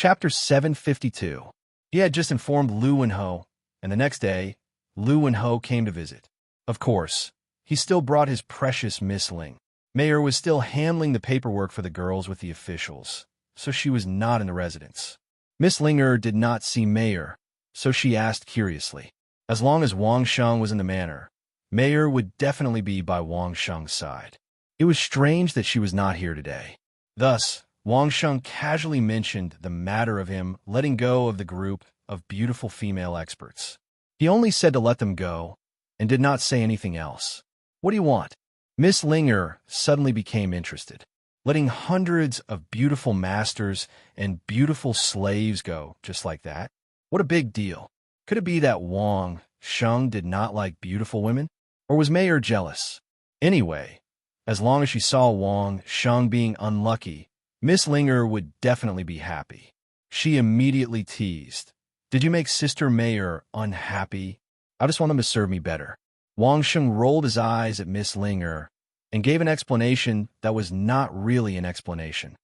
Chapter 752. He had just informed Lu and Ho, and the next day, Lu and Ho came to visit. Of course, he still brought his precious Miss Ling. Mayor was still handling the paperwork for the girls with the officials, so she was not in the residence. Miss Linger did not see Mayor, so she asked curiously. As long as Wang Sheng was in the manor, Mayor would definitely be by Wang Sheng's side. It was strange that she was not here today. Thus, Wang Sheng casually mentioned the matter of him letting go of the group of beautiful female experts. He only said to let them go, and did not say anything else. What do you want? Miss Linger suddenly became interested. Letting hundreds of beautiful masters and beautiful slaves go just like that? What a big deal. Could it be that Wang Sheng did not like beautiful women? Or was Mayor jealous? Anyway, as long as she saw Wang Sheng being unlucky, Miss Linger would definitely be happy. She immediately teased. Did you make Sister Mayor unhappy? I just want them to serve me better. Wang Sheng rolled his eyes at Miss Linger and gave an explanation that was not really an explanation.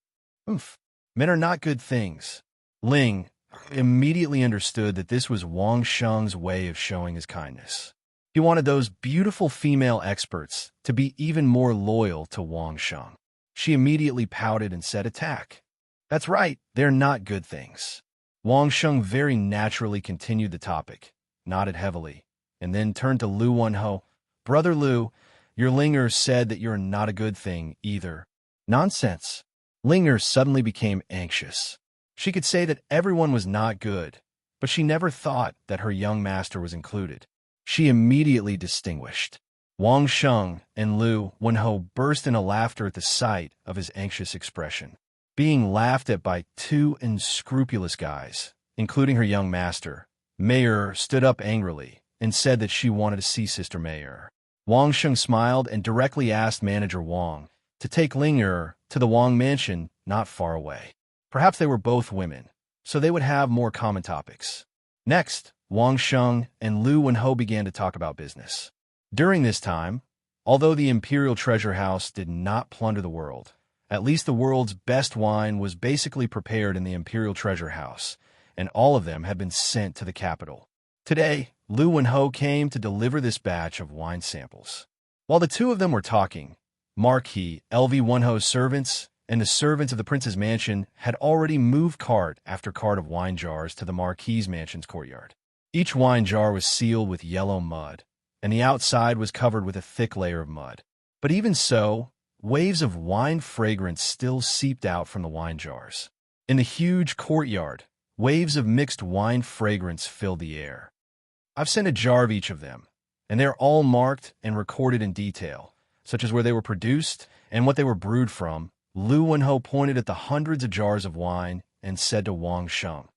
Men are not good things. Ling immediately understood that this was Wang Sheng's way of showing his kindness. He wanted those beautiful female experts to be even more loyal to Wang Sheng. She immediately pouted and said, attack. That's right, they're not good things. Wang Sheng very naturally continued the topic, nodded heavily, and then turned to Lu Wenho. Brother Lu, your Linger said that you're not a good thing either. Nonsense. Linger suddenly became anxious. She could say that everyone was not good, but she never thought that her young master was included. She immediately distinguished. Wang Sheng and Lu Wenho burst into laughter at the sight of his anxious expression. Being laughed at by two unscrupulous guys, including her young master, Mayor stood up angrily and said that she wanted to see Sister Mayor. Wang Sheng smiled and directly asked Manager Wang to take Linger to the Wang mansion not far away. Perhaps they were both women, so they would have more common topics. Next, Wang Sheng and Lu Wenho began to talk about business. During this time, although the Imperial Treasure House did not plunder the world, at least the world's best wine was basically prepared in the Imperial Treasure House, and all of them had been sent to the capital. Today, Lu Wenho came to deliver this batch of wine samples. While the two of them were talking, Marquis LV Wenho's servants and the servants of the prince's mansion had already moved cart after cart of wine jars to the Marquis's mansion's courtyard. Each wine jar was sealed with yellow mud, and the outside was covered with a thick layer of mud. But even so, waves of wine fragrance still seeped out from the wine jars. In the huge courtyard, waves of mixed wine fragrance filled the air. I've sent a jar of each of them, and they're all marked and recorded in detail, such as where they were produced and what they were brewed from. Lu Wenho pointed at the hundreds of jars of wine and said to Wang Sheng,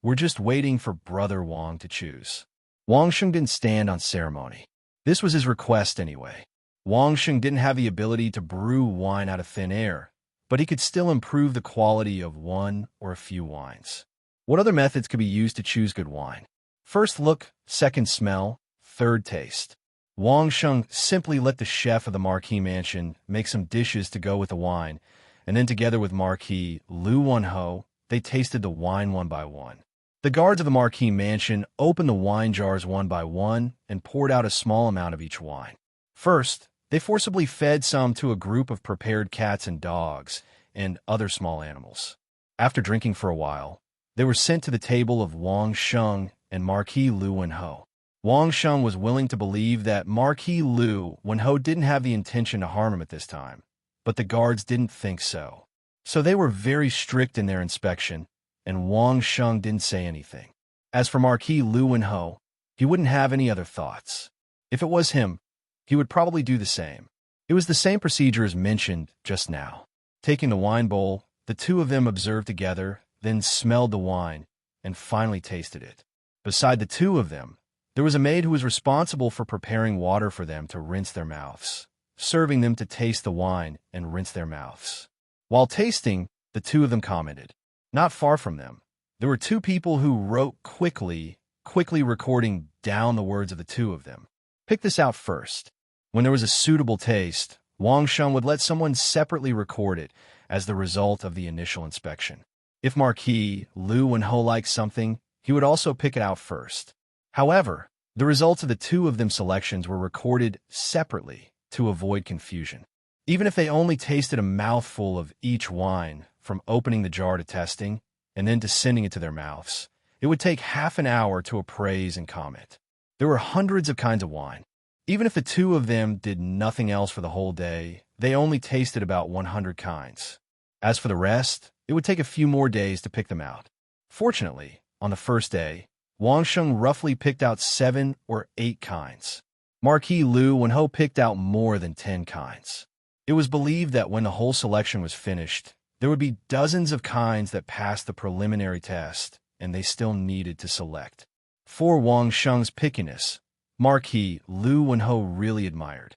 we're just waiting for Brother Wang to choose. Wang Sheng didn't stand on ceremony. This was his request anyway. Wang Sheng didn't have the ability to brew wine out of thin air, but he could still improve the quality of one or a few wines. What other methods could be used to choose good wine? First look, second smell, third taste. Wang Sheng simply let the chef of the Marquis mansion make some dishes to go with the wine, and then together with Marquis Lu Wenho, they tasted the wine one by one. The guards of the Marquis mansion opened the wine jars one by one and poured out a small amount of each wine. First, they forcibly fed some to a group of prepared cats and dogs and other small animals. After drinking for a while, they were sent to the table of Wang Sheng and Marquis Lu Wenho. Wang Sheng was willing to believe that Marquis Lu Wenho didn't have the intention to harm him at this time, but the guards didn't think so. So they were very strict in their inspection, and Wang Sheng didn't say anything. As for Marquis Lu Wenho, he wouldn't have any other thoughts. If it was him, he would probably do the same. It was the same procedure as mentioned just now. Taking the wine bowl, the two of them observed together, then smelled the wine, and finally tasted it. Beside the two of them, there was a maid who was responsible for preparing water for them to rinse their mouths, serving them to taste the wine and rinse their mouths. While tasting, the two of them commented. Not far from them, there were two people who wrote quickly recording down the words of the two of them. Pick this out first. When there was a suitable taste, Wang Sheng would let someone separately record it as the result of the initial inspection. If Marquis Lu Wenho liked something, he would also pick it out first. However, the results of the two of them selections were recorded separately to avoid confusion. Even if they only tasted a mouthful of each wine, from opening the jar to testing, and then to sending it to their mouths, it would take half an hour to appraise and comment. There were hundreds of kinds of wine. Even if the two of them did nothing else for the whole day, they only tasted about 100 kinds. As for the rest, it would take a few more days to pick them out. Fortunately, on the first day, Wang Sheng roughly picked out 7 or 8 kinds. Marquis Lu Wenho picked out more than 10 kinds. It was believed that when the whole selection was finished, there would be dozens of kinds that passed the preliminary test, and they still needed to select. For Wang Sheng's pickiness, Marquis Lu Wenho really admired.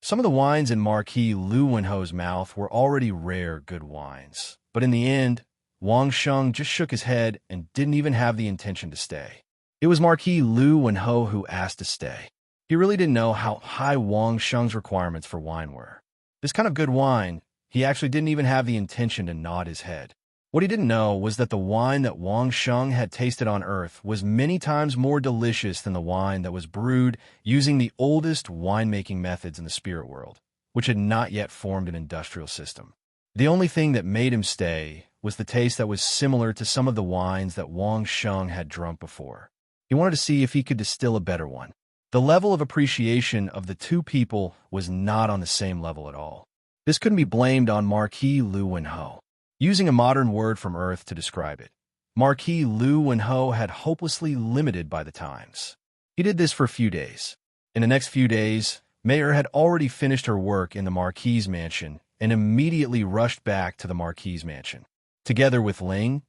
Some of the wines in Marquis Lu Wenho's mouth were already rare good wines, but in the end, Wang Sheng just shook his head and didn't even have the intention to stay. It was Marquis Lu Wenho who asked to stay. He really didn't know how high Wang Sheng's requirements for wine were. This kind of good wine, he actually didn't even have the intention to nod his head. What he didn't know was that the wine that Wang Sheng had tasted on Earth was many times more delicious than the wine that was brewed using the oldest winemaking methods in the spirit world, which had not yet formed an industrial system. The only thing that made him stay was the taste that was similar to some of the wines that Wang Sheng had drunk before. He wanted to see if he could distill a better one. The level of appreciation of the two people was not on the same level at all. This couldn't be blamed on Marquis Lu Wenho. Using a modern word from Earth to describe it, Marquis Lu Wenho had hopelessly limited by the times. He did this for a few days. In the next few days, Mayer had already finished her work in the Marquis's mansion and immediately rushed back to the Marquis's mansion. Together with Ling,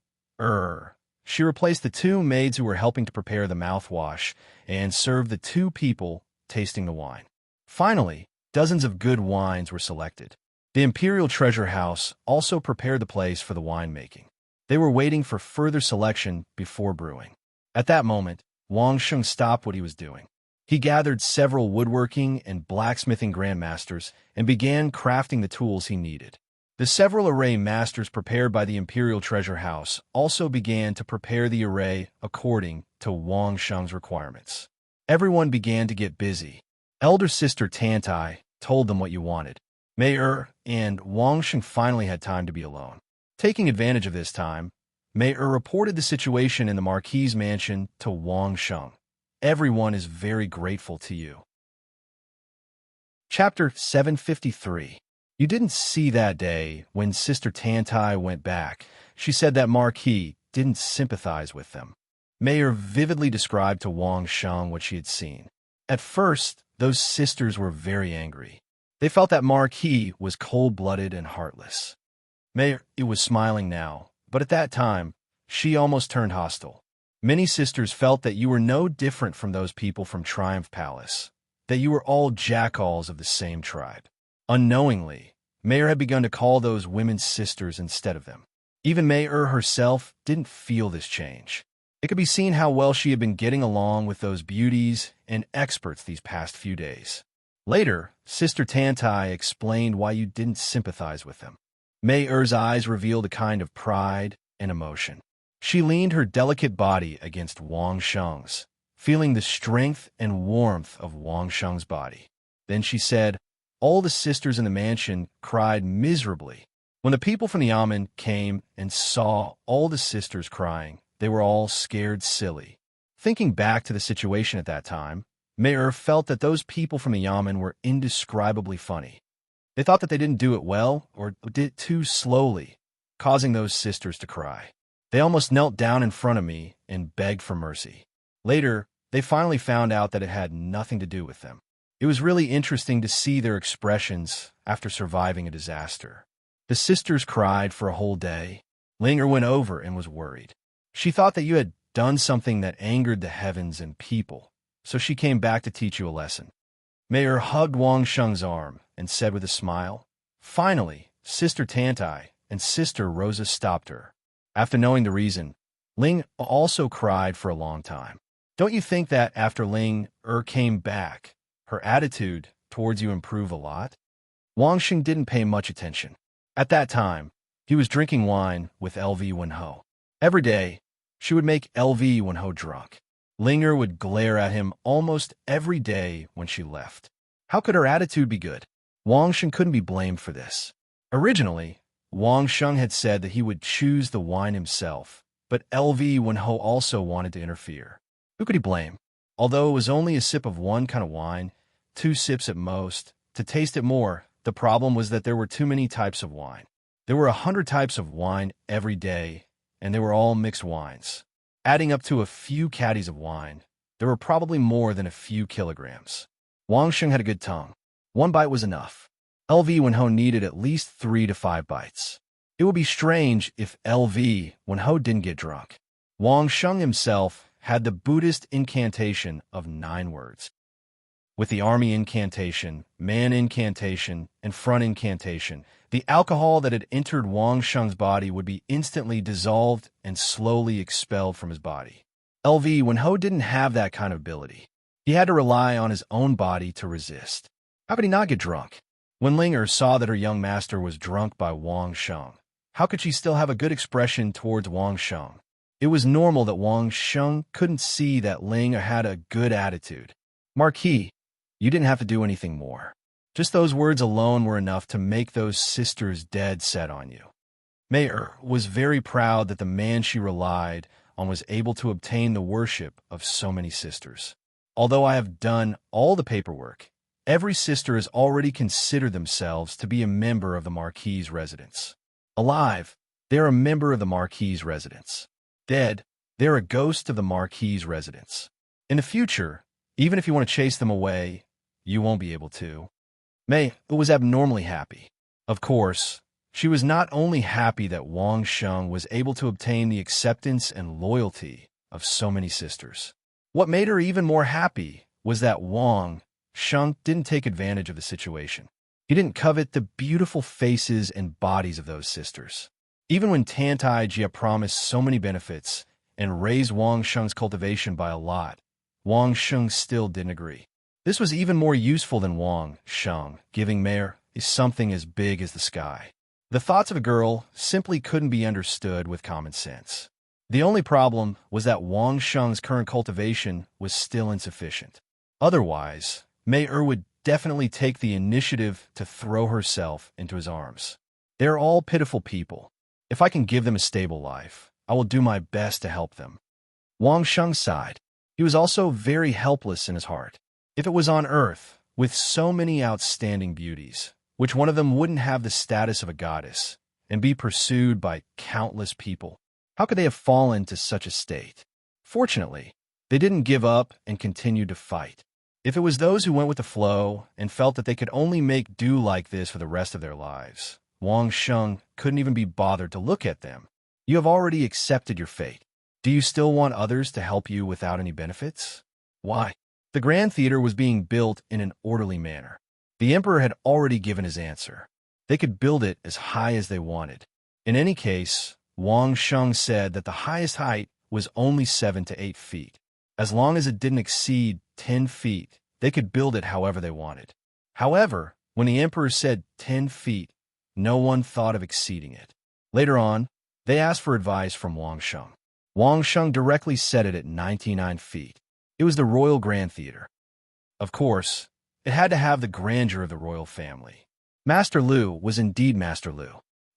she replaced the 2 maids who were helping to prepare the mouthwash and served the 2 people tasting the wine. Finally, dozens of good wines were selected. The Imperial Treasure House also prepared the place for the winemaking. They were waiting for further selection before brewing. At that moment, Wang Sheng stopped what he was doing. He gathered several woodworking and blacksmithing grandmasters and began crafting the tools he needed. The several array masters prepared by the Imperial Treasure House also began to prepare the array according to Wang Sheng's requirements. Everyone began to get busy. Elder Sister Tantai told them what you wanted. Mayer and Wang Sheng finally had time to be alone. Taking advantage of this time, Mayer reported the situation in the Marquis's mansion to Wang Sheng. Everyone is very grateful to you. Chapter 753. You didn't see that day when Sister Tantai went back. She said that Marquis didn't sympathize with them. Mayer vividly described to Wang Sheng what she had seen. At first, those sisters were very angry. They felt that Marquis was cold-blooded and heartless. Mayer was smiling now, but at that time, she almost turned hostile. Many sisters felt that you were no different from those people from Triumph Palace, that you were all jackals of the same tribe. Unknowingly, Mayer had begun to call those women sisters instead of them. Even Mayer herself didn't feel this change. It could be seen how well she had been getting along with those beauties and experts these past few days. Later, Sister Tantai explained why you didn't sympathize with them. Mayer's eyes revealed a kind of pride and emotion. She leaned her delicate body against Wang Sheng's, feeling the strength and warmth of Wang Sheng's body. Then she said, all the sisters in the mansion cried miserably. When the people from the Yamen came and saw all the sisters crying, they were all scared silly. Thinking back to the situation at that time, Mayer felt that those people from the Yamen were indescribably funny. They thought that they didn't do it well or did it too slowly, causing those sisters to cry. They almost knelt down in front of me and begged for mercy. Later, they finally found out that it had nothing to do with them. It was really interesting to see their expressions after surviving a disaster. The sisters cried for a whole day. Linger went over and was worried. She thought that you had done something that angered the heavens and people, so she came back to teach you a lesson. Mayer hugged Wang Sheng's arm and said with a smile, finally, Sister Tantai and Sister Rosa stopped her. After knowing the reason, Ling also cried for a long time. Don't you think that after Ling came back, her attitude towards you improved a lot? Wang Sheng didn't pay much attention. At that time, He was drinking wine with LV Wenho. Every day, she would make LV Wenho drunk. Linger would glare at him almost every day when she left. How could her attitude be good? Wang Sheng couldn't be blamed for this. Originally, Wang Sheng had said that he would choose the wine himself, but LV Wenho also wanted to interfere. Who could he blame? Although it was only a sip of one kind of wine, 2 sips at most, to taste it more, the problem was that there were too many types of wine. There were 100 types of wine every day, and they were all mixed wines. Adding up to a few caddies of wine, there were probably more than a few kilograms. Wang Sheng had a good tongue. 1 bite was enough. LV Wenho needed at least 3 to 5 bites. It would be strange if LV Wenho didn't get drunk. Wang Sheng himself had the Buddhist incantation of 9 words. With the army incantation, man incantation, and front incantation, the alcohol that had entered Wang Sheng's body would be instantly dissolved and slowly expelled from his body. LV Wenho didn't have that kind of ability. He had to rely on his own body to resist. How could he not get drunk? When Linger saw that her young master was drunk by Wang Sheng, how could she still have a good expression towards Wang Sheng? It was normal that Wang Sheng couldn't see that Linger had a good attitude. Marquis, you didn't have to do anything more. Just those words alone were enough to make those sisters dead set on you. Mayer was very proud that the man she relied on was able to obtain the worship of so many sisters. Although I have done all the paperwork, every sister has already considered themselves to be a member of the Marquis's residence. Alive, they are a member of the Marquis's residence. Dead, they're a ghost of the Marquis's residence. In the future, even if you want to chase them away, you won't be able to. Mei was abnormally happy. Of course, she was not only happy that Wang Sheng was able to obtain the acceptance and loyalty of so many sisters. What made her even more happy was that Wang Sheng didn't take advantage of the situation. He didn't covet the beautiful faces and bodies of those sisters. Even when Tantai Jia promised so many benefits and raised Wang Sheng's cultivation by a lot, Wang Sheng still didn't agree. This was even more useful than Wang Sheng giving Mayer something as big as the sky. The thoughts of a girl simply couldn't be understood with common sense. The only problem was that Wang Sheng's current cultivation was still insufficient. Otherwise, Mayer would definitely take the initiative to throw herself into his arms. They are all pitiful people. If I can give them a stable life, I will do my best to help them. Wang Sheng sighed. He was also very helpless in his heart. If it was on Earth, with so many outstanding beauties, which one of them wouldn't have the status of a goddess and be pursued by countless people, how could they have fallen to such a state? Fortunately, they didn't give up and continued to fight. If it was those who went with the flow and felt that they could only make do like this for the rest of their lives, Wang Sheng couldn't even be bothered to look at them. You have already accepted your fate. Do you still want others to help you without any benefits? Why? The Grand Theater was being built in an orderly manner. The Emperor had already given his answer. They could build it as high as they wanted. In any case, Wang Sheng said that the highest height was only 7 to 8 feet. As long as it didn't exceed 10 feet, they could build it however they wanted. However, when the Emperor said 10 feet, no one thought of exceeding it. Later on, they asked for advice from Wang Sheng. Wang Sheng directly set it at 99 feet. It was the Royal Grand Theater. Of course, it had to have the grandeur of the royal family. Master Lu was indeed Master Lu.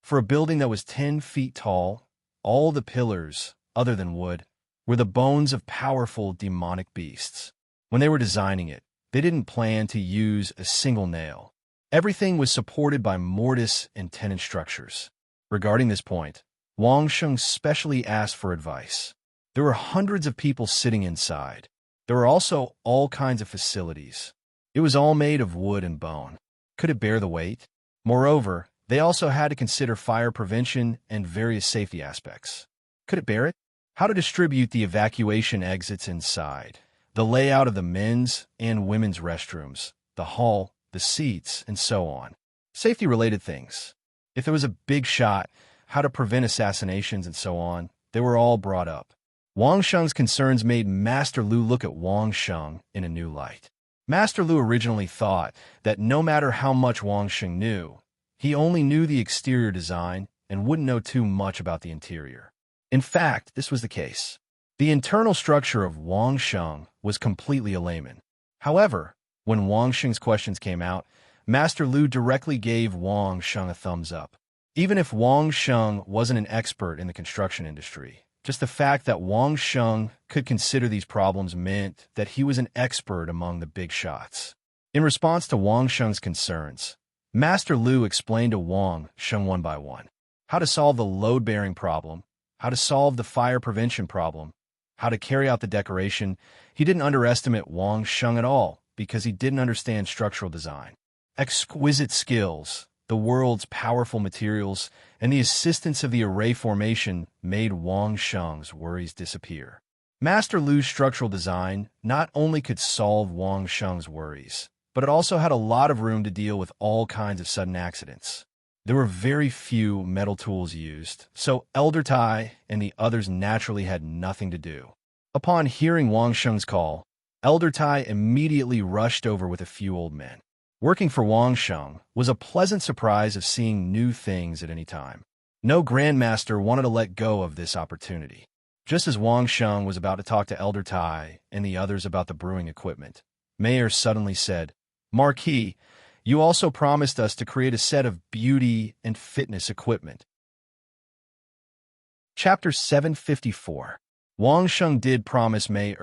For a building that was 10 feet tall, all the pillars, other than wood, were the bones of powerful demonic beasts. When they were designing it, they didn't plan to use a single nail. Everything was supported by mortise and tenon structures. Regarding this point, Wang Sheng specially asked for advice. There were hundreds of people sitting inside. There were also all kinds of facilities. It was all made of wood and bone. Could it bear the weight? Moreover, they also had to consider fire prevention and various safety aspects. Could it bear it? How to distribute the evacuation exits inside, the layout of the men's and women's restrooms, the hall, the seats, and so on. Safety-related things. If there was a big shot, how to prevent assassinations and so on, they were all brought up. Wang Sheng's concerns made Master Lu look at Wang Sheng in a new light. Master Lu originally thought that no matter how much Wang Sheng knew, he only knew the exterior design and wouldn't know too much about the interior. In fact, this was the case. The internal structure of Wang Sheng was completely a layman. However, when Wang Sheng's questions came out, Master Lu directly gave Wang Sheng a thumbs up. Even if Wang Sheng wasn't an expert in the construction industry, just the fact that Wang Sheng could consider these problems meant that he was an expert among the big shots. In response to Wang Sheng's concerns, Master Lu explained to Wang Sheng one by one how to solve the load-bearing problem, how to solve the fire prevention problem, how to carry out the decoration. He didn't underestimate Wang Sheng at all because he didn't understand structural design. Exquisite skills, the world's powerful materials, and the assistance of the array formation made Wang Sheng's worries disappear. Master Lu's structural design not only could solve Wang Sheng's worries, but it also had a lot of room to deal with all kinds of sudden accidents. There were very few metal tools used, so Elder Tai and the others naturally had nothing to do. Upon hearing Wang Sheng's call, Elder Tai immediately rushed over with a few old men. Working for Wang Sheng was a pleasant surprise of seeing new things at any time. No Grandmaster wanted to let go of this opportunity. Just as Wang Sheng was about to talk to Elder Tai and the others about the brewing equipment, Mayor suddenly said, "Marquis, you also promised us to create a set of beauty and fitness equipment." Chapter 754. Wang Sheng did promise Mei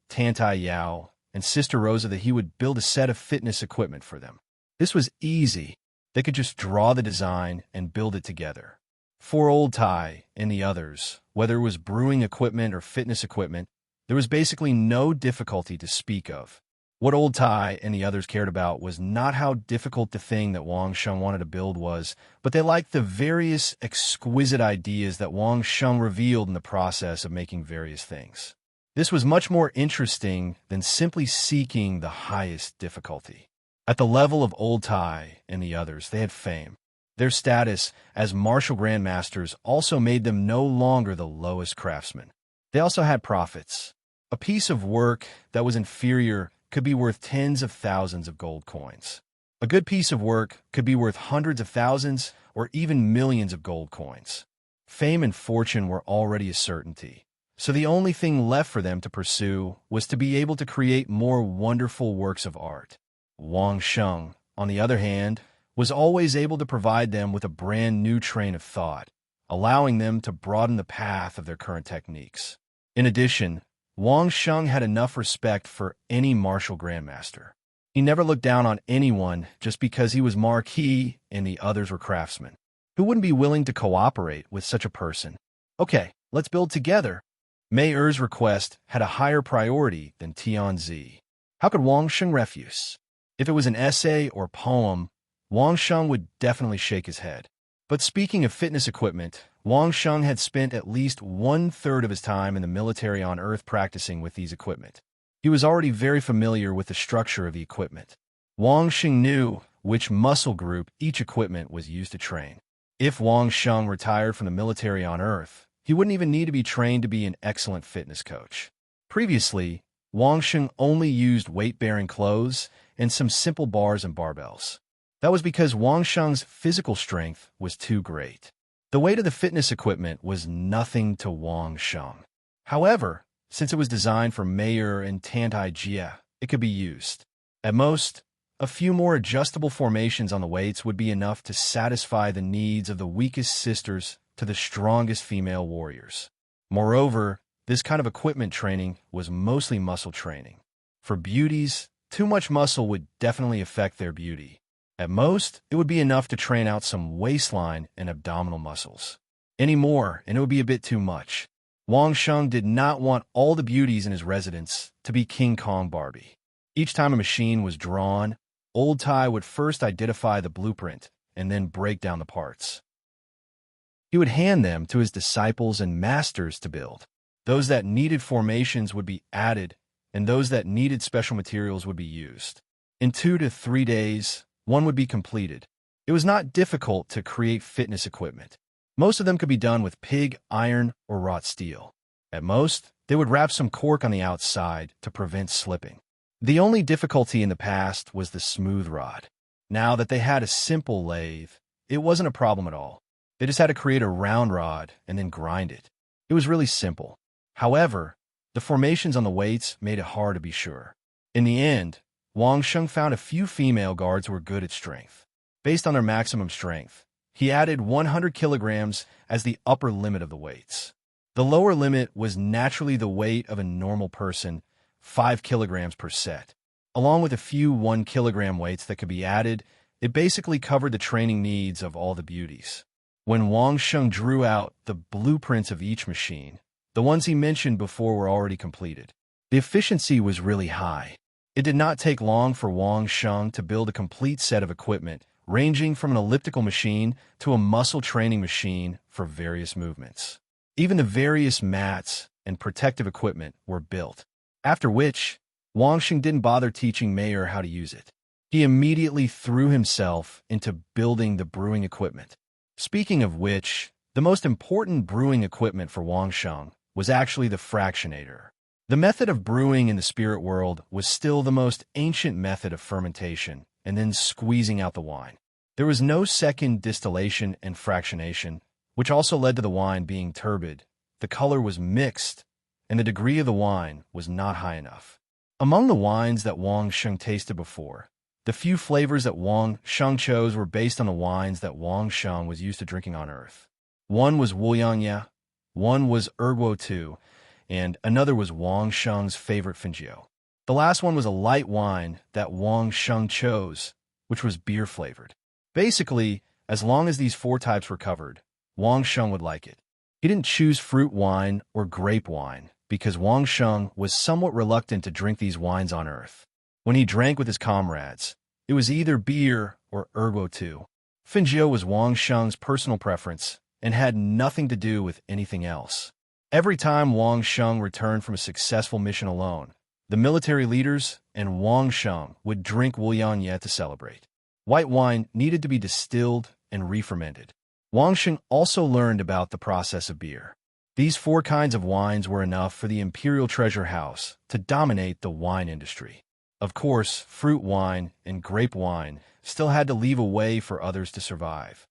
Tantai Yao, and Sister Rosa that he would build a set of fitness equipment for them. This was easy. They could just draw the design and build it together. For Old Tai and the others, whether it was brewing equipment or fitness equipment, there was basically no difficulty to speak of. What Old Tai and the others cared about was not how difficult the thing that Wang Sheng wanted to build was, but they liked the various exquisite ideas that Wang Sheng revealed in the process of making various things. This was much more interesting than simply seeking the highest difficulty. At the level of Old Tai and the others, they had fame. Their status as martial grandmasters also made them no longer the lowest craftsmen. They also had profits. A piece of work that was inferior could be worth tens of thousands of gold coins. A good piece of work could be worth hundreds of thousands or even millions of gold coins. Fame and fortune were already a certainty, so the only thing left for them to pursue was to be able to create more wonderful works of art. Wang Sheng, on the other hand, was always able to provide them with a brand new train of thought, allowing them to broaden the path of their current techniques. In addition, Wang Sheng had enough respect for any martial grandmaster. He never looked down on anyone just because he was Marquis and the others were craftsmen. Who wouldn't be willing to cooperate with such a person? Okay, let's build together. Mei Er's request had a higher priority than Tianzi. How could Wang Sheng refuse? If it was an essay or poem, Wang Sheng would definitely shake his head. But speaking of fitness equipment, Wang Sheng had spent at least 1/3 of his time in the military on Earth practicing with these equipment. He was already very familiar with the structure of the equipment. Wang Sheng knew which muscle group each equipment was used to train. If Wang Sheng retired from the military on Earth, he wouldn't even need to be trained to be an excellent fitness coach. Previously, Wang Sheng only used weight-bearing clothes and some simple bars and barbells. That was because Wang Sheng's physical strength was too great. The weight of the fitness equipment was nothing to Wang Sheng. However, since it was designed for Mayor and Tantai Jia, it could be used. At most, a few more adjustable formations on the weights would be enough to satisfy the needs of the weakest sisters to the strongest female warriors. Moreover, this kind of equipment training was mostly muscle training. For beauties, too much muscle would definitely affect their beauty. At most, it would be enough to train out some waistline and abdominal muscles. Any more, and it would be a bit too much. Wang Sheng did not want all the beauties in his residence to be King Kong Barbie. Each time a machine was drawn, Old Tai would first identify the blueprint and then break down the parts. He would hand them to his disciples and masters to build. Those that needed formations would be added, and those that needed special materials would be used. In 2 to 3 days, one would be completed. It was not difficult to create fitness equipment. Most of them could be done with pig, iron, or wrought steel. At most, they would wrap some cork on the outside to prevent slipping. The only difficulty in the past was the smooth rod. Now that they had a simple lathe, it wasn't a problem at all. They just had to create a round rod and then grind it. It was really simple. However, the formations on the weights made it hard to be sure. In the end, Wang Sheng found a few female guards who were good at strength. Based on their maximum strength, he added 100 kilograms as the upper limit of the weights. The lower limit was naturally the weight of a normal person, 5 kilograms per set. Along with a few 1 kilogram weights that could be added, it basically covered the training needs of all the beauties. When Wang Sheng drew out the blueprints of each machine, the ones he mentioned before were already completed. The efficiency was really high. It did not take long for Wang Sheng to build a complete set of equipment, ranging from an elliptical machine to a muscle training machine for various movements. Even the various mats and protective equipment were built, after which Wang Sheng didn't bother teaching Mayer how to use it. He immediately threw himself into building the brewing equipment. Speaking of which, the most important brewing equipment for Wang Sheng was actually the fractionator. The method of brewing in the spirit world was still the most ancient method of fermentation and then squeezing out the wine. There was no second distillation and fractionation, which also led to the wine being turbid. The color was mixed, and the degree of the wine was not high enough. Among the wines that Wang Sheng tasted before, the few flavors that Wang Sheng chose were based on the wines that Wang Sheng was used to drinking on Earth. One was Wuliangye, one was Erguo Tu, and another was Wang Sheng's favorite Fengjiu. The last one was a light wine that Wang Sheng chose, which was beer-flavored. Basically, as long as these 4 types were covered, Wang Sheng would like it. He didn't choose fruit wine or grape wine because Wang Sheng was somewhat reluctant to drink these wines on Earth. When he drank with his comrades, it was either beer or Erguo Tu. Fengjiu was Wang Sheng's personal preference and had nothing to do with anything else. Every time Wang Sheng returned from a successful mission alone, the military leaders and Wang Sheng would drink Wuliangye to celebrate. White wine needed to be distilled and re-fermented. Wang Sheng also learned about the process of beer. These 4 kinds of wines were enough for the Imperial Treasure House to dominate the wine industry. Of course, fruit wine and grape wine still had to leave a way for others to survive.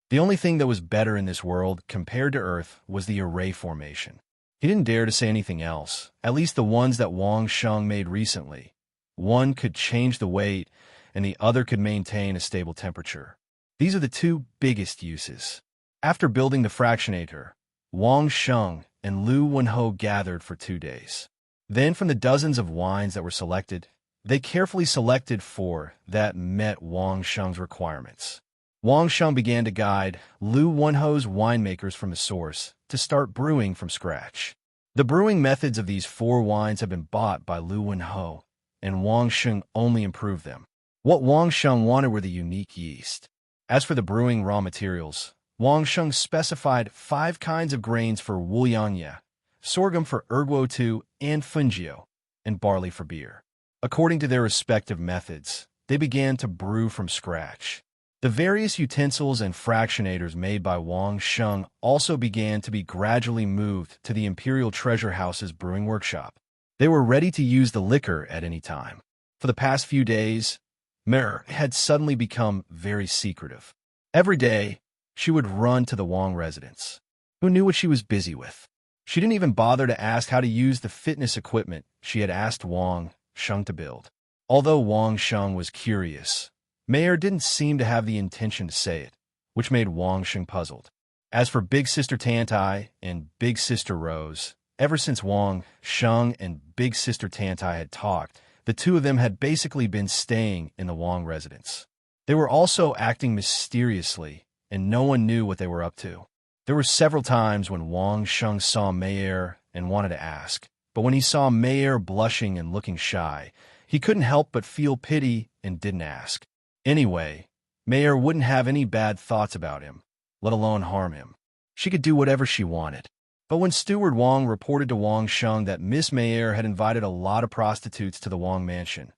The only thing that was better in this world compared to Earth was the array formation. He didn't dare to say anything else, at least the ones that Wang Sheng made recently. One could change the weight, and the other could maintain a stable temperature. These are the 2 biggest uses. After building the fractionator, Wang Sheng and Lu Wenho gathered for 2 days. Then, from the dozens of wines that were selected, they carefully selected 4 that met Wang Sheng's requirements. Wang Sheng began to guide Lu Wenho's winemakers from the source to start brewing from scratch. The brewing methods of these 4 wines have been bought by Lu Wenho, and Wang Sheng only improved them. What Wang Sheng wanted were the unique yeast. As for the brewing raw materials, Wang Sheng specified 5 kinds of grains for Wuliangye, sorghum for Erguo Tu and Fengjiu, and barley for beer. According to their respective methods, they began to brew from scratch. The various utensils and fractionators made by Wang Sheng also began to be gradually moved to the Imperial Treasure House's brewing workshop. They were ready to use the liquor at any time. For the past few days, Mayer had suddenly become very secretive. Every day, she would run to the Wang residence. Who knew what she was busy with? She didn't even bother to ask how to use the fitness equipment she had asked Wang Sheng to build. Although Wang Sheng was curious, Mayer didn't seem to have the intention to say it, which made Wang Sheng puzzled. As for Big Sister Tantai and Big Sister Rose, ever since Wang Sheng and Big Sister Tantai had talked, the 2 of them had basically been staying in the Wang residence. They were also acting mysteriously, and no one knew what they were up to. There were several times when Wang Sheng saw Mayer and wanted to ask, but when he saw Mayer blushing and looking shy, he couldn't help but feel pity and didn't ask. Anyway, Mayer wouldn't have any bad thoughts about him, let alone harm him. She could do whatever she wanted. But when Steward Wang reported to Wang Sheng that Miss Mayer had invited a lot of prostitutes to the Wang mansion,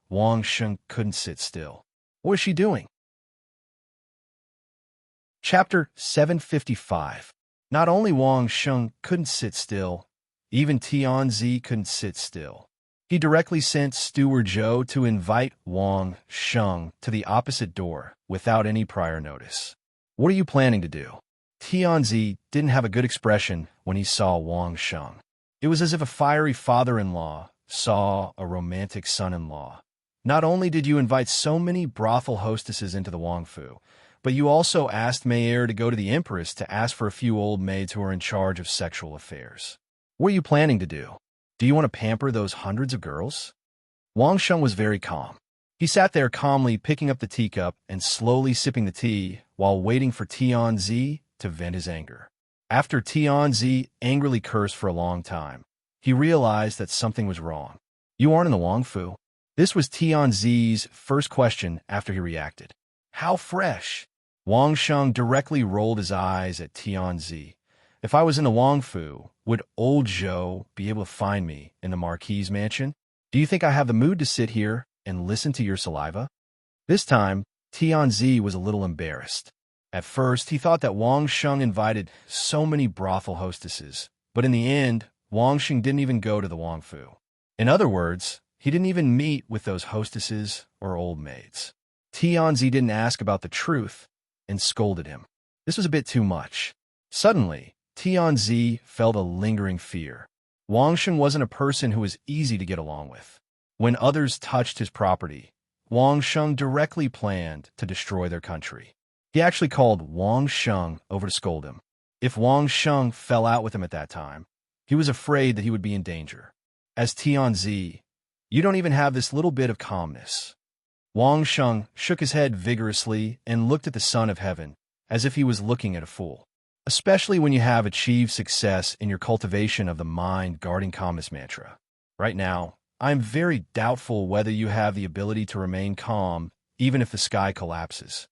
Wang Sheng couldn't sit still. What was she doing? Chapter 755. Not only Wang Sheng couldn't sit still, even Tianzi couldn't sit still. He directly sent Steward Zhou to invite Wang Sheng to the opposite door without any prior notice. What are you planning to do? Tianzi didn't have a good expression when he saw Wang Sheng. It was as if a fiery father-in-law saw a romantic son-in-law. Not only did you invite so many brothel hostesses into the Wangfu, but you also asked Mayer to go to the Empress to ask for a few old maids who are in charge of sexual affairs. What are you planning to do? Do you want to pamper those hundreds of girls? Wang Sheng was very calm. He sat there calmly picking up the teacup and slowly sipping the tea while waiting for Tianzi to vent his anger. After Tianzi angrily cursed for a long time, he realized that something was wrong. You aren't in the Wangfu? This was Tianzi's first question after he reacted. How fresh! Wang Sheng directly rolled his eyes at Tianzi. If I was in the Wangfu, would old Zhou be able to find me in the Marquis's mansion? Do you think I have the mood to sit here and listen to your saliva? This time, Tianzi was a little embarrassed. At first, he thought that Wang Sheng invited so many brothel hostesses, but in the end, Wang Sheng didn't even go to the Wangfu. In other words, he didn't even meet with those hostesses or old maids. Tianzi didn't ask about the truth and scolded him. This was a bit too much. Suddenly, Tianzi felt a lingering fear. Wang Sheng wasn't a person who was easy to get along with. When others touched his property, Wang Sheng directly planned to destroy their country. He actually called Wang Sheng over to scold him. If Wang Sheng fell out with him at that time, he was afraid that he would be in danger. As Tianzi, you don't even have this little bit of calmness. Wang Sheng shook his head vigorously and looked at the Son of Heaven as if he was looking at a fool. Especially when you have achieved success in your cultivation of the mind guarding calmness mantra. Right now, I am very doubtful whether you have the ability to remain calm even if the sky collapses.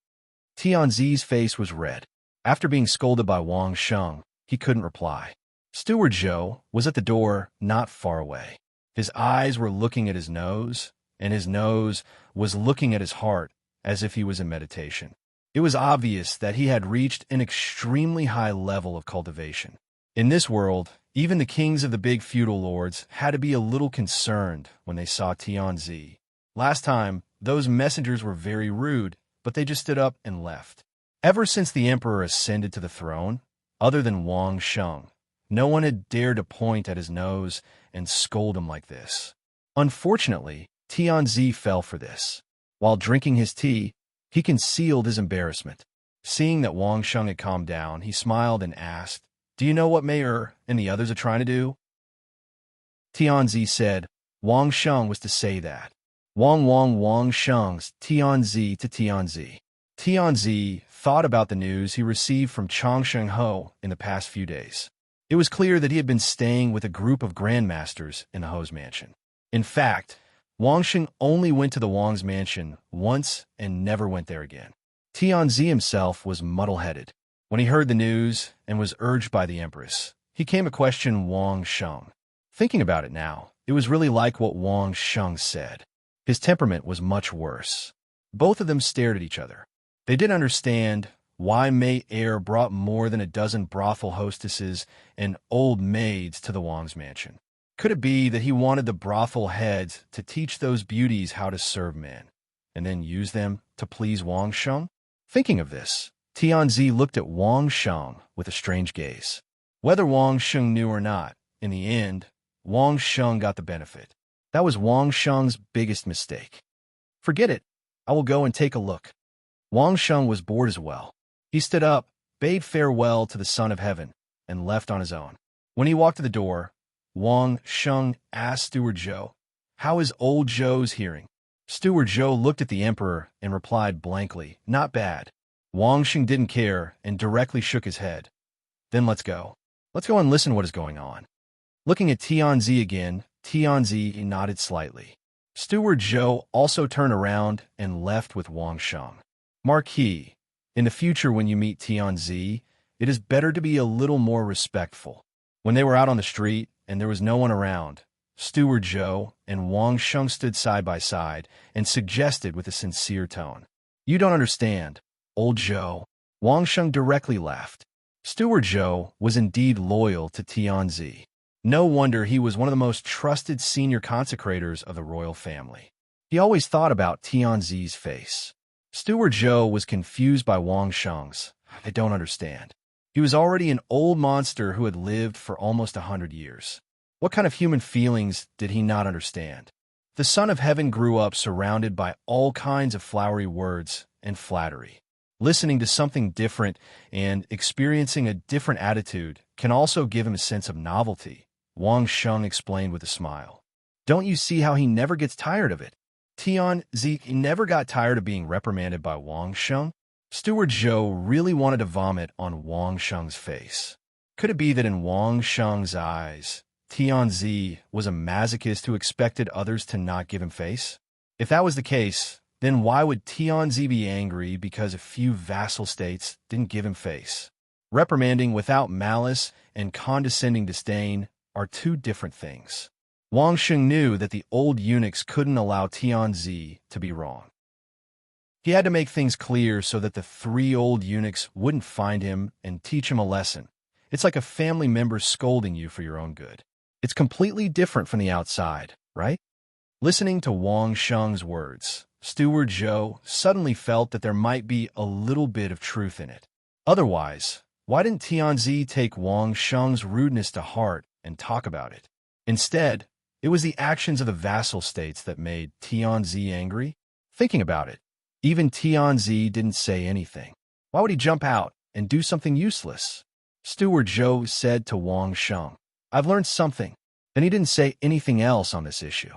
Tianzi's face was red. After being scolded by Wang Sheng, he couldn't reply. Steward Zhou was at the door not far away. His eyes were looking at his nose, and his nose was looking at his heart as if he was in meditation. It was obvious that he had reached an extremely high level of cultivation. In this world, even the kings of the big feudal lords had to be a little concerned when they saw Tianzi. Last time, those messengers were very rude, but they just stood up and left. Ever since the emperor ascended to the throne, other than Wang Sheng, no one had dared to point at his nose and scold him like this. Unfortunately, Tianzi fell for this. While drinking his tea, he concealed his embarrassment. Seeing that Wang Sheng had calmed down, he smiled and asked, "Do you know what Mayer and the others are trying to do?" Tianzi said Wang Sheng was to say that. Wang Sheng's Tianzi to Tianzi. Tianzi thought about the news he received from Changsheng Ho in the past few days. It was clear that he had been staying with a group of grandmasters in the Ho's mansion. In fact, Wang Sheng only went to the Wang's mansion once and never went there again. Tianzi himself was muddle-headed. When he heard the news and was urged by the Empress, he came to question Wang Sheng. Thinking about it now, it was really like what Wang Sheng said. His temperament was much worse. Both of them stared at each other. They didn't understand why Mei Er brought more than a dozen brothel hostesses and old maids to the Wang's mansion. Could it be that he wanted the brothel heads to teach those beauties how to serve men, and then use them to please Wang Sheng? Thinking of this, Tianzi looked at Wang Sheng with a strange gaze. Whether Wang Sheng knew or not, in the end, Wang Sheng got the benefit. That was Wang Sheng's biggest mistake. Forget it. I will go and take a look. Wang Sheng was bored as well. He stood up, bade farewell to the Son of Heaven, and left on his own. When he walked to the door, Wang Sheng asked Steward Zhou, "How is old Zhou's hearing?" Steward Zhou looked at the emperor and replied blankly, "Not bad." Wang Sheng didn't care and directly shook his head. "Then let's go. Let's go and listen what is going on." Looking at Tianzi again, Tianzi nodded slightly. Steward Zhou also turned around and left with Wang Sheng. Marquis, in the future when you meet Tianzi, it is better to be a little more respectful. When they were out on the street and there was no one around, Steward Zhou and Wang Sheng stood side by side and suggested with a sincere tone, "You don't understand, old Zhou." Wang Sheng directly laughed. Steward Zhou was indeed loyal to Tianzi. No wonder he was one of the most trusted senior consecrators of the royal family. He always thought about Tianzi's face. Steward Zhou was confused by Wang Sheng's They don't understand. He was already an old monster who had lived for almost 100 years. What kind of human feelings did he not understand? The Son of Heaven grew up surrounded by all kinds of flowery words and flattery. Listening to something different and experiencing a different attitude can also give him a sense of novelty, Wang Sheng explained with a smile. Don't you see how he never gets tired of it? Tianzi never got tired of being reprimanded by Wang Sheng. Steward Zhou really wanted to vomit on Wang Sheng's face. Could it be that in Wang Sheng's eyes, Tianzi was a masochist who expected others to not give him face? If that was the case, then why would Tianzi be angry because a few vassal states didn't give him face? Reprimanding without malice and condescending disdain are two different things. Wang Sheng knew that the old eunuchs couldn't allow Tianzi to be wrong. He had to make things clear so that the three old eunuchs wouldn't find him and teach him a lesson. It's like a family member scolding you for your own good. It's completely different from the outside, right? Listening to Wang Sheng's words, Steward Zhou suddenly felt that there might be a little bit of truth in it. Otherwise, why didn't Tianzi take Wang Sheng's rudeness to heart and talk about it? Instead, it was the actions of the vassal states that made Tianzi angry. Thinking about it, even Tianzi didn't say anything. Why would he jump out and do something useless? Steward Zhou said to Wang Sheng, I've learned something. Then he didn't say anything else on this issue.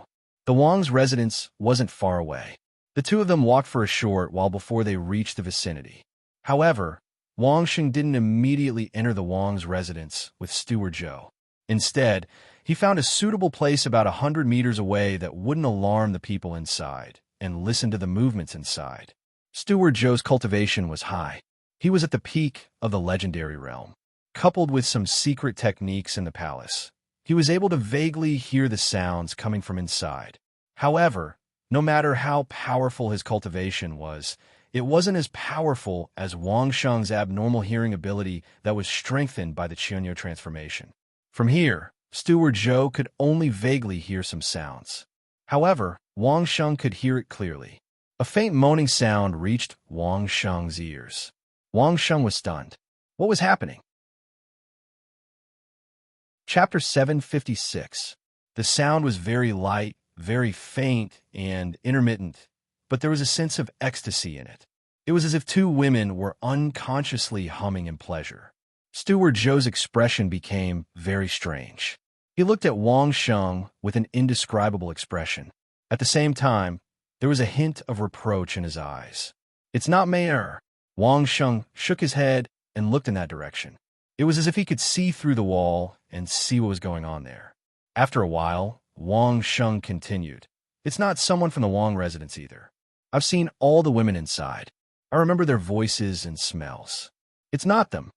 The Wang's residence wasn't far away. The two of them walked for a short while before they reached the vicinity. However, Wang Sheng didn't immediately enter the Wang's residence with Steward Zhou. Instead, he found a suitable place about 100 meters away that wouldn't alarm the people inside and listen to the movements inside. Steward Zhou's cultivation was high. He was at the peak of the legendary realm. Coupled with some secret techniques in the palace, he was able to vaguely hear the sounds coming from inside. However, no matter how powerful his cultivation was, it wasn't as powerful as Wang Sheng's abnormal hearing ability that was strengthened by the Qianyu transformation. From here, Steward Zhou could only vaguely hear some sounds. However, Wang Sheng could hear it clearly. A faint moaning sound reached Wang Sheng's ears. Wang Sheng was stunned. What was happening? Chapter 756. The sound was very light, very faint, and intermittent, but there was a sense of ecstasy in it. It was as if two women were unconsciously humming in pleasure. Steward Zhou's expression became very strange. He looked at Wang Sheng with an indescribable expression. At the same time, there was a hint of reproach in his eyes. It's not Mayer. Wang Sheng shook his head and looked in that direction. It was as if he could see through the wall and see what was going on there. After a while, Wang Sheng continued. It's not someone from the Wang residence either. I've seen all the women inside. I remember their voices and smells. It's not them.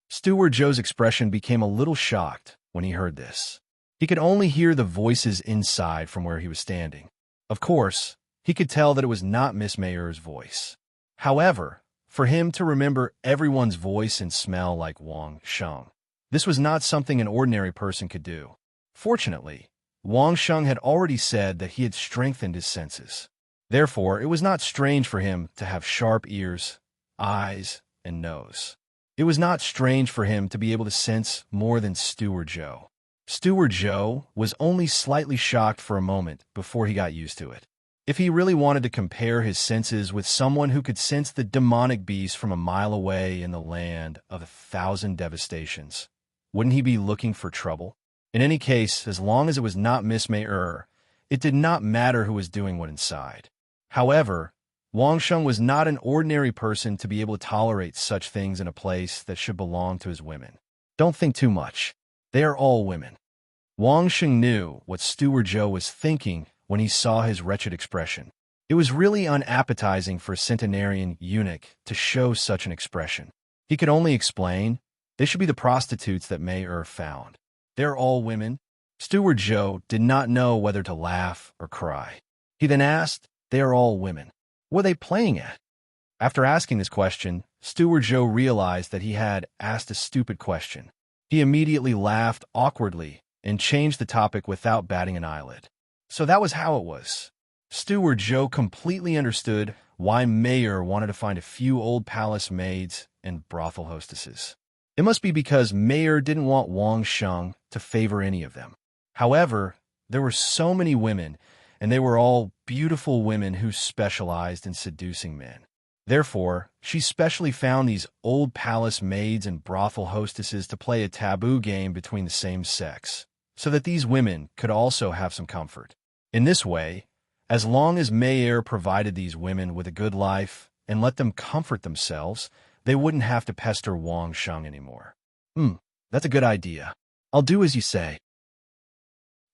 Steward Zhou's expression became a little shocked when he heard this. He could only hear the voices inside from where he was standing. Of course, he could tell that it was not Miss Mayer's voice. However, for him to remember everyone's voice and smell like Wang Sheng, this was not something an ordinary person could do. Fortunately, Wang Sheng had already said that he had strengthened his senses. Therefore, it was not strange for him to have sharp ears, eyes, and nose. It was not strange for him to be able to sense more than Steward Zhou. Steward Zhou was only slightly shocked for a moment before he got used to it. If he really wanted to compare his senses with someone who could sense the demonic beast from a mile away in the land of 1,000 devastations, wouldn't he be looking for trouble? In any case, as long as it was not Miss Mayer, it did not matter who was doing what inside. However, Wang Sheng was not an ordinary person to be able to tolerate such things in a place that should belong to his women. Don't think too much. They are all women. Wang Sheng knew what Steward Zhou was thinking when he saw his wretched expression. It was really unappetizing for a centenarian eunuch to show such an expression. He could only explain, they should be the prostitutes that Mayer found. They're all women. Steward Zhou did not know whether to laugh or cry. He then asked, they are all women. What are they playing at? After asking this question, Steward Zhou realized that he had asked a stupid question. He immediately laughed awkwardly and changed the topic without batting an eyelid. So that was how it was. Steward Zhou completely understood why Mayer wanted to find a few old palace maids and brothel hostesses. It must be because Mayer didn't want Wang Sheng to favor any of them. However, there were so many women, and they were all beautiful women who specialized in seducing men. Therefore, she specially found these old palace maids and brothel hostesses to play a taboo game between the same sex, so that these women could also have some comfort. In this way, as long as Mayer provided these women with a good life and let them comfort themselves, they wouldn't have to pester Wang Sheng anymore. That's a good idea. I'll do as you say.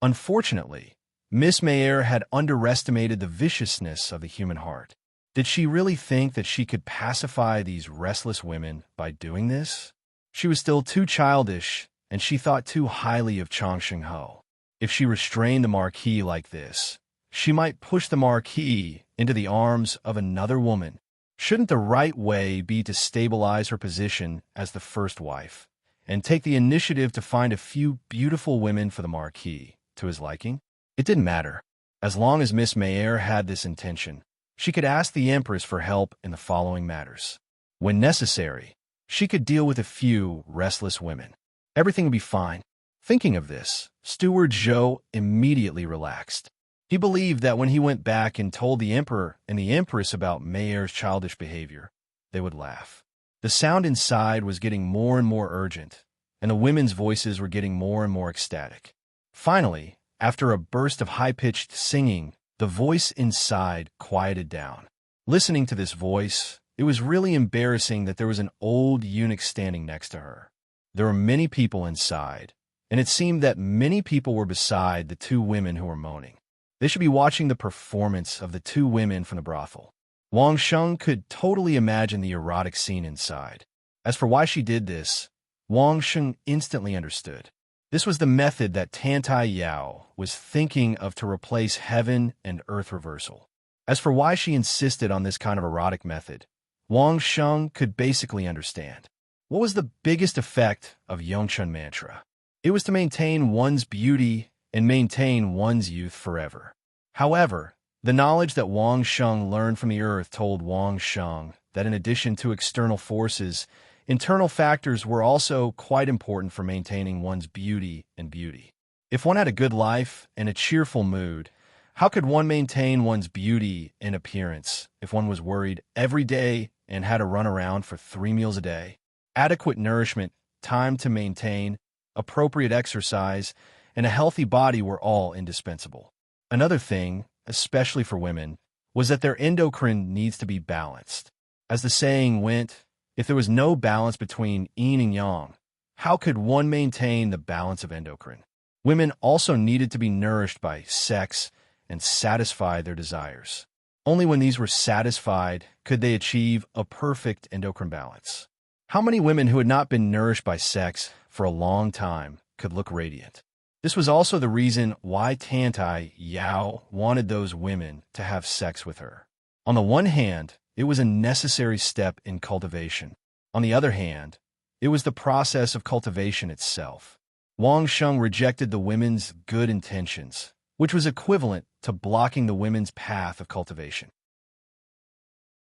Unfortunately, Miss Mayer had underestimated the viciousness of the human heart. Did she really think that she could pacify these restless women by doing this? She was still too childish, and she thought too highly of Chang Shengho. If she restrained the Marquis like this, she might push the Marquis into the arms of another woman. Shouldn't the right way be to stabilize her position as the first wife, and take the initiative to find a few beautiful women for the Marquis to his liking? It didn't matter. As long as Miss Mayer had this intention, she could ask the Empress for help in the following matters. When necessary, she could deal with a few restless women. Everything would be fine. Thinking of this, Steward Zhou immediately relaxed. He believed that when he went back and told the Emperor and the Empress about Mayer's childish behavior, they would laugh. The sound inside was getting more and more urgent, and the women's voices were getting more and more ecstatic. Finally, after a burst of high-pitched singing, the voice inside quieted down. Listening to this voice, it was really embarrassing that there was an old eunuch standing next to her. There were many people inside, and it seemed that many people were beside the two women who were moaning. They should be watching the performance of the two women from the brothel. Wang Sheng could totally imagine the erotic scene inside. As for why she did this, Wang Sheng instantly understood. This was the method that Tantai Yao was thinking of to replace heaven and earth reversal. As for why she insisted on this kind of erotic method, Wang Sheng could basically understand. What was the biggest effect of Yongchun Mantra? It was to maintain one's beauty and maintain one's youth forever. However, the knowledge that Wang Sheng learned from the earth told Wang Sheng that in addition to external forces, internal factors were also quite important for maintaining one's beauty and beauty. If one had a good life and a cheerful mood, how could one maintain one's beauty and appearance if one was worried every day and had to run around for 3 meals a day? Adequate nourishment, time to maintain, appropriate exercise, and a healthy body were all indispensable. Another thing, especially for women, was that their endocrine needs to be balanced. As the saying went, if there was no balance between yin and yang, how could one maintain the balance of endocrine? Women also needed to be nourished by sex and satisfy their desires. Only when these were satisfied could they achieve a perfect endocrine balance. How many women who had not been nourished by sex for a long time could look radiant? This was also the reason why Tantai Yao wanted those women to have sex with her. On the one hand, it was a necessary step in cultivation. On the other hand, it was the process of cultivation itself. Wang Sheng rejected the women's good intentions, which was equivalent to blocking the women's path of cultivation.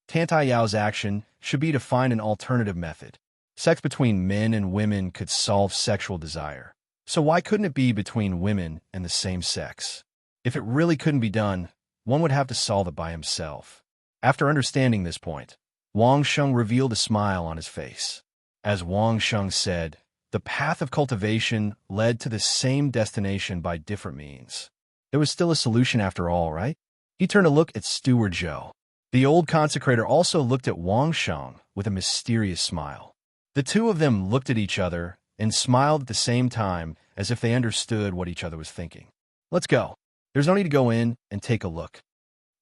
Tantai Yao's action should be to find an alternative method. Sex between men and women could solve sexual desire. So why couldn't it be between women and the same sex? If it really couldn't be done, one would have to solve it by himself. After understanding this point, Wang Sheng revealed a smile on his face. As Wang Sheng said, the path of cultivation led to the same destination by different means. There was still a solution after all, right? He turned to look at Steward Zhou. The old consecrator also looked at Wang Sheng with a mysterious smile. The two of them looked at each other and smiled at the same time as if they understood what each other was thinking. Let's go. There's no need to go in and take a look,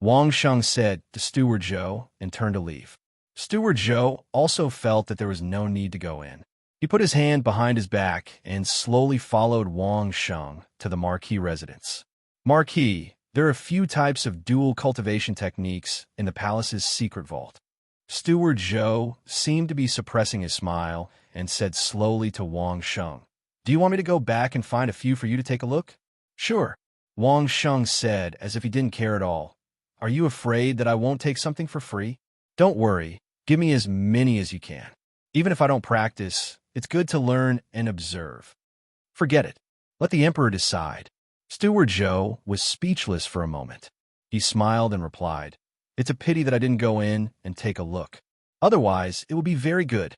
Wang Sheng said to Steward Zhou and turned to leave. Steward Zhou also felt that there was no need to go in. He put his hand behind his back and slowly followed Wang Sheng to the Marquis residence. Marquis, there are a few types of dual cultivation techniques in the palace's secret vault. Steward Zhou seemed to be suppressing his smile and said slowly to Wang Sheng, "Do you want me to go back and find a few for you to take a look?" "Sure," Wang Sheng said as if he didn't care at all. Are you afraid that I won't take something for free? Don't worry, give me as many as you can. Even if I don't practice, it's good to learn and observe. Forget it. Let the emperor decide. Steward Zhou was speechless for a moment. He smiled and replied, "It's a pity that I didn't go in and take a look. Otherwise, it would be very good."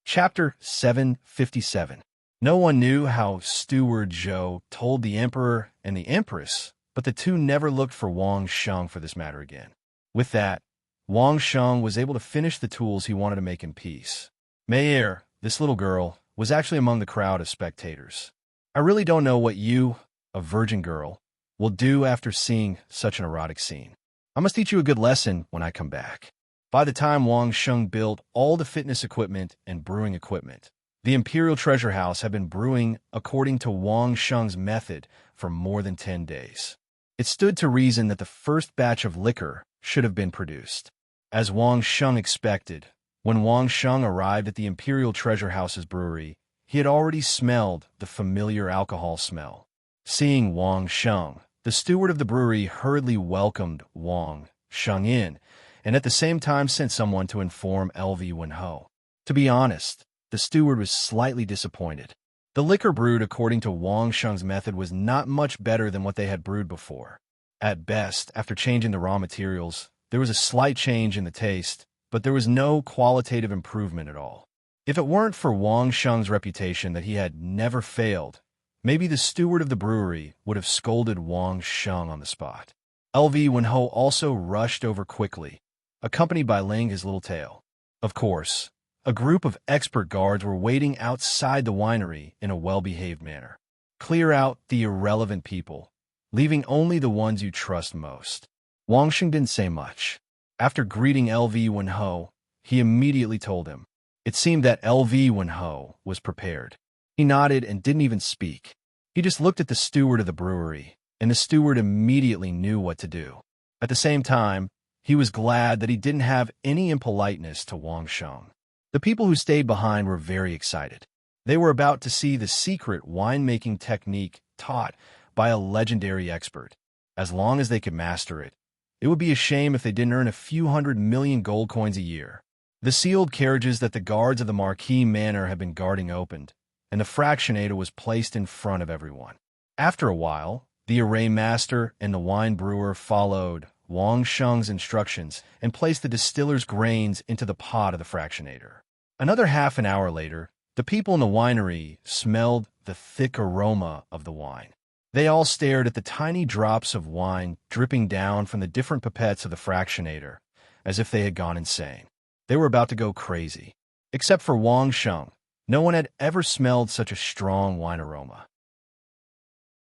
Chapter 757. No one knew how Steward Zhou told the emperor and the empress, but the two never looked for Wang Sheng for this matter again. With that, Wang Sheng was able to finish the tools he wanted to make in peace. Mayer, this little girl, was actually among the crowd of spectators. I really don't know what you, a virgin girl, will do after seeing such an erotic scene. I must teach you a good lesson when I come back. By the time Wang Sheng built all the fitness equipment and brewing equipment, the Imperial Treasure House had been brewing according to Wang Sheng's method for more than 10 days. It stood to reason that the first batch of liquor should have been produced. As Wang Sheng expected, when Wang Sheng arrived at the Imperial Treasure House's brewery, he had already smelled the familiar alcohol smell. Seeing Wang Sheng, the steward of the brewery hurriedly welcomed Wang Sheng in, and at the same time sent someone to inform LV Wenho. To be honest, the steward was slightly disappointed. The liquor brewed according to Wang Sheng's method was not much better than what they had brewed before. At best, after changing the raw materials, there was a slight change in the taste, but there was no qualitative improvement at all. If it weren't for Wang Sheng's reputation that he had never failed, maybe the steward of the brewery would have scolded Wang Sheng on the spot. LV Wenho also rushed over quickly, accompanied by Ling his little tail. Of course, a group of expert guards were waiting outside the winery in a well-behaved manner. Clear out the irrelevant people, leaving only the ones you trust most. Wang Sheng didn't say much. After greeting LV Wenho, he immediately told him. It seemed that LV Wenho was prepared. He nodded and didn't even speak. He just looked at the steward of the brewery, and the steward immediately knew what to do. At the same time, he was glad that he didn't have any impoliteness to Wang Sheng. The people who stayed behind were very excited. They were about to see the secret winemaking technique taught by a legendary expert. As long as they could master it, it would be a shame if they didn't earn a few 100 million gold coins a year. The sealed carriages that the guards of the Marquis Manor had been guarding opened, and the fractionator was placed in front of everyone. After a while, the array master and the wine brewer followed Wang Sheng's instructions and placed the distiller's grains into the pot of the fractionator. Another half an hour later, the people in the winery smelled the thick aroma of the wine. They all stared at the tiny drops of wine dripping down from the different pipettes of the fractionator, as if they had gone insane. They were about to go crazy. Except for Wang Sheng, no one had ever smelled such a strong wine aroma.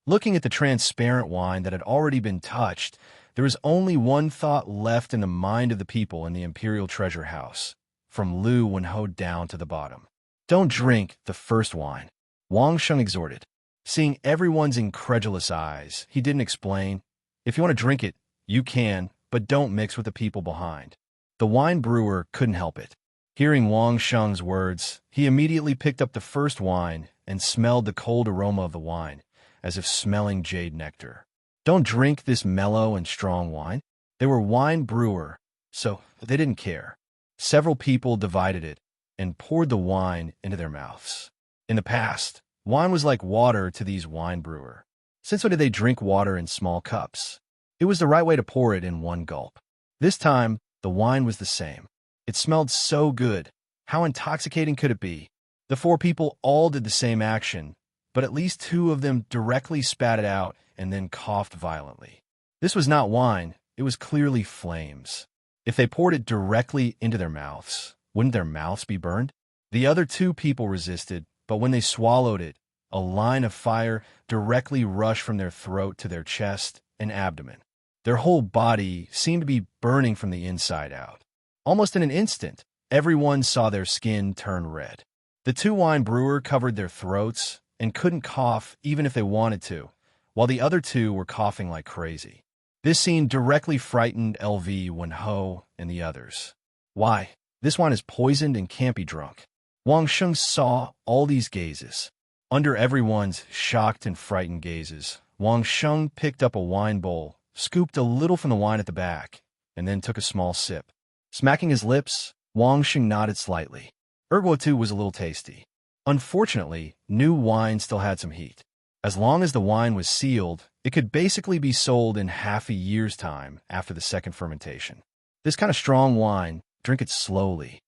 Looking at the transparent wine that had already been touched, there was only one thought left in the mind of the people in the Imperial Treasure House, from Lu Wenho down to the bottom. Don't drink the first wine, Wang Sheng exhorted. Seeing everyone's incredulous eyes, he didn't explain. If you want to drink it, you can, but don't mix with the people behind. The wine brewer couldn't help it. Hearing Wang Sheng's words, he immediately picked up the first wine and smelled the cold aroma of the wine, as if smelling jade nectar. Don't drink this mellow and strong wine. They were wine brewer, so they didn't care. Several people divided it and poured the wine into their mouths. In the past, wine was like water to these wine brewer. Since when did they drink water in small cups? It was the right way to pour it in one gulp. This time, the wine was the same. It smelled so good. How intoxicating could it be? The four people all did the same action, but at least two of them directly spat it out and then coughed violently. This was not wine, it was clearly flames. If they poured it directly into their mouths, wouldn't their mouths be burned? The other two people resisted, but when they swallowed it, a line of fire directly rushed from their throat to their chest and abdomen. Their whole body seemed to be burning from the inside out. Almost in an instant, everyone saw their skin turn red. The two wine brewer covered their throats and couldn't cough even if they wanted to, while the other two were coughing like crazy. This scene directly frightened LV Wenho and the others. Why? This wine is poisoned and can't be drunk. Wang Sheng saw all these gazes. Under everyone's shocked and frightened gazes, Wang Sheng picked up a wine bowl, scooped a little from the wine at the back, and then took a small sip. Smacking his lips, Wang Sheng nodded slightly. Erguo was a little tasty. Unfortunately, new wine still had some heat. As long as the wine was sealed, it could basically be sold in half a year's time after the second fermentation. This kind of strong wine, drink it slowly.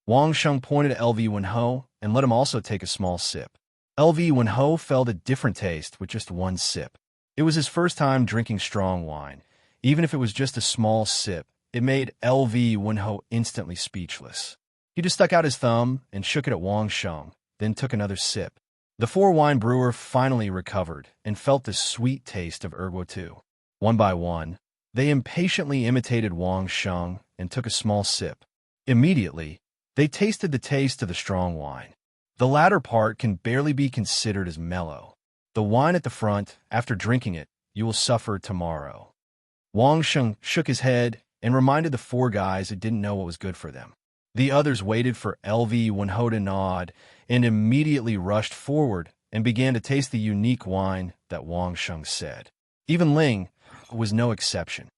Wang Sheng pointed to LV Wenho and let him also take a small sip. LV Wenho felt a different taste with just one sip. It was his first time drinking strong wine. Even if it was just a small sip, it made LV Wenho instantly speechless. He just stuck out his thumb and shook it at Wang Sheng, then took another sip. The four-wine brewer finally recovered and felt the sweet taste of Erguo. One by one, they impatiently imitated Wang Sheng and took a small sip. Immediately, they tasted the taste of the strong wine. The latter part can barely be considered as mellow. The wine at the front, after drinking it, you will suffer tomorrow. Wang Sheng shook his head and reminded the four guys it didn't know what was good for them. The others waited for LV Wenho to nod and immediately rushed forward and began to taste the unique wine that Wang Sheng said. Even Ling was no exception.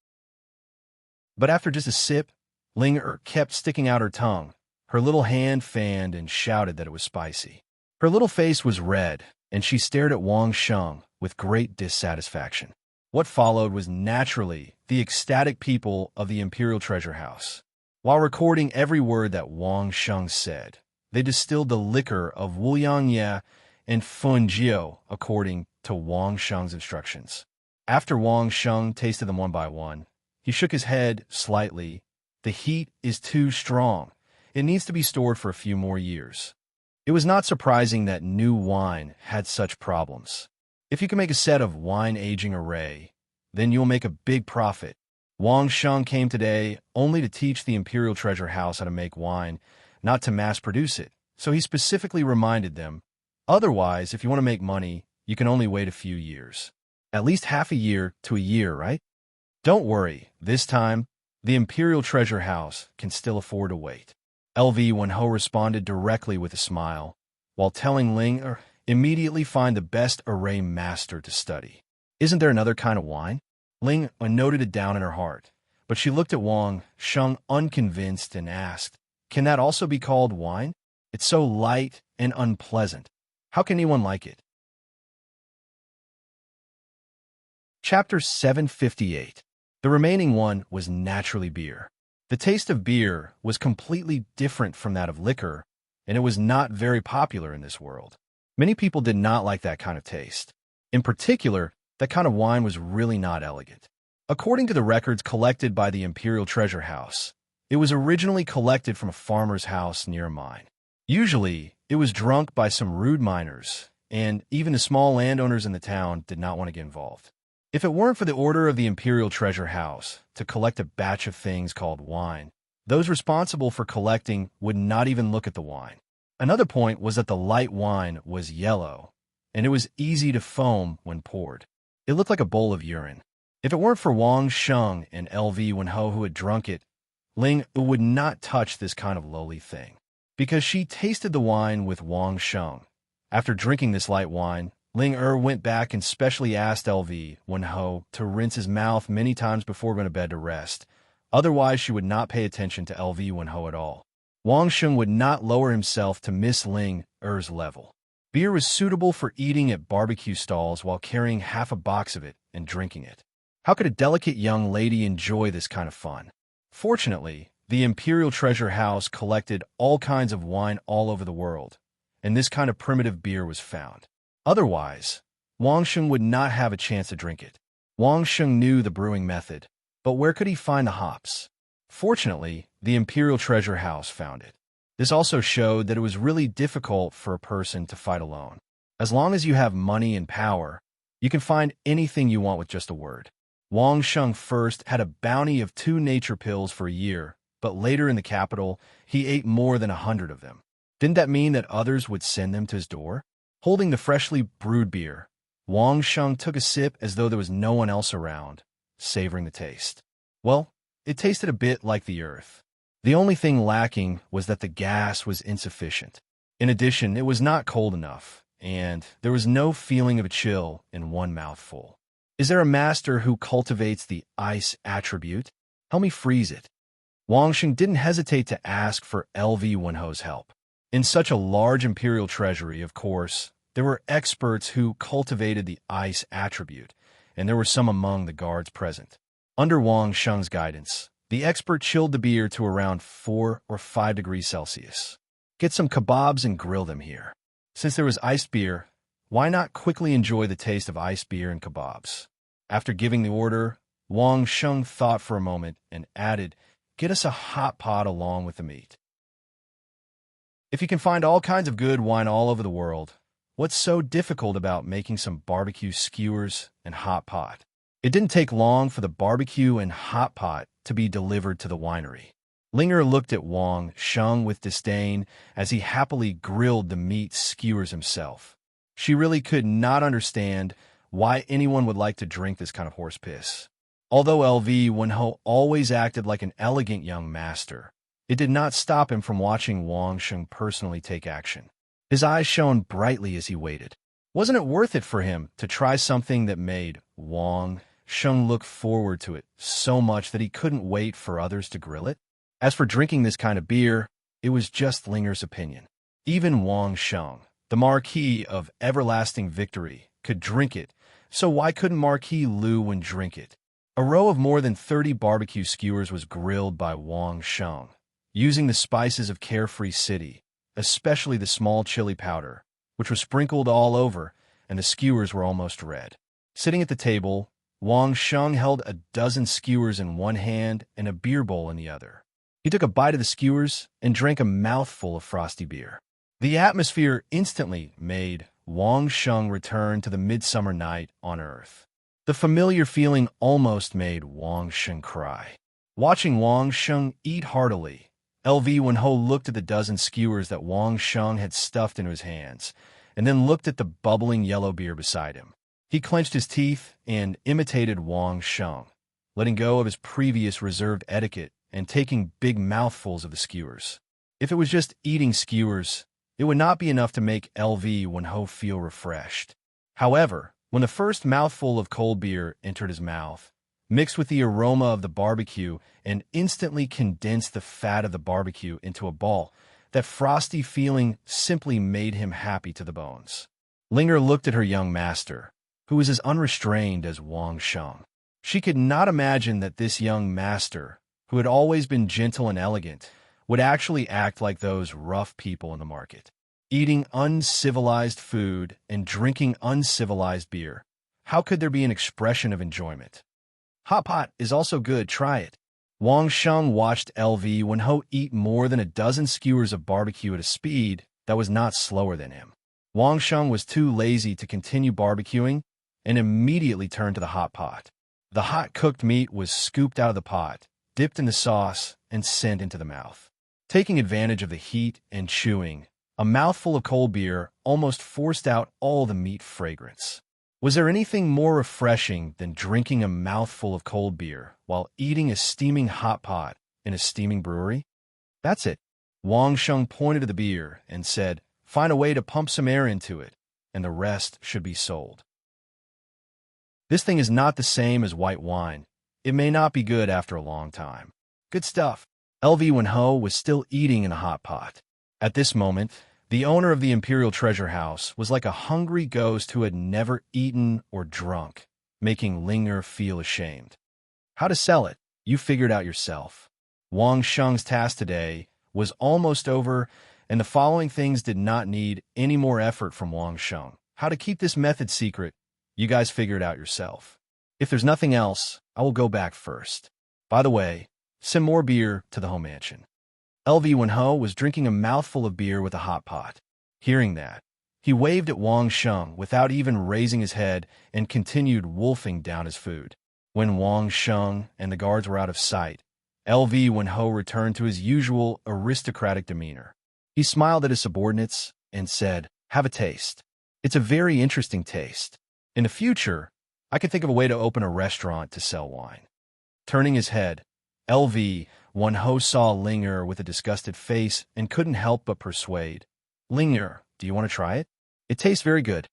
But after just a sip, Ling kept sticking out her tongue. Her little hand fanned and shouted that it was spicy. Her little face was red, and she stared at Wang Sheng with great dissatisfaction. What followed was naturally the ecstatic people of the Imperial Treasure House. While recording every word that Wang Sheng said, they distilled the liquor of Wuliangye and Funjiu according to Wang Sheng's instructions. After Wang Sheng tasted them one by one, he shook his head slightly. The heat is too strong. It needs to be stored for a few more years. It was not surprising that new wine had such problems. If you can make a set of wine aging array, then you'll make a big profit. Wang Sheng came today only to teach the Imperial Treasure House how to make wine, not to mass produce it. So he specifically reminded them, otherwise, if you want to make money, you can only wait a few years. At least half a year to a year, right? Don't worry, this time, the Imperial Treasure House can still afford to wait. LV Wenho responded directly with a smile, while telling Ling immediately find the best array master to study. Isn't there another kind of wine? Ling noted it down in her heart, but she looked at Wang Sheng unconvinced and asked, can that also be called wine? It's so light and unpleasant. How can anyone like it? Chapter 758. The remaining one was naturally beer. The taste of beer was completely different from that of liquor, and it was not very popular in this world. Many people did not like that kind of taste. In particular, that kind of wine was really not elegant. According to the records collected by the Imperial Treasure House, it was originally collected from a farmer's house near a mine. Usually, it was drunk by some rude miners, and even the small landowners in the town did not want to get involved. If it weren't for the order of the Imperial Treasure House to collect a batch of things called wine, those responsible for collecting would not even look at the wine. Another point was that the light wine was yellow, and it was easy to foam when poured. It looked like a bowl of urine. If it weren't for Wang Sheng and LV Wenho who had drunk it, Ling would not touch this kind of lowly thing. Because she tasted the wine with Wang Sheng. After drinking this light wine, Ling went back and specially asked LV Wenho to rinse his mouth many times before going to bed to rest. Otherwise, she would not pay attention to LV Wenho at all. Wang Sheng would not lower himself to Miss Ling level. Beer was suitable for eating at barbecue stalls while carrying half a box of it and drinking it. How could a delicate young lady enjoy this kind of fun? Fortunately, the Imperial Treasure House collected all kinds of wine all over the world, and this kind of primitive beer was found. Otherwise, Wang Sheng would not have a chance to drink it. Wang Sheng knew the brewing method, but where could he find the hops? Fortunately, the Imperial Treasure House found it. This also showed that it was really difficult for a person to fight alone. As long as you have money and power, you can find anything you want with just a word. Wang Sheng first had a bounty of 2 nature pills for a year, but later in the capital, he ate more than 100 of them. Didn't that mean that others would send them to his door? Holding the freshly brewed beer, Wang Sheng took a sip as though there was no one else around, savoring the taste. Well, it tasted a bit like the earth. The only thing lacking was that the gas was insufficient. In addition, it was not cold enough, and there was no feeling of a chill in one mouthful. Is there a master who cultivates the ice attribute? Help me freeze it. Wang Sheng didn't hesitate to ask for LV Wenho's help. In such a large imperial treasury, of course, there were experts who cultivated the ice attribute, and there were some among the guards present. Under Wang Sheng's guidance, the expert chilled the beer to around 4 or 5 degrees Celsius. Get some kebabs and grill them here. Since there was iced beer, why not quickly enjoy the taste of iced beer and kebabs? After giving the order, Wang Sheng thought for a moment and added, "Get us a hot pot along with the meat." If you can find all kinds of good wine all over the world, what's so difficult about making some barbecue skewers and hot pot? It didn't take long for the barbecue and hot pot to be delivered to the winery. Linger looked at Wang Sheng with disdain as he happily grilled the meat skewers himself. She really could not understand why anyone would like to drink this kind of horse piss. Although LV Wenho always acted like an elegant young master, it did not stop him from watching Wang Sheng personally take action. His eyes shone brightly as he waited. Wasn't it worth it for him to try something that made Wang Sheng look forward to it so much that he couldn't wait for others to grill it? As for drinking this kind of beer, it was just Linger's opinion. Even Wang Sheng, the Marquis of Everlasting Victory, could drink it, so why couldn't Marquis Lu Wen drink it? A row of more than 30 barbecue skewers was grilled by Wang Sheng, using the spices of Carefree City, especially the small chili powder, which was sprinkled all over, and the skewers were almost red. Sitting at the table, Wang Sheng held a dozen skewers in one hand and a beer bowl in the other. He took a bite of the skewers and drank a mouthful of frosty beer. The atmosphere instantly made Wang Sheng return to the midsummer night on Earth. The familiar feeling almost made Wang Sheng cry. Watching Wang Sheng eat heartily, LV Wenho looked at the dozen skewers that Wang Sheng had stuffed into his hands, and then looked at the bubbling yellow beer beside him. He clenched his teeth and imitated Wang Sheng, letting go of his previous reserved etiquette and taking big mouthfuls of the skewers. If it was just eating skewers, it would not be enough to make LV Wenho feel refreshed. However, when the first mouthful of cold beer entered his mouth, mixed with the aroma of the barbecue and instantly condensed the fat of the barbecue into a ball, that frosty feeling simply made him happy to the bones. Linger looked at her young master, who was as unrestrained as Wang Sheng. She could not imagine that this young master, who had always been gentle and elegant, would actually act like those rough people in the market, eating uncivilized food and drinking uncivilized beer. How could there be an expression of enjoyment? Hot pot is also good, try it. Wang Sheng watched LV Wenho eat more than a dozen skewers of barbecue at a speed that was not slower than him. Wang Sheng was too lazy to continue barbecuing and immediately turned to the hot pot. The hot cooked meat was scooped out of the pot, dipped in the sauce, and sent into the mouth. Taking advantage of the heat and chewing, a mouthful of cold beer almost forced out all the meat fragrance. Was there anything more refreshing than drinking a mouthful of cold beer while eating a steaming hot pot in a steaming brewery? That's it. Wang Sheng pointed to the beer and said, "Find a way to pump some air into it, and the rest should be sold." This thing is not the same as white wine. It may not be good after a long time. Good stuff. LV Wenho was still eating in a hot pot. At this moment, the owner of the Imperial Treasure House was like a hungry ghost who had never eaten or drunk, making Linger feel ashamed. How to sell it, you figured out yourself. Wang Sheng's task today was almost over, and the following things did not need any more effort from Wang Sheng. How to keep this method secret, you guys figure it out yourself. If there's nothing else, I will go back first. By the way, send more beer to the home mansion. LV Wenho was drinking a mouthful of beer with a hot pot. Hearing that, he waved at Wang Sheng without even raising his head and continued wolfing down his food. When Wang Sheng and the guards were out of sight, LV Wenho returned to his usual aristocratic demeanor. He smiled at his subordinates and said, "Have a taste. It's a very interesting taste. In the future, I could think of a way to open a restaurant to sell wine." Turning his head, LV Wenho saw Linger with a disgusted face and couldn't help but persuade. "Linger, do you want to try it? It tastes very good."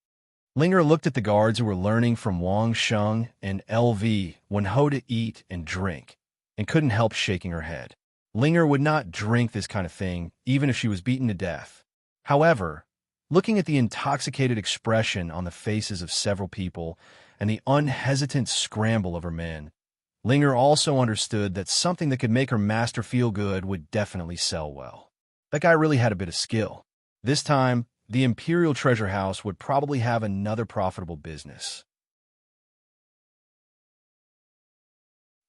Linger looked at the guards who were learning from Wang Sheng and LV Wen Ho to eat and drink, and couldn't help shaking her head. Linger would not drink this kind of thing, even if she was beaten to death. However, looking at the intoxicated expression on the faces of several people and the unhesitant scramble of her men, Linger also understood that something that could make her master feel good would definitely sell well. That guy really had a bit of skill. This time, the Imperial Treasure House would probably have another profitable business.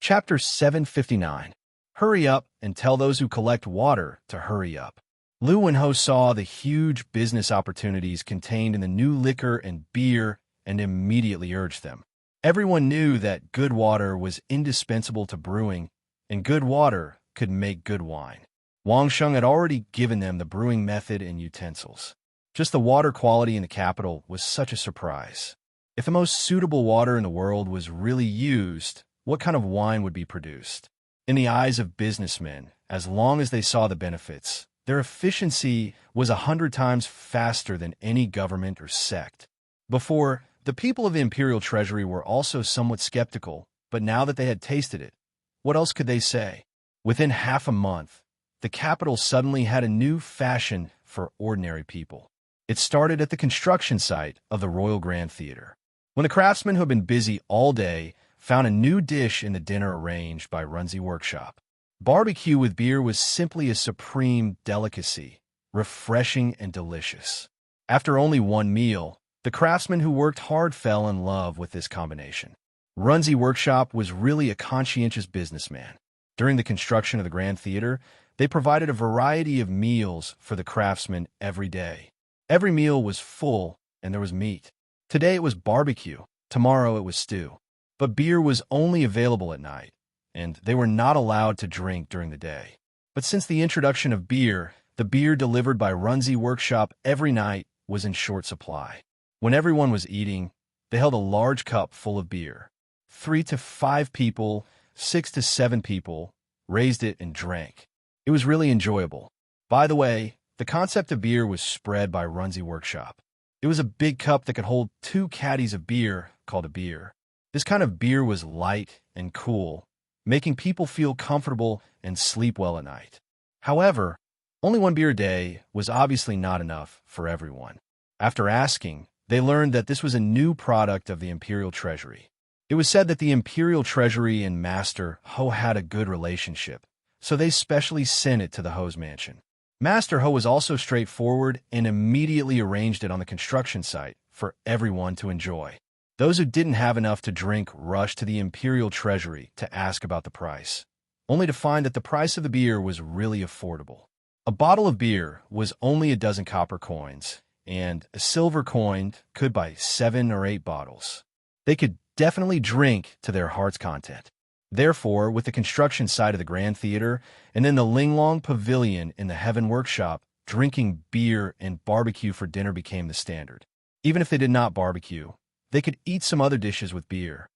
Chapter 759. Hurry up and tell those who collect water to hurry up. Lu Wenho saw the huge business opportunities contained in the new liquor and beer and immediately urged them. Everyone knew that good water was indispensable to brewing, and good water could make good wine. Wang Sheng had already given them the brewing method and utensils. Just the water quality in the capital was such a surprise. If the most suitable water in the world was really used, what kind of wine would be produced? In the eyes of businessmen, as long as they saw the benefits, their efficiency was 100 times faster than any government or sect. Before, the people of the Imperial Treasury were also somewhat skeptical, but now that they had tasted it, what else could they say? Within half a month, the capital suddenly had a new fashion for ordinary people. It started at the construction site of the Royal Grand Theater. When the craftsmen who had been busy all day found a new dish in the dinner arranged by Runzi Workshop. Barbecue with beer was simply a supreme delicacy, refreshing and delicious. After only one meal, the craftsmen who worked hard fell in love with this combination. Runzi Workshop was really a conscientious businessman. During the construction of the Grand Theater, they provided a variety of meals for the craftsmen every day. Every meal was full, and there was meat. Today it was barbecue, tomorrow it was stew. But beer was only available at night, and they were not allowed to drink during the day. But since the introduction of beer, the beer delivered by Runzi Workshop every night was in short supply. When everyone was eating, they held a large cup full of beer. 3 to 5 people, 6 to 7 people, raised it and drank. It was really enjoyable. By the way, the concept of beer was spread by Runzi Workshop. It was a big cup that could hold 2 caddies of beer, called a beer. This kind of beer was light and cool, making people feel comfortable and sleep well at night. However, only 1 beer a day was obviously not enough for everyone. After asking, they learned that this was a new product of the Imperial Treasury. It was said that the Imperial Treasury and Master Ho had a good relationship, so they specially sent it to the Ho's mansion. Master Ho was also straightforward and immediately arranged it on the construction site for everyone to enjoy. Those who didn't have enough to drink rushed to the Imperial Treasury to ask about the price, only to find that the price of the beer was really affordable. A bottle of beer was only a dozen copper coins, and a silver coin could buy 7 or 8 bottles. They could definitely drink to their heart's content. Therefore, with the construction site of the Grand Theater and then the Linglong Pavilion in the Heaven Workshop, drinking beer and barbecue for dinner became the standard. Even if they did not barbecue, they could eat some other dishes with beer.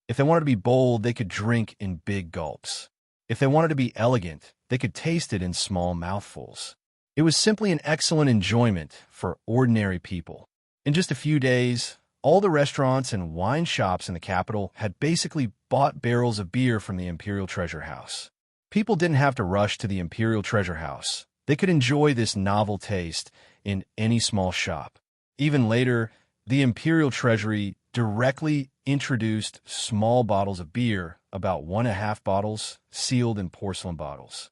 If they wanted to be bold, they could drink in big gulps. If they wanted to be elegant, they could taste it in small mouthfuls. It was simply an excellent enjoyment for ordinary people. In just a few days, all the restaurants and wine shops in the capital had basically bought barrels of beer from the Imperial Treasure House. People didn't have to rush to the Imperial Treasure House. They could enjoy this novel taste in any small shop. Even later, the Imperial Treasury directly introduced small bottles of beer, about 1.5 bottles, sealed in porcelain bottles.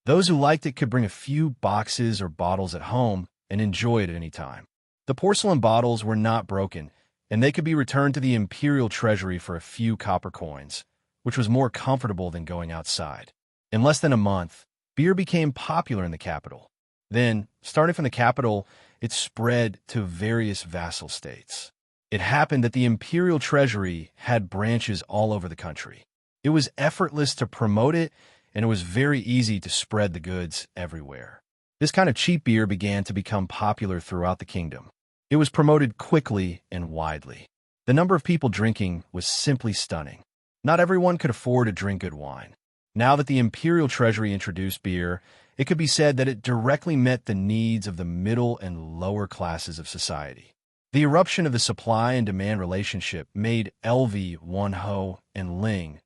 Those who liked it could bring a few boxes or bottles at home and enjoy it at any time. The porcelain bottles were not broken, and they could be returned to the Imperial Treasury for a few copper coins, which was more comfortable than going outside. In less than a month, beer became popular in the capital. Then, starting from the capital, it spread to various vassal states. It happened that the Imperial Treasury had branches all over the country. It was effortless to promote it, and it was very easy to spread the goods everywhere. This kind of cheap beer began to become popular throughout the kingdom. It was promoted quickly and widely. The number of people drinking was simply stunning. Not everyone could afford to drink good wine. Now that the Imperial Treasury introduced beer, it could be said that it directly met the needs of the middle and lower classes of society. The eruption of the supply and demand relationship made LV, Wonho, and Ling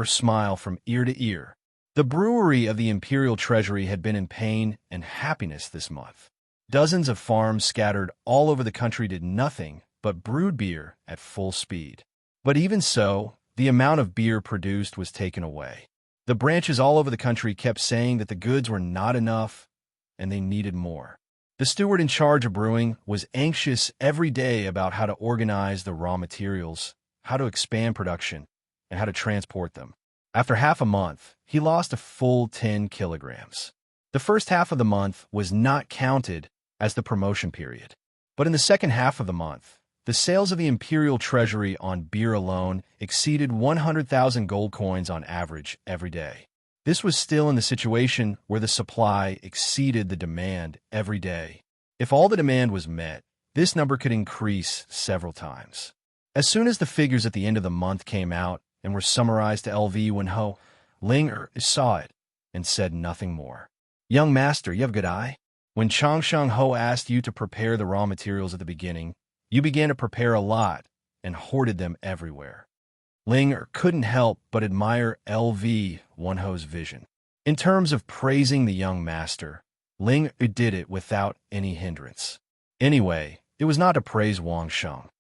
smile from ear to ear. The brewery of the imperial treasury had been in pain and happiness this month. Dozens of farms scattered all over the country did nothing but brewed beer at full speed. But even so, the amount of beer produced was taken away. The branches all over the country kept saying that the goods were not enough and they needed more. The steward in charge of brewing was anxious every day about how to organize the raw materials, how to expand production, and how to transport them. After half a month, he lost a full 10 kilograms. The first half of the month was not counted as the promotion period. But in the second half of the month, the sales of the imperial treasury on beer alone exceeded 100,000 gold coins on average every day. This was still in the situation where the supply exceeded the demand every day. If all the demand was met, this number could increase several times. As soon as the figures at the end of the month came out and were summarized to LV Wenho, Ling saw it and said nothing more. "Young master, you have a good eye. When Changsheng Ho asked you to prepare the raw materials at the beginning, you began to prepare a lot and hoarded them everywhere." Ling couldn't help but admire LV Wenho's vision. In terms of praising the young master, Ling did it without any hindrance. Anyway, it was not to praise Wang Sheng.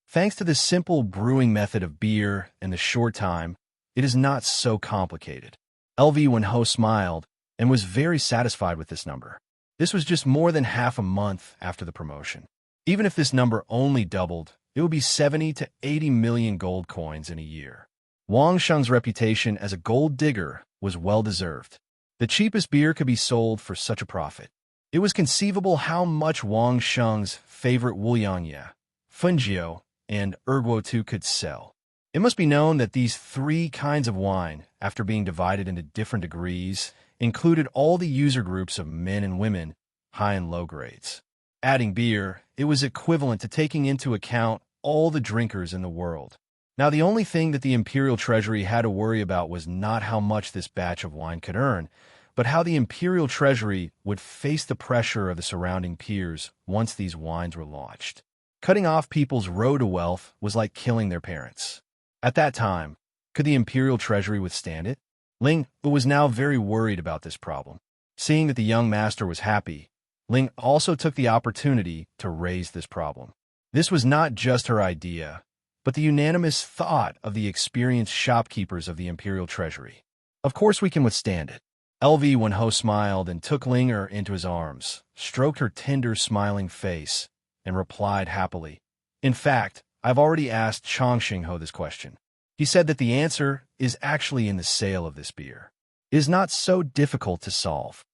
Thanks to this simple brewing method of beer and the short time, it is not so complicated. LV Wenho smiled and was very satisfied with this number. This was just more than half a month after the promotion. Even if this number only doubled, it would be 70 to 80 million gold coins in a year. Wang Sheng's reputation as a gold digger was well-deserved. The cheapest beer could be sold for such a profit. It was conceivable how much Wang Sheng's favorite Wuliangye, Fengjiu, and Erguo could sell. It must be known that these three kinds of wine, after being divided into different degrees, included all the user groups of men and women, high and low grades. Adding beer, it was equivalent to taking into account all the drinkers in the world. Now, the only thing that the imperial treasury had to worry about was not how much this batch of wine could earn, but how the imperial treasury would face the pressure of the surrounding peers once these wines were launched. Cutting off people's road to wealth was like killing their parents. At that time, could the imperial treasury withstand it? Ling was now very worried about this problem. Seeing that the young master was happy, Ling also took the opportunity to raise this problem. This was not just her idea, but the unanimous thought of the experienced shopkeepers of the imperial treasury. "Of course we can withstand it." LV Wenho smiled and took Ling into his arms, stroked her tender, smiling face, and replied happily, "In fact, I've already asked Changsheng Ho this question. He said that the answer is actually in the sale of this beer. It is not so difficult to solve."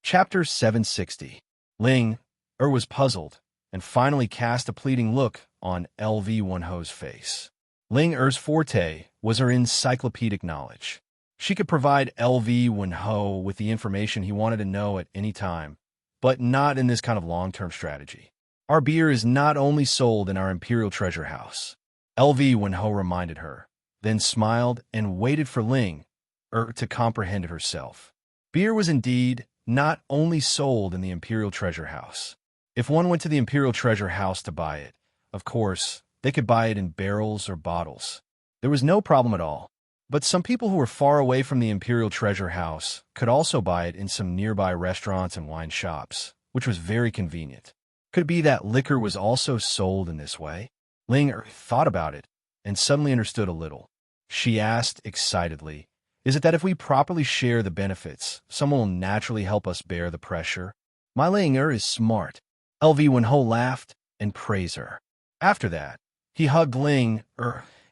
Chapter 760. Ling was puzzled and finally cast a pleading look on LV Wenho's face. Ling forte was her encyclopedic knowledge. She could provide LV Wenho with the information he wanted to know at any time, but not in this kind of long-term strategy. "Our beer is not only sold in our imperial treasure house," LV Wenho reminded her, then smiled and waited for Ling to comprehend it herself. Beer was indeed not only sold in the imperial treasure house. If one went to the imperial treasure house to buy it, of course, they could buy it in barrels or bottles. There was no problem at all. But some people who were far away from the imperial treasure house could also buy it in some nearby restaurants and wine shops, which was very convenient. Could it be that liquor was also sold in this way? Ling thought about it and suddenly understood a little. She asked excitedly, "Is it that if we properly share the benefits, someone will naturally help us bear the pressure?" "My Ling is smart." LV Wenho laughed and praised her. After that, he hugged Ling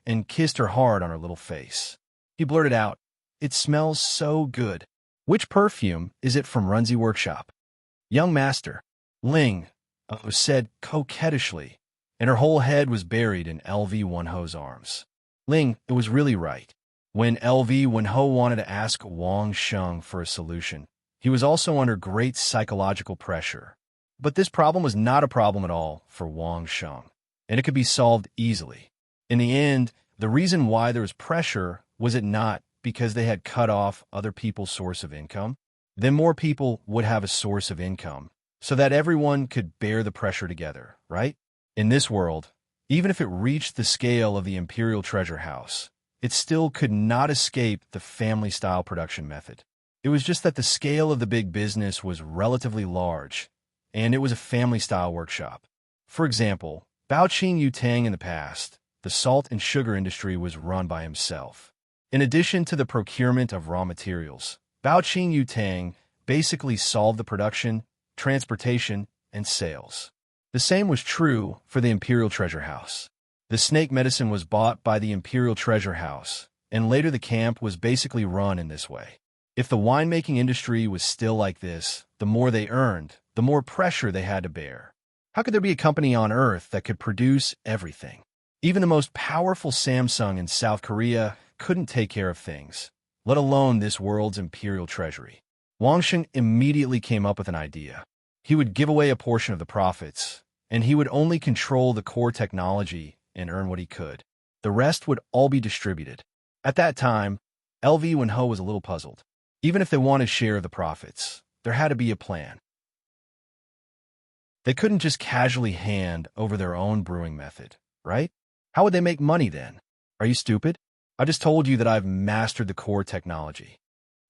and kissed her hard on her little face. He blurted out, "It smells so good. Which perfume is it from Runzi Workshop?" "Young master," Ling said coquettishly, and her whole head was buried in LV Wenho's arms. Ling was really right. When LV Wenho wanted to ask Wang Sheng for a solution, he was also under great psychological pressure. But this problem was not a problem at all for Wang Sheng, and it could be solved easily. In the end, the reason why there was pressure was it not because they had cut off other people's source of income? then more people would have a source of income, so that everyone could bear the pressure together, right? In this world, even if it reached the scale of the imperial treasure house, it still could not escape the family-style production method. It was just that the scale of the big business was relatively large, and it was a family-style workshop. For example, Bao Qing Yutang in the past, the salt and sugar industry was run by himself. In addition to the procurement of raw materials, Bao Qing Yutang basically solved the production, transportation, and sales. The same was true for the Imperial Treasure House. The snake medicine was bought by the Imperial Treasure House, and later the camp was basically run in this way. If the winemaking industry was still like this, the more they earned, the more pressure they had to bear. How could there be a company on Earth that could produce everything? Even the most powerful Samsung in South Korea couldn't take care of things, let alone this world's imperial treasury. Wang Sheng immediately came up with an idea. He would give away a portion of the profits, and he would only control the core technology and earn what he could. The rest would all be distributed. At that time, LV Wenho was a little puzzled. Even if they wanted share of the profits, there had to be a plan. They couldn't just casually hand over their own brewing method, right? How would they make money then? Are you stupid? I just told you that I've mastered the core technology.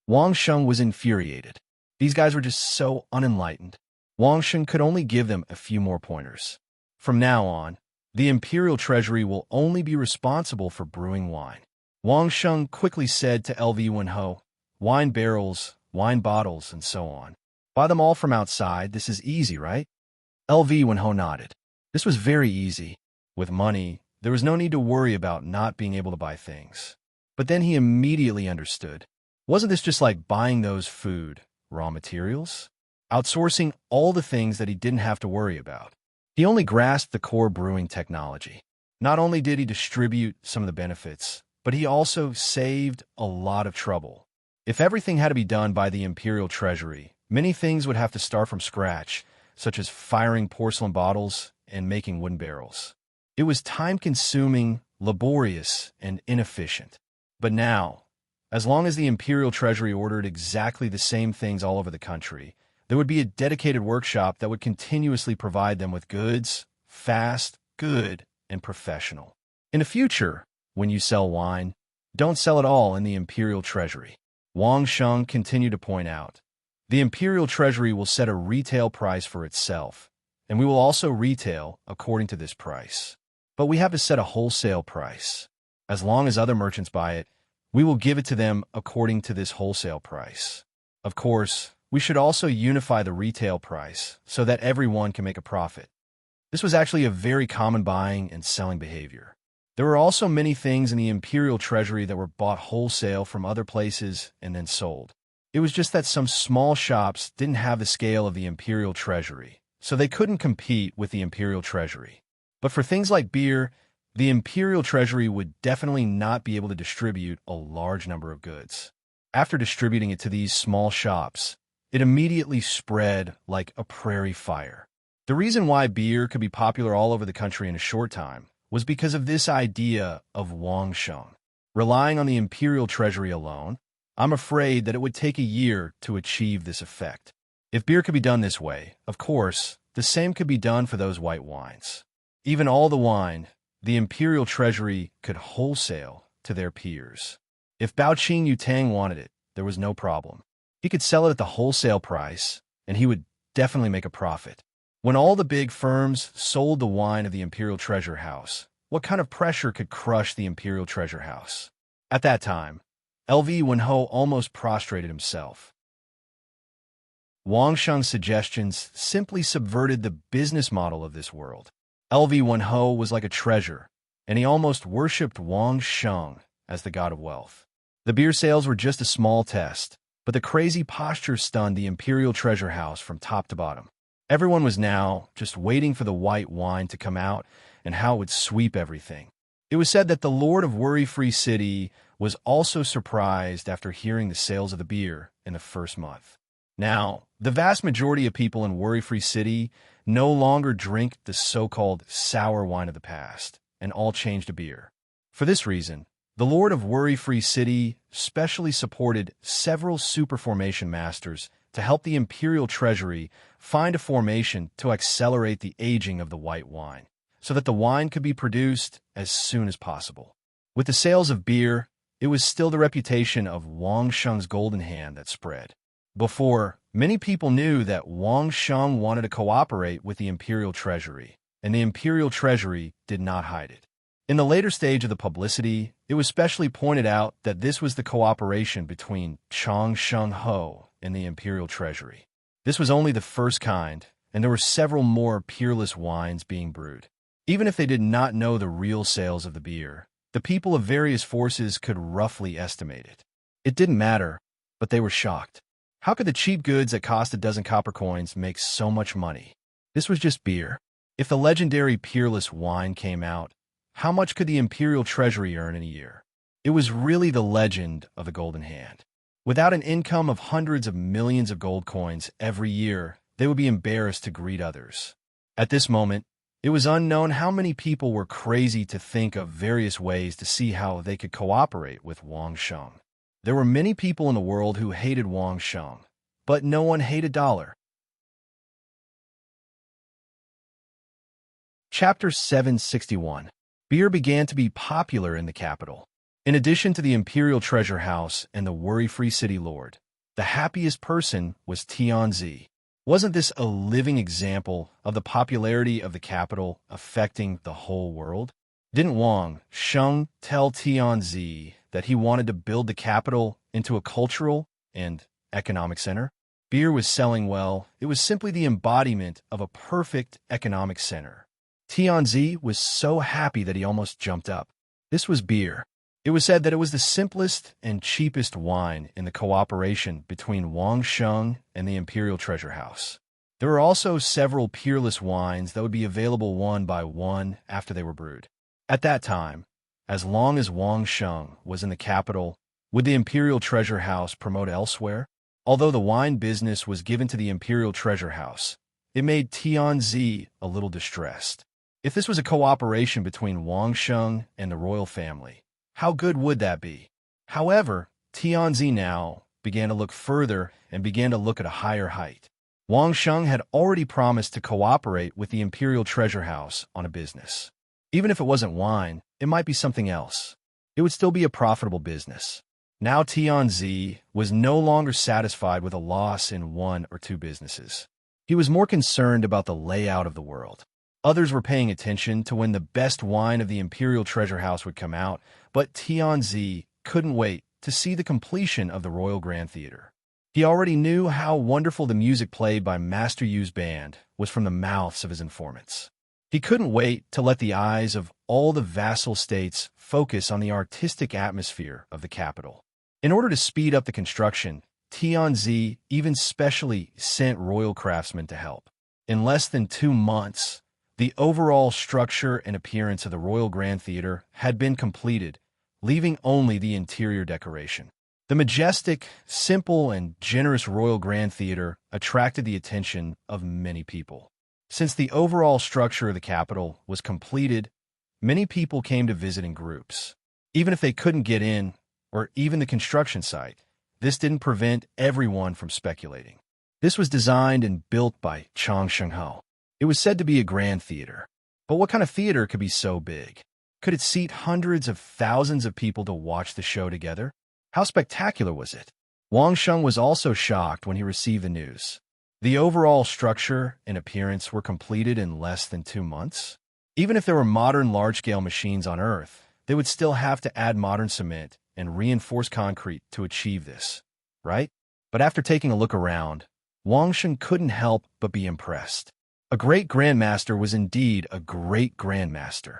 Wang Sheng was infuriated. These guys were just so unenlightened. Wang Sheng could only give them a few more pointers. From now on, the Imperial Treasury will only be responsible for brewing wine. Wang Sheng quickly said to LV Wenho, wine barrels, wine bottles, and so on. Buy them all from outside. This is easy, right? LV Wenho nodded. This was very easy. With money, there was no need to worry about not being able to buy things. But then he immediately understood. Wasn't this just like buying those food, raw materials? Outsourcing all the things that he didn't have to worry about. He only grasped the core brewing technology. Not only did he distribute some of the benefits, but he also saved a lot of trouble. If everything had to be done by the Imperial Treasury, many things would have to start from scratch, such as firing porcelain bottles and making wooden barrels. It was time-consuming, laborious, and inefficient. But now, as long as the Imperial Treasury ordered exactly the same things all over the country, there would be a dedicated workshop that would continuously provide them with goods, fast, good, and professional. In the future, when you sell wine, don't sell it all in the Imperial Treasury. Wang Sheng continued to point out, the Imperial Treasury will set a retail price for itself, and we will also retail according to this price. But we have to set a wholesale price. As long as other merchants buy it, we will give it to them according to this wholesale price. Of course, we should also unify the retail price so that everyone can make a profit. This was actually a very common buying and selling behavior. There were also many things in the Imperial Treasury that were bought wholesale from other places and then sold. It was just that some small shops didn't have the scale of the Imperial Treasury, so they couldn't compete with the Imperial Treasury. But for things like beer, the Imperial Treasury would definitely not be able to distribute a large number of goods. After distributing it to these small shops, it immediately spread like a prairie fire. The reason why beer could be popular all over the country in a short time was because of this idea of Wang Sheng. Relying on the Imperial Treasury alone, I'm afraid that it would take a year to achieve this effect. If beer could be done this way, of course, the same could be done for those white wines. Even all the wine, the Imperial Treasury could wholesale to their peers. If Bao Qing Yutang wanted it, there was no problem. He could sell it at the wholesale price, and he would definitely make a profit. When all the big firms sold the wine of the Imperial Treasure House, what kind of pressure could crush the Imperial Treasure House? At that time, LV Wenho almost prostrated himself. Wang Sheng's suggestions simply subverted the business model of this world. LV Wenho was like a treasure, and he almost worshipped Wang Sheng as the god of wealth. The beer sales were just a small test, but the crazy posture stunned the Imperial Treasure House from top to bottom. Everyone was now just waiting for the white wine to come out and how it would sweep everything. It was said that the Lord of Worry-Free City was also surprised after hearing the sales of the beer in the first month. Now, the vast majority of people in Worry-Free City no longer drink the so-called sour wine of the past, and all changed to beer. For this reason, the Lord of Worry-Free City specially supported several superformation masters to help the imperial treasury find a formation to accelerate the aging of the white wine, so that the wine could be produced as soon as possible. With the sales of beer, it was still the reputation of Wang Sheng's golden hand that spread. Before, many people knew that Wang Sheng wanted to cooperate with the imperial treasury, and the imperial treasury did not hide it. In the later stage of the publicity, it was specially pointed out that this was the cooperation between Chang Sheng Ho and the imperial treasury. This was only the first kind, and there were several more peerless wines being brewed. Even if they did not know the real sales of the beer, the people of various forces could roughly estimate it. It didn't matter, but they were shocked. How could the cheap goods that cost a dozen copper coins make so much money? This was just beer. If the legendary peerless wine came out, how much could the imperial treasury earn in a year? It was really the legend of the golden hand. Without an income of hundreds of millions of gold coins every year, they would be embarrassed to greet others. At this moment, it was unknown how many people were crazy to think of various ways to see how they could cooperate with Wang Sheng. There were many people in the world who hated Wang Sheng, but no one hated dollar. Chapter 761. Beer began to be popular in the capital. In addition to the imperial treasure house and the worry-free city lord, the happiest person was Tianzi. Wasn't this a living example of the popularity of the capital affecting the whole world? Didn't Wang Sheng tell Tianzi that he wanted to build the capital into a cultural and economic center? Beer was selling well. It was simply the embodiment of a perfect economic center. Tianzi was so happy that he almost jumped up. This was beer. It was said that it was the simplest and cheapest wine in the cooperation between Wang Sheng and the imperial treasure house. There were also several peerless wines that would be available one by one after they were brewed. At that time, as long as Wang Sheng was in the capital, would the imperial treasure house promote elsewhere? Although the wine business was given to the imperial treasure house, it made Tianzi a little distressed. If this was a cooperation between Wang Sheng and the royal family, how good would that be? However, Tianzi now began to look further and began to look at a higher height. Wang Sheng had already promised to cooperate with the imperial treasure house on a business. Even if it wasn't wine, it might be something else. It would still be a profitable business. Now Tianzi was no longer satisfied with a loss in one or two businesses. He was more concerned about the layout of the world. Others were paying attention to when the best wine of the imperial treasure house would come out, but Tianzi couldn't wait to see the completion of the Royal Grand Theater. He already knew how wonderful the music played by Master Yu's band was from the mouths of his informants. He couldn't wait to let the eyes of all the vassal states focus on the artistic atmosphere of the capital. In order to speed up the construction, Tianzi even specially sent royal craftsmen to help. In less than 2 months, the overall structure and appearance of the Royal Grand Theater had been completed, leaving only the interior decoration. The majestic, simple, and generous Royal Grand Theater attracted the attention of many people. Since the overall structure of the capital was completed, many people came to visit in groups. Even if they couldn't get in, or even the construction site, this didn't prevent everyone from speculating. This was designed and built by Chang Shengho. It was said to be a grand theater. But what kind of theater could be so big? Could it seat hundreds of thousands of people to watch the show together? How spectacular was it? Wang Sheng was also shocked when he received the news. The overall structure and appearance were completed in less than 2 months. Even if there were modern large-scale machines on Earth, they would still have to add modern cement and reinforced concrete to achieve this, right? But after taking a look around, Wang Sheng couldn't help but be impressed. A great grandmaster was indeed a great grandmaster.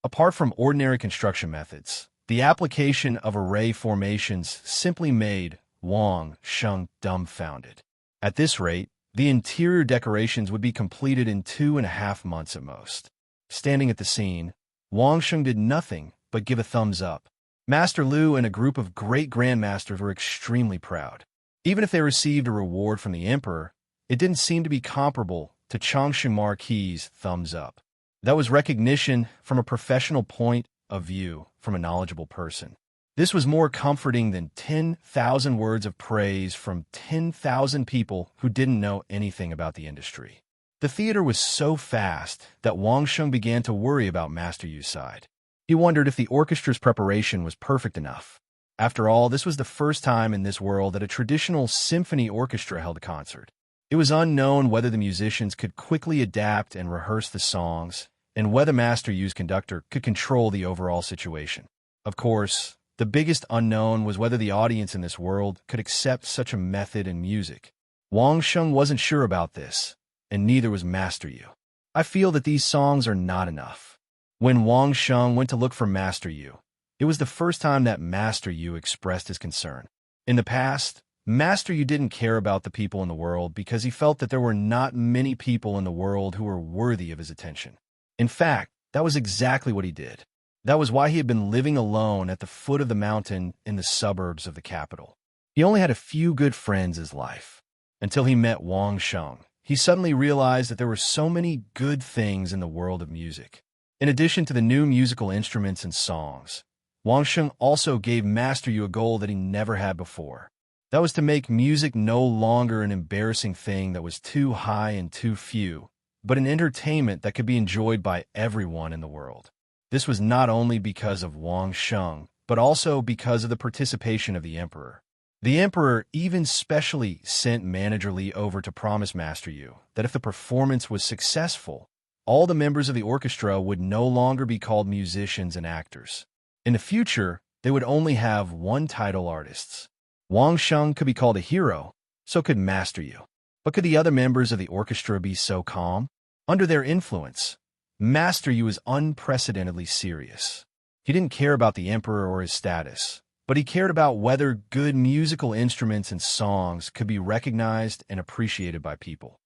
Apart from ordinary construction methods, the application of array formations simply made Wang Sheng dumbfounded. At this rate, the interior decorations would be completed in 2.5 months at most. Standing at the scene, Wang Sheng did nothing but give a thumbs up. Master Lu and a group of great grandmasters were extremely proud. Even if they received a reward from the emperor, it didn't seem to be comparable to Changshu Marquis's thumbs up. That was recognition from a professional point of view from a knowledgeable person. This was more comforting than 10,000 words of praise from 10,000 people who didn't know anything about the industry. The theater was so fast that Wang Sheng began to worry about Master Yu's side. He wondered if the orchestra's preparation was perfect enough. After all, this was the first time in this world that a traditional symphony orchestra held a concert. It was unknown whether the musicians could quickly adapt and rehearse the songs, and whether Master Yu's conductor could control the overall situation. Of course, the biggest unknown was whether the audience in this world could accept such a method in music. Wang Sheng wasn't sure about this, and neither was Master Yu. I feel that these songs are not enough. When Wang Sheng went to look for Master Yu, it was the first time that Master Yu expressed his concern. In the past, Master Yu didn't care about the people in the world because he felt that there were not many people in the world who were worthy of his attention. In fact, that was exactly what he did. That was why he had been living alone at the foot of the mountain in the suburbs of the capital. He only had a few good friends in his life. Until he met Wang Sheng, he suddenly realized that there were so many good things in the world of music. In addition to the new musical instruments and songs, Wang Sheng also gave Master Yu a goal that he never had before. That was to make music no longer an embarrassing thing that was too high and too few, but an entertainment that could be enjoyed by everyone in the world. This was not only because of Wang Sheng, but also because of the participation of the emperor. The emperor even specially sent Manager Li over to promise Master Yu that if the performance was successful, all the members of the orchestra would no longer be called musicians and actors. In the future, they would only have one title artists. Wang Sheng could be called a hero, so could Master Yu. But could the other members of the orchestra be so calm? Under their influence, Master Yu was unprecedentedly serious. He didn't care about the emperor or his status, but he cared about whether good musical instruments and songs could be recognized and appreciated by people.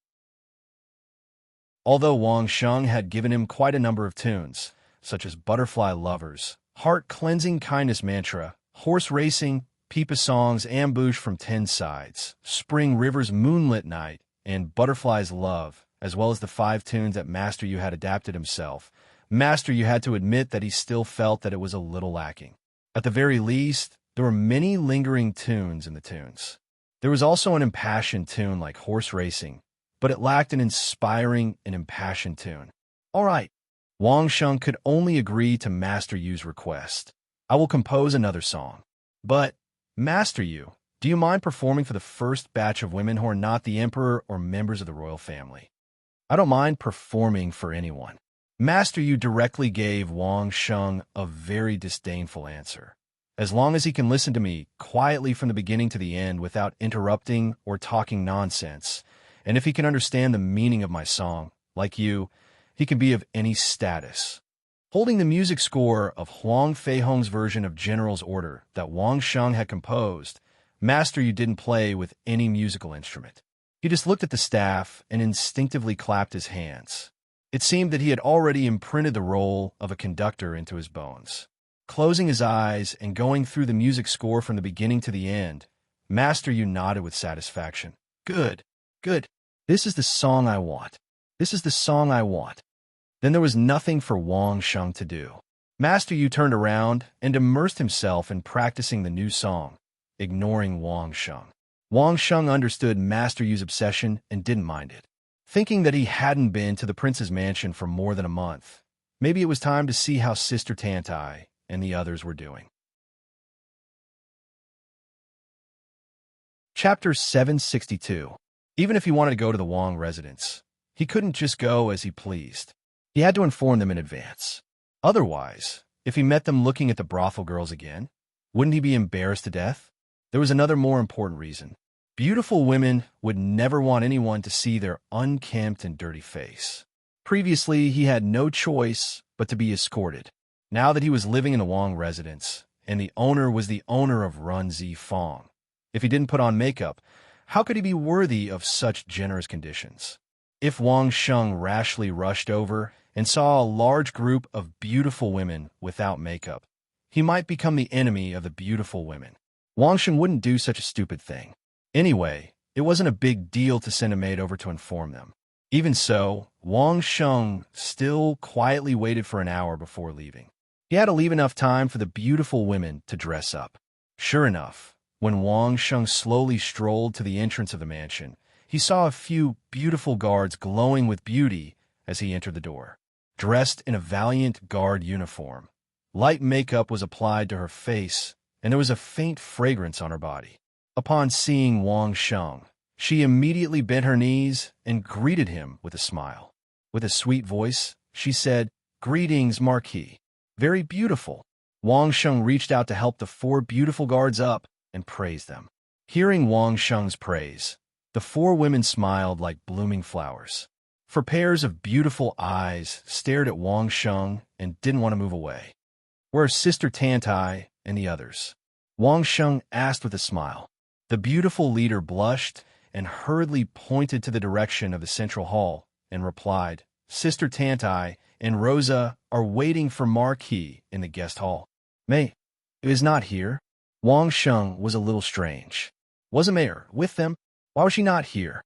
Although Wang Sheng had given him quite a number of tunes, such as Butterfly Lovers, Heart-Cleansing Kindness Mantra, Horse Racing, Peepa Songs, Ambush from 10 Sides, Spring River's Moonlit Night, and Butterfly's Love, as well as the 5 tunes that Master Yu had adapted himself, Master Yu had to admit that he still felt that it was a little lacking. At the very least, there were many lingering tunes in the tunes. There was also an impassioned tune like Horse Racing, but it lacked an inspiring and impassioned tune. All right, Wang Sheng could only agree to Master Yu's request. I will compose another song. But, Master Yu, do you mind performing for the first batch of women who are not the emperor or members of the royal family? I don't mind performing for anyone. Master Yu directly gave Wang Sheng a very disdainful answer. As long as he can listen to me quietly from the beginning to the end without interrupting or talking nonsense, and if he can understand the meaning of my song, like you, he can be of any status. Holding the music score of Huang Feihong's version of General's Order that Wang Sheng had composed, Master Yu didn't play with any musical instrument. He just looked at the staff and instinctively clapped his hands. It seemed that he had already imprinted the role of a conductor into his bones. Closing his eyes and going through the music score from the beginning to the end, Master Yu nodded with satisfaction. Good, good. This is the song I want. This is the song I want. Then there was nothing for Wang Sheng to do. Master Yu turned around and immersed himself in practicing the new song, ignoring Wang Sheng. Wang Sheng understood Master Yu's obsession and didn't mind it. Thinking that he hadn't been to the prince's mansion for more than a month, maybe it was time to see how Sister Tantai and the others were doing. Chapter 762. Even if he wanted to go to the Wang residence, he couldn't just go as he pleased. He had to inform them in advance. Otherwise, if he met them looking at the brothel girls again, wouldn't he be embarrassed to death? There was another more important reason. Beautiful women would never want anyone to see their unkempt and dirty face. Previously, he had no choice but to be escorted. Now that he was living in the Wang residence, and the owner was the owner of Runzi Fong, if he didn't put on makeup, how could he be worthy of such generous conditions? If Wang Sheng rashly rushed over and saw a large group of beautiful women without makeup, he might become the enemy of the beautiful women. Wang Sheng wouldn't do such a stupid thing. Anyway, it wasn't a big deal to send a maid over to inform them. Even so, Wang Sheng still quietly waited for an hour before leaving. He had to leave enough time for the beautiful women to dress up. Sure enough, when Wang Sheng slowly strolled to the entrance of the mansion, he saw a few beautiful guards glowing with beauty as he entered the door. Dressed in a valiant guard uniform, light makeup was applied to her face, and there was a faint fragrance on her body. Upon seeing Wang Sheng, she immediately bent her knees and greeted him with a smile. With a sweet voice, she said, "Greetings, Marquis. Very beautiful." Wang Sheng reached out to help the four beautiful guards up and praised them. Hearing Wang Sheng's praise, the four women smiled like blooming flowers. For pairs of beautiful eyes stared at Wang Sheng and didn't want to move away. "Where are Sister Tantai and the others?" Wang Sheng asked with a smile. The beautiful leader blushed and hurriedly pointed to the direction of the central hall and replied, "Sister Tantai and Rosa are waiting for Marquis in the guest hall." "May is not here." Wang Sheng was a little strange. Wasn't Mayor with them? Why was she not here?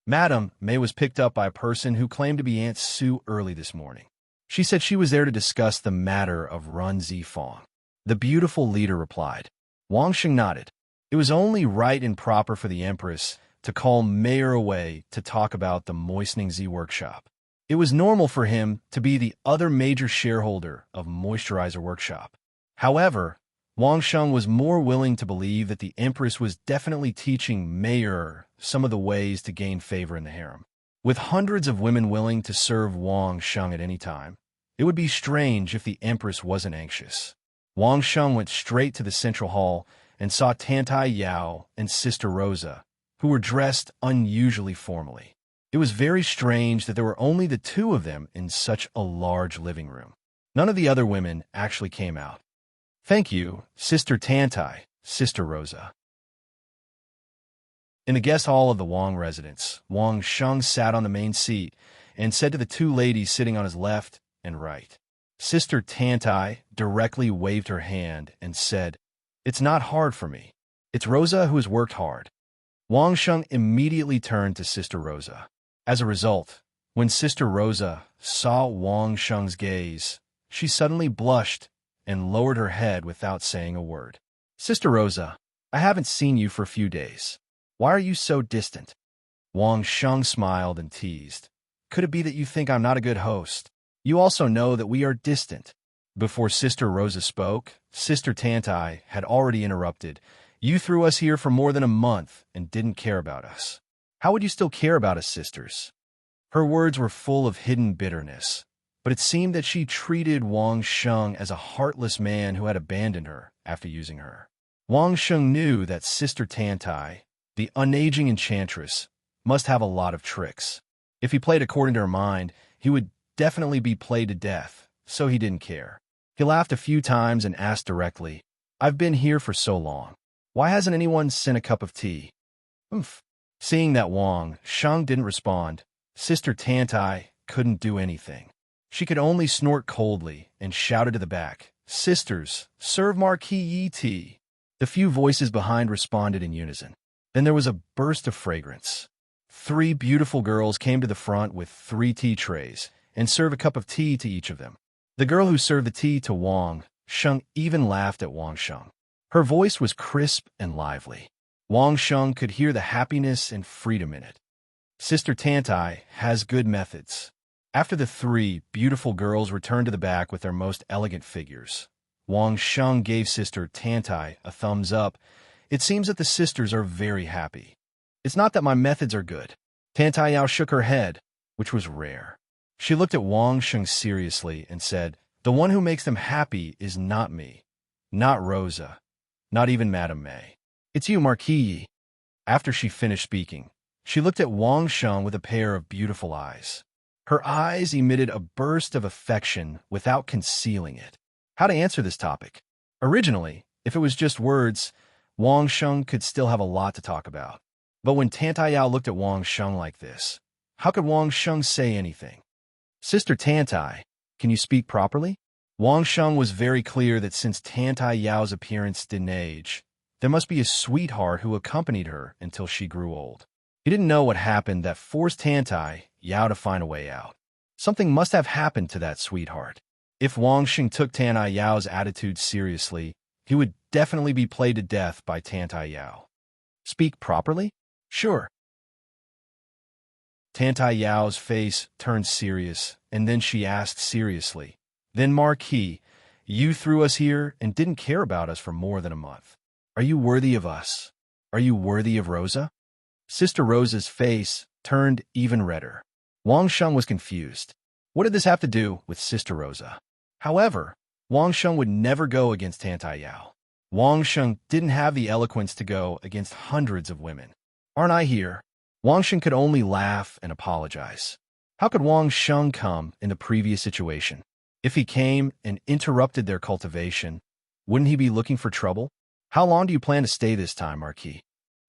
Madam May was picked up by a person who claimed to be Aunt Sue early this morning. She said she was there to discuss the matter of Run Zifang. The beautiful leader replied. Wang Sheng nodded. It was only right and proper for the Empress to call Mayor away to talk about the Moistening Z Workshop. It was normal for him to be the other major shareholder of Moisturizer Workshop. However, Wang Sheng was more willing to believe that the Empress was definitely teaching Mayor some of the ways to gain favor in the harem. With hundreds of women willing to serve Wang Sheng at any time, it would be strange if the Empress wasn't anxious. Wang Sheng went straight to the central hall and saw Tantai Yao and Sister Rosa, who were dressed unusually formally. It was very strange that there were only the two of them in such a large living room. None of the other women actually came out. "Thank you, Sister Tantai, Sister Rosa." In the guest hall of the Wang residence, Wang Sheng sat on the main seat and said to the two ladies sitting on his left and right. Sister Tantai directly waved her hand and said, "It's not hard for me. It's Rosa who has worked hard." Wang Sheng immediately turned to Sister Rosa. As a result, when Sister Rosa saw Wang Sheng's gaze, she suddenly blushed and lowered her head without saying a word. "Sister Rosa, I haven't seen you for a few days. Why are you so distant?" Wang Sheng smiled and teased. "Could it be that you think I'm not a good host? You also know that we are distant." Before Sister Rosa spoke, Sister Tantai had already interrupted. "You threw us here for more than a month and didn't care about us. How would you still care about us, sisters?" Her words were full of hidden bitterness, but it seemed that she treated Wang Sheng as a heartless man who had abandoned her after using her. Wang Sheng knew that Sister Tantai, the unaging enchantress, must have a lot of tricks. If he played according to her mind, he would definitely be played to death, so he didn't care. He laughed a few times and asked directly, "I've been here for so long. Why hasn't anyone sent a cup of tea?" "Oomph." Seeing that Wang Sheng didn't respond, Sister Tantai couldn't do anything. She could only snort coldly and shouted to the back, "Sisters, serve Marquis Yi tea." The few voices behind responded in unison. Then there was a burst of fragrance. 3 beautiful girls came to the front with 3 tea trays and served a cup of tea to each of them. The girl who served the tea to Wang Sheng even laughed at Wang Sheng. Her voice was crisp and lively. Wang Sheng could hear the happiness and freedom in it. Sister Tantai has good methods. After the 3 beautiful girls returned to the back with their most elegant figures, Wang Sheng gave Sister Tantai a thumbs up. It seems that the sisters are very happy. "It's not that my methods are good." Tantai Yao shook her head, which was rare. She looked at Wang Sheng seriously and said, "The one who makes them happy is not me, not Rosa, not even Madame May. It's you, Marquis." After she finished speaking, she looked at Wang Sheng with a pair of beautiful eyes. Her eyes emitted a burst of affection without concealing it. How to answer this topic? Originally, if it was just words, Wang Sheng could still have a lot to talk about. But when Tantai Yao looked at Wang Sheng like this, how could Wang Sheng say anything? "Sister Tantai, can you speak properly?" Wang Sheng was very clear that since Tantai Yao's appearance didn't age, there must be a sweetheart who accompanied her until she grew old. He didn't know what happened that forced Tantai Yao to find a way out. Something must have happened to that sweetheart. If Wang Xing took Tantai Yao's attitude seriously, he would definitely be played to death by Tantai Yao. Speak properly? Sure. Tantai Yao's face turned serious, and then she asked seriously, "Then Marquis, you threw us here and didn't care about us for more than a month. Are you worthy of us? Are you worthy of Rosa?" Sister Rosa's face turned even redder. Wang Sheng was confused. What did this have to do with Sister Rosa? However, Wang Sheng would never go against Tantai Yao. Wang Sheng didn't have the eloquence to go against hundreds of women. "Aren't I here?" Wang Sheng could only laugh and apologize. How could Wang Sheng come in the previous situation? If he came and interrupted their cultivation, wouldn't he be looking for trouble? "How long do you plan to stay this time, Marquis?"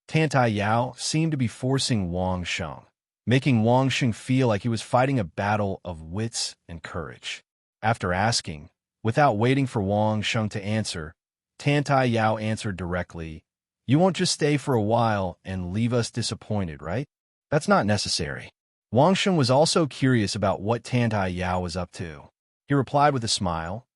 Tantai Yao seemed to be forcing Wang Sheng, making Wang Sheng feel like he was fighting a battle of wits and courage. After asking, without waiting for Wang Sheng to answer, Tantai Yao answered directly, "You won't just stay for a while and leave us disappointed, right? That's not necessary." Wang Sheng was also curious about what Tantai Yao was up to. He replied with a smile,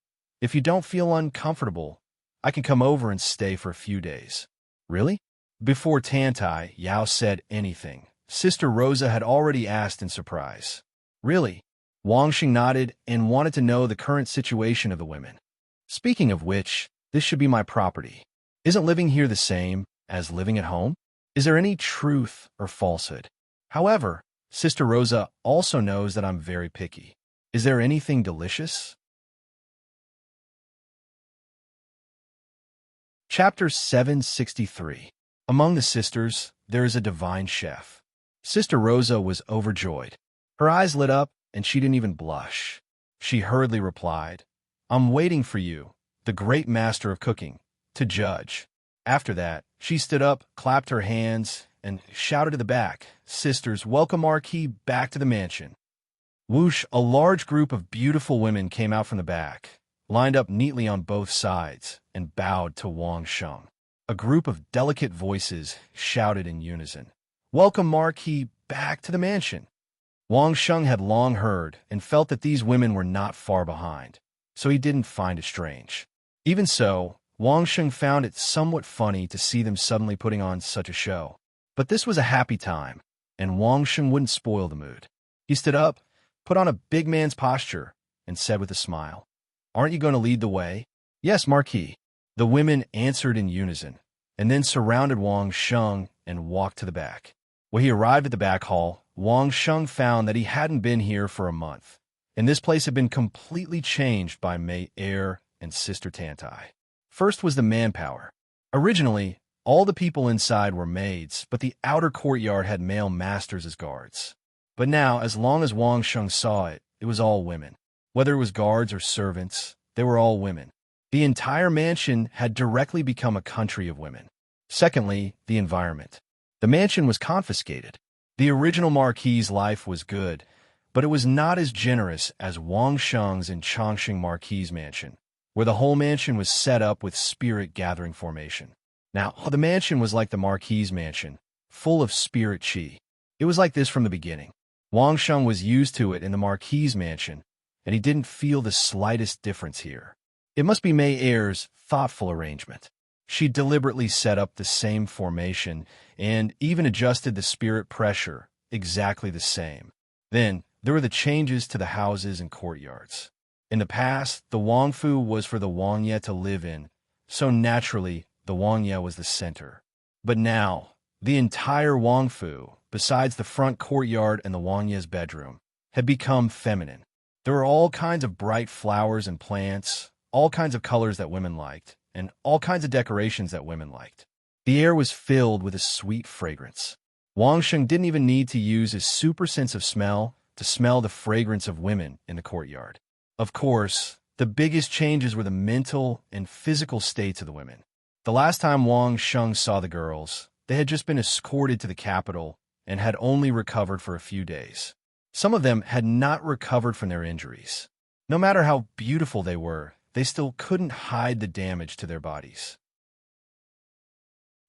"If you don't feel uncomfortable, I can come over and stay for a few days." "Really?" Before Tantai Yao said anything, Sister Rosa had already asked in surprise. "Really?" Wang Xing nodded and wanted to know the current situation of the women. "Speaking of which, this should be my property. Isn't living here the same as living at home? Is there any truth or falsehood? However, Sister Rosa also knows that I'm very picky. Is there anything delicious?" Chapter 763. Among the sisters, there is a divine chef. Sister Rosa was overjoyed. Her eyes lit up, and she didn't even blush. She hurriedly replied, "I'm waiting for you, the great master of cooking, to judge." After that, she stood up, clapped her hands, and shouted to the back, "Sisters, welcome Marquis back to the mansion." Whoosh, a large group of beautiful women came out from the back, lined up neatly on both sides, and bowed to Wang Sheng. A group of delicate voices shouted in unison, "Welcome Marquis back to the mansion." Wang Sheng had long heard and felt that these women were not far behind, so he didn't find it strange. Even so, Wang Sheng found it somewhat funny to see them suddenly putting on such a show. But this was a happy time, and Wang Sheng wouldn't spoil the mood. He stood up, put on a big man's posture, and said with a smile, "Aren't you going to lead the way?" "Yes, Marquis." The women answered in unison, and then surrounded Wang Sheng and walked to the back. When he arrived at the back hall, Wang Sheng found that he hadn't been here for a month, and this place had been completely changed by Mei Er and Sister Tantai. First was the manpower. Originally, all the people inside were maids, but the outer courtyard had male masters as guards. But now, as long as Wang Sheng saw it, it was all women. Whether it was guards or servants, they were all women. The entire mansion had directly become a country of women. Secondly, the environment. The mansion was confiscated. The original Marquis's life was good, but it was not as generous as Wang Sheng's in Chongqing Marquis's mansion, where the whole mansion was set up with spirit gathering formation. Now, the mansion was like the Marquis's mansion, full of spirit qi. It was like this from the beginning. Wang Sheng was used to it in the Marquis's mansion, and he didn't feel the slightest difference here. It must be Mei Er's thoughtful arrangement. She deliberately set up the same formation and even adjusted the spirit pressure exactly the same. Then, there were the changes to the houses and courtyards. In the past, the Wangfu was for the Wangye to live in, so naturally, the Wangye was the center. But now, the entire Wangfu, besides the front courtyard and the Wangye's bedroom, had become feminine. There were all kinds of bright flowers and plants, all kinds of colors that women liked, and all kinds of decorations that women liked. The air was filled with a sweet fragrance. Wang Sheng didn't even need to use his super sense of smell to smell the fragrance of women in the courtyard. Of course, the biggest changes were the mental and physical states of the women. The last time Wang Sheng saw the girls, they had just been escorted to the capital and had only recovered for a few days. Some of them had not recovered from their injuries. No matter how beautiful they were, they still couldn't hide the damage to their bodies.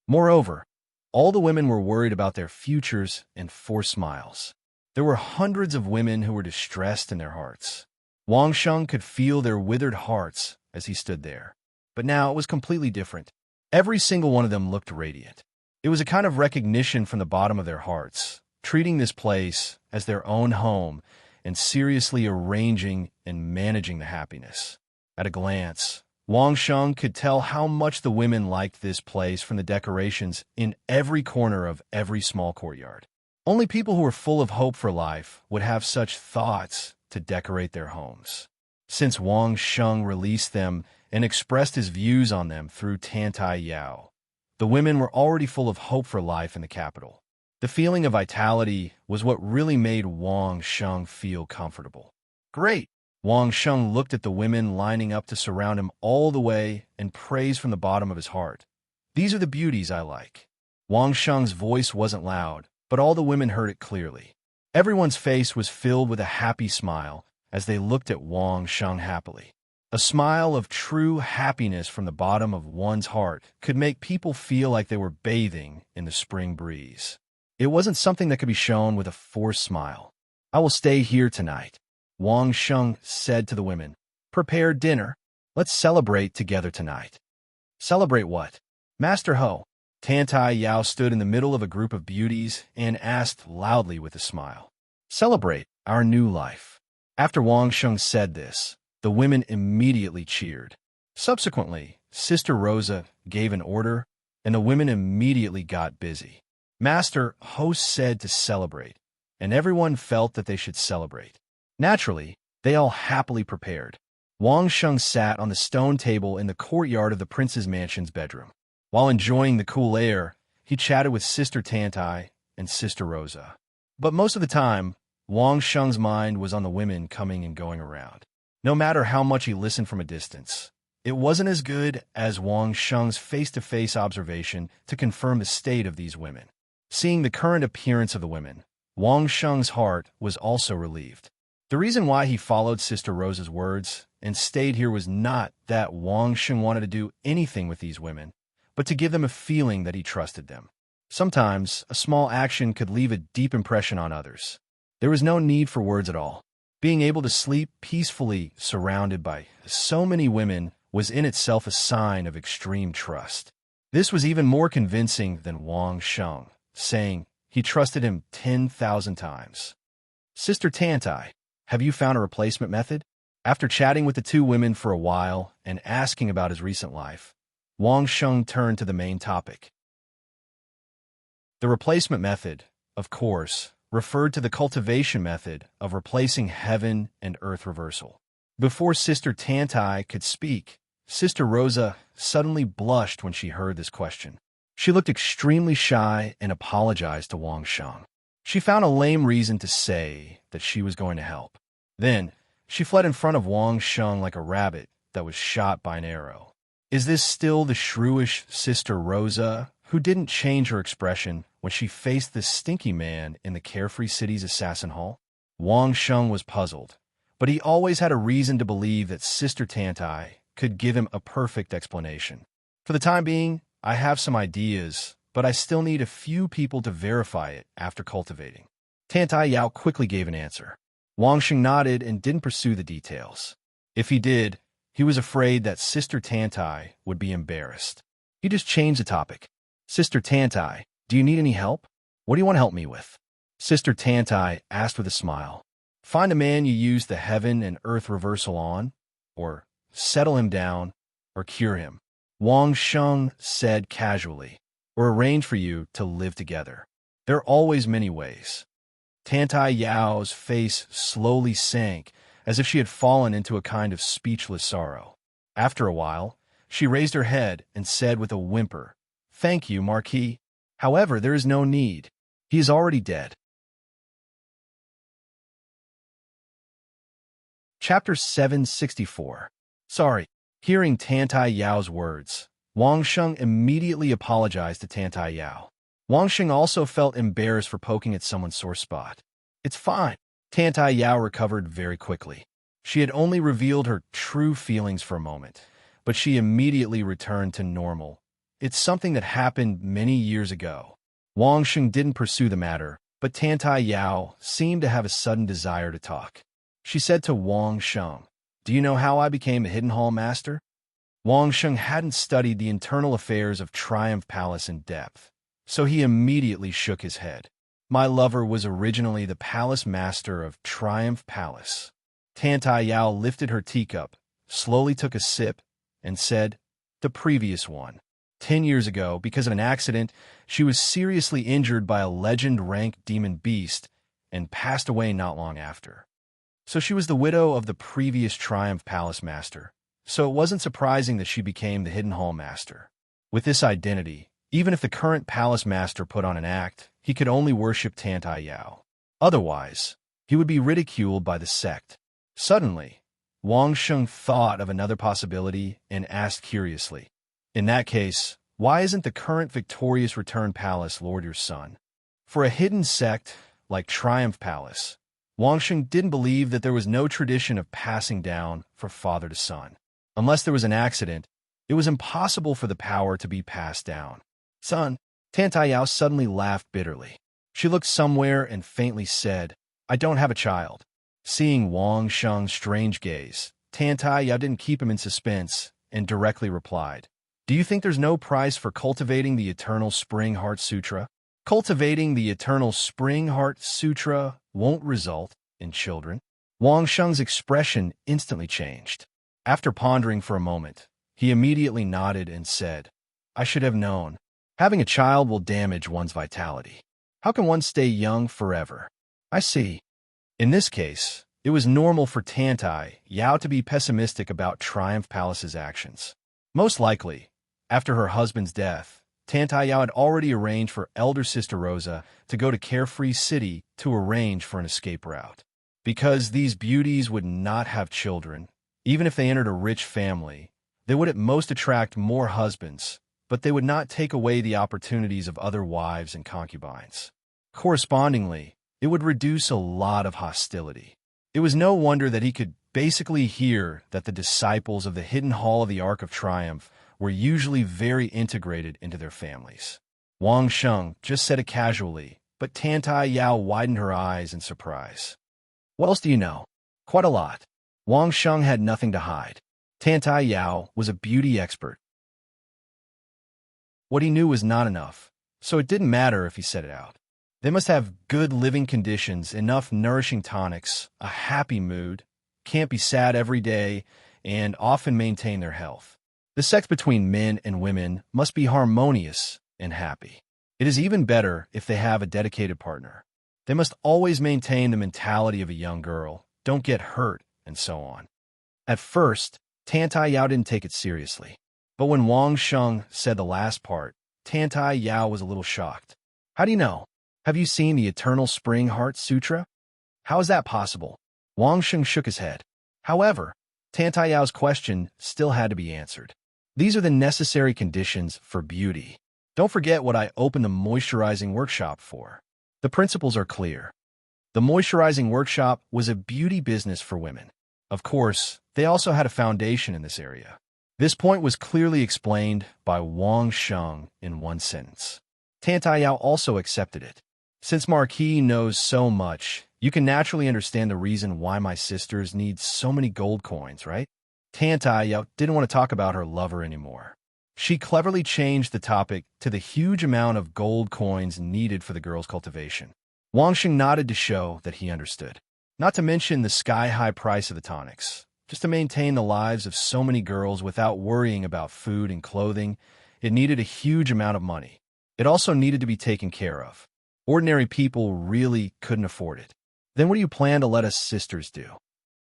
Moreover, all the women were worried about their futures and forced smiles. There were hundreds of women who were distressed in their hearts. Wang Sheng could feel their withered hearts as he stood there. But now it was completely different. Every single one of them looked radiant. It was a kind of recognition from the bottom of their hearts, treating this place as their own home and seriously arranging and managing the happiness. At a glance, Wang Sheng could tell how much the women liked this place from the decorations in every corner of every small courtyard. Only people who were full of hope for life would have such thoughts to decorate their homes. Since Wang Sheng released them and expressed his views on them through Tantai Yao, the women were already full of hope for life in the capital. The feeling of vitality was what really made Wang Sheng feel comfortable. Great! Wang Sheng looked at the women lining up to surround him all the way and praised from the bottom of his heart. These are the beauties I like. Wang Sheng's voice wasn't loud, but all the women heard it clearly. Everyone's face was filled with a happy smile as they looked at Wang Sheng happily. A smile of true happiness from the bottom of one's heart could make people feel like they were bathing in the spring breeze. It wasn't something that could be shown with a forced smile. I will stay here tonight, Wang Sheng said to the women. Prepare dinner. Let's celebrate together tonight. Celebrate what? Master Ho. Tantai Yao stood in the middle of a group of beauties and asked loudly with a smile. Celebrate our new life. After Wang Sheng said this, the women immediately cheered. Subsequently, Sister Rosa gave an order, and the women immediately got busy. Master Ho said to celebrate, and everyone felt that they should celebrate. Naturally, they all happily prepared. Wang Sheng sat on the stone table in the courtyard of the prince's mansion's bedroom. While enjoying the cool air, he chatted with Sister Tantai and Sister Rosa. But most of the time, Wang Sheng's mind was on the women coming and going around. No matter how much he listened from a distance, it wasn't as good as Wang Sheng's face-to-face observation to confirm the state of these women. Seeing the current appearance of the women, Wang Sheng's heart was also relieved. The reason why he followed Sister Rosa's words and stayed here was not that Wang Sheng wanted to do anything with these women, but to give them a feeling that he trusted them. Sometimes, a small action could leave a deep impression on others. There was no need for words at all. Being able to sleep peacefully surrounded by so many women was in itself a sign of extreme trust. This was even more convincing than Wang Sheng saying he trusted him 10,000 times. Sister Tantai, have you found a replacement method? After chatting with the two women for a while and asking about his recent life, Wang Sheng turned to the main topic. The replacement method, of course, referred to the cultivation method of replacing heaven and earth reversal. Before Sister Tantai could speak, Sister Rosa suddenly blushed when she heard this question. She looked extremely shy and apologized to Wang Sheng. She found a lame reason to say that she was going to help. Then, she fled in front of Wang Sheng like a rabbit that was shot by an arrow. Is this still the shrewish Sister Rosa, who didn't change her expression when she faced this stinky man in the Carefree City's assassin hall? Wang Sheng was puzzled, but he always had a reason to believe that Sister Tantai could give him a perfect explanation. For the time being, I have some ideas, but I still need a few people to verify it after cultivating. Tantai Yao quickly gave an answer. Wang Sheng nodded and didn't pursue the details. If he did, he was afraid that Sister Tantai would be embarrassed. He just changed the topic. Sister Tantai, do you need any help? What do you want to help me with? Sister Tantai asked with a smile. Find a man you use the heaven and earth reversal on, or settle him down, or cure him. Wang Sheng said casually, or arrange for you to live together. There are always many ways. Tantai Yao's face slowly sank, as if she had fallen into a kind of speechless sorrow. After a while, she raised her head and said with a whimper, Thank you, Marquis. However, there is no need. He is already dead. Chapter 764. Sorry. Hearing Tantai Yao's words, Wang Sheng immediately apologized to Tantai Yao. Wang Sheng also felt embarrassed for poking at someone's sore spot. It's fine. Tantai Yao recovered very quickly. She had only revealed her true feelings for a moment, but she immediately returned to normal. It's something that happened many years ago. Wang Sheng didn't pursue the matter, but Tantai Yao seemed to have a sudden desire to talk. She said to Wang Sheng, "Do you know how I became a Hidden Hall Master?" Wang Sheng hadn't studied the internal affairs of Triumph Palace in depth, so he immediately shook his head. "My lover was originally the palace master of Triumph Palace." Tantai Yao lifted her teacup, slowly took a sip, and said, "The previous one. 10 years ago, because of an accident, she was seriously injured by a legend-rank demon beast and passed away not long after. So she was the widow of the previous Triumph Palace Master, so it wasn't surprising that she became the Hidden Hall Master. With this identity, even if the current Palace Master put on an act, he could only worship Tantai Yao. Otherwise, he would be ridiculed by the sect." Suddenly, Wang Sheng thought of another possibility and asked curiously, "In that case, why isn't the current victorious Return Palace Lord your son?" For a hidden sect like Triumph Palace, Wang Sheng didn't believe that there was no tradition of passing down from father to son. Unless there was an accident, it was impossible for the power to be passed down. "Son," Tantai Yao suddenly laughed bitterly. She looked somewhere and faintly said, "I don't have a child." Seeing Wang Sheng's strange gaze, Tantai Yao didn't keep him in suspense and directly replied, "Do you think there's no price for cultivating the Eternal Spring Heart Sutra? Cultivating the Eternal Spring Heart Sutra won't result in children." Wang Sheng's expression instantly changed. After pondering for a moment, he immediately nodded and said, "I should have known. Having a child will damage one's vitality. How can one stay young forever?" "I see." In this case, it was normal for Tantai Yao to be pessimistic about Triumph Palace's actions. Most likely, after her husband's death, Tantai Yao had already arranged for elder sister Rosa to go to Carefree City to arrange for an escape route. Because these beauties would not have children, even if they entered a rich family, they would at most attract more husbands, but they would not take away the opportunities of other wives and concubines. Correspondingly, it would reduce a lot of hostility. It was no wonder that he could basically hear that the disciples of the Hidden Hall of the Ark of Triumph were usually very integrated into their families. Wang Sheng just said it casually, but Tantai Yao widened her eyes in surprise. "What else do you know?" "Quite a lot." Wang Sheng had nothing to hide. Tantai Yao was a beauty expert. What he knew was not enough, so it didn't matter if he said it out. They must have good living conditions, enough nourishing tonics, a happy mood, can't be sad every day, and often maintain their health. The sex between men and women must be harmonious and happy. It is even better if they have a dedicated partner. They must always maintain the mentality of a young girl, don't get hurt, and so on. At first, Tantai Yao didn't take it seriously. But when Wang Sheng said the last part, Tantai Yao was a little shocked. "How do you know? Have you seen the Eternal Spring Heart Sutra? How is that possible?" Wang Sheng shook his head. However, Tantai Yao's question still had to be answered. "These are the necessary conditions for beauty. Don't forget what I opened the moisturizing workshop for. The principles are clear." The moisturizing workshop was a beauty business for women. Of course, they also had a foundation in this area. This point was clearly explained by Wang Sheng in one sentence. Tantai Yao also accepted it. "Since Marquis knows so much, you can naturally understand the reason why my sisters need so many gold coins, right?" Tantai Yao didn't want to talk about her lover anymore. She cleverly changed the topic to the huge amount of gold coins needed for the girl's cultivation. Wang Sheng nodded to show that he understood. Not to mention the sky-high price of the tonics. Just to maintain the lives of so many girls without worrying about food and clothing, it needed a huge amount of money. It also needed to be taken care of. Ordinary people really couldn't afford it. "Then what do you plan to let us sisters do?"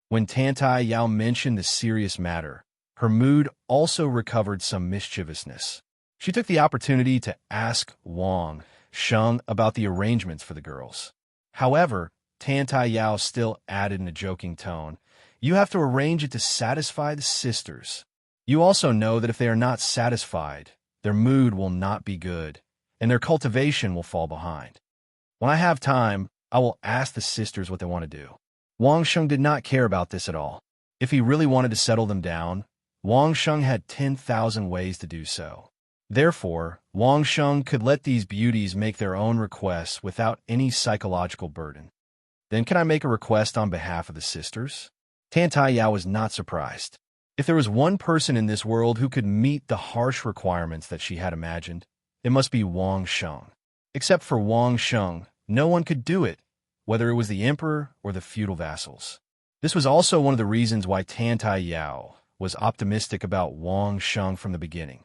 When Tantai Yao mentioned the serious matter, her mood also recovered some mischievousness. She took the opportunity to ask Wang Sheng about the arrangements for the girls. However, Tantai Yao still added in a joking tone, "You have to arrange it to satisfy the sisters. You also know that if they are not satisfied, their mood will not be good, and their cultivation will fall behind. When I have time, I will ask the sisters what they want to do." Wang Sheng did not care about this at all. If he really wanted to settle them down, Wang Sheng had 10,000 ways to do so. Therefore, Wang Sheng could let these beauties make their own requests without any psychological burden. Then can I make a request on behalf of the sisters? Tantai Yao was not surprised. If there was one person in this world who could meet the harsh requirements that she had imagined, it must be Wang Sheng. Except for Wang Sheng, no one could do it, whether it was the emperor or the feudal vassals. This was also one of the reasons why Tantai Yao was optimistic about Wang Sheng from the beginning.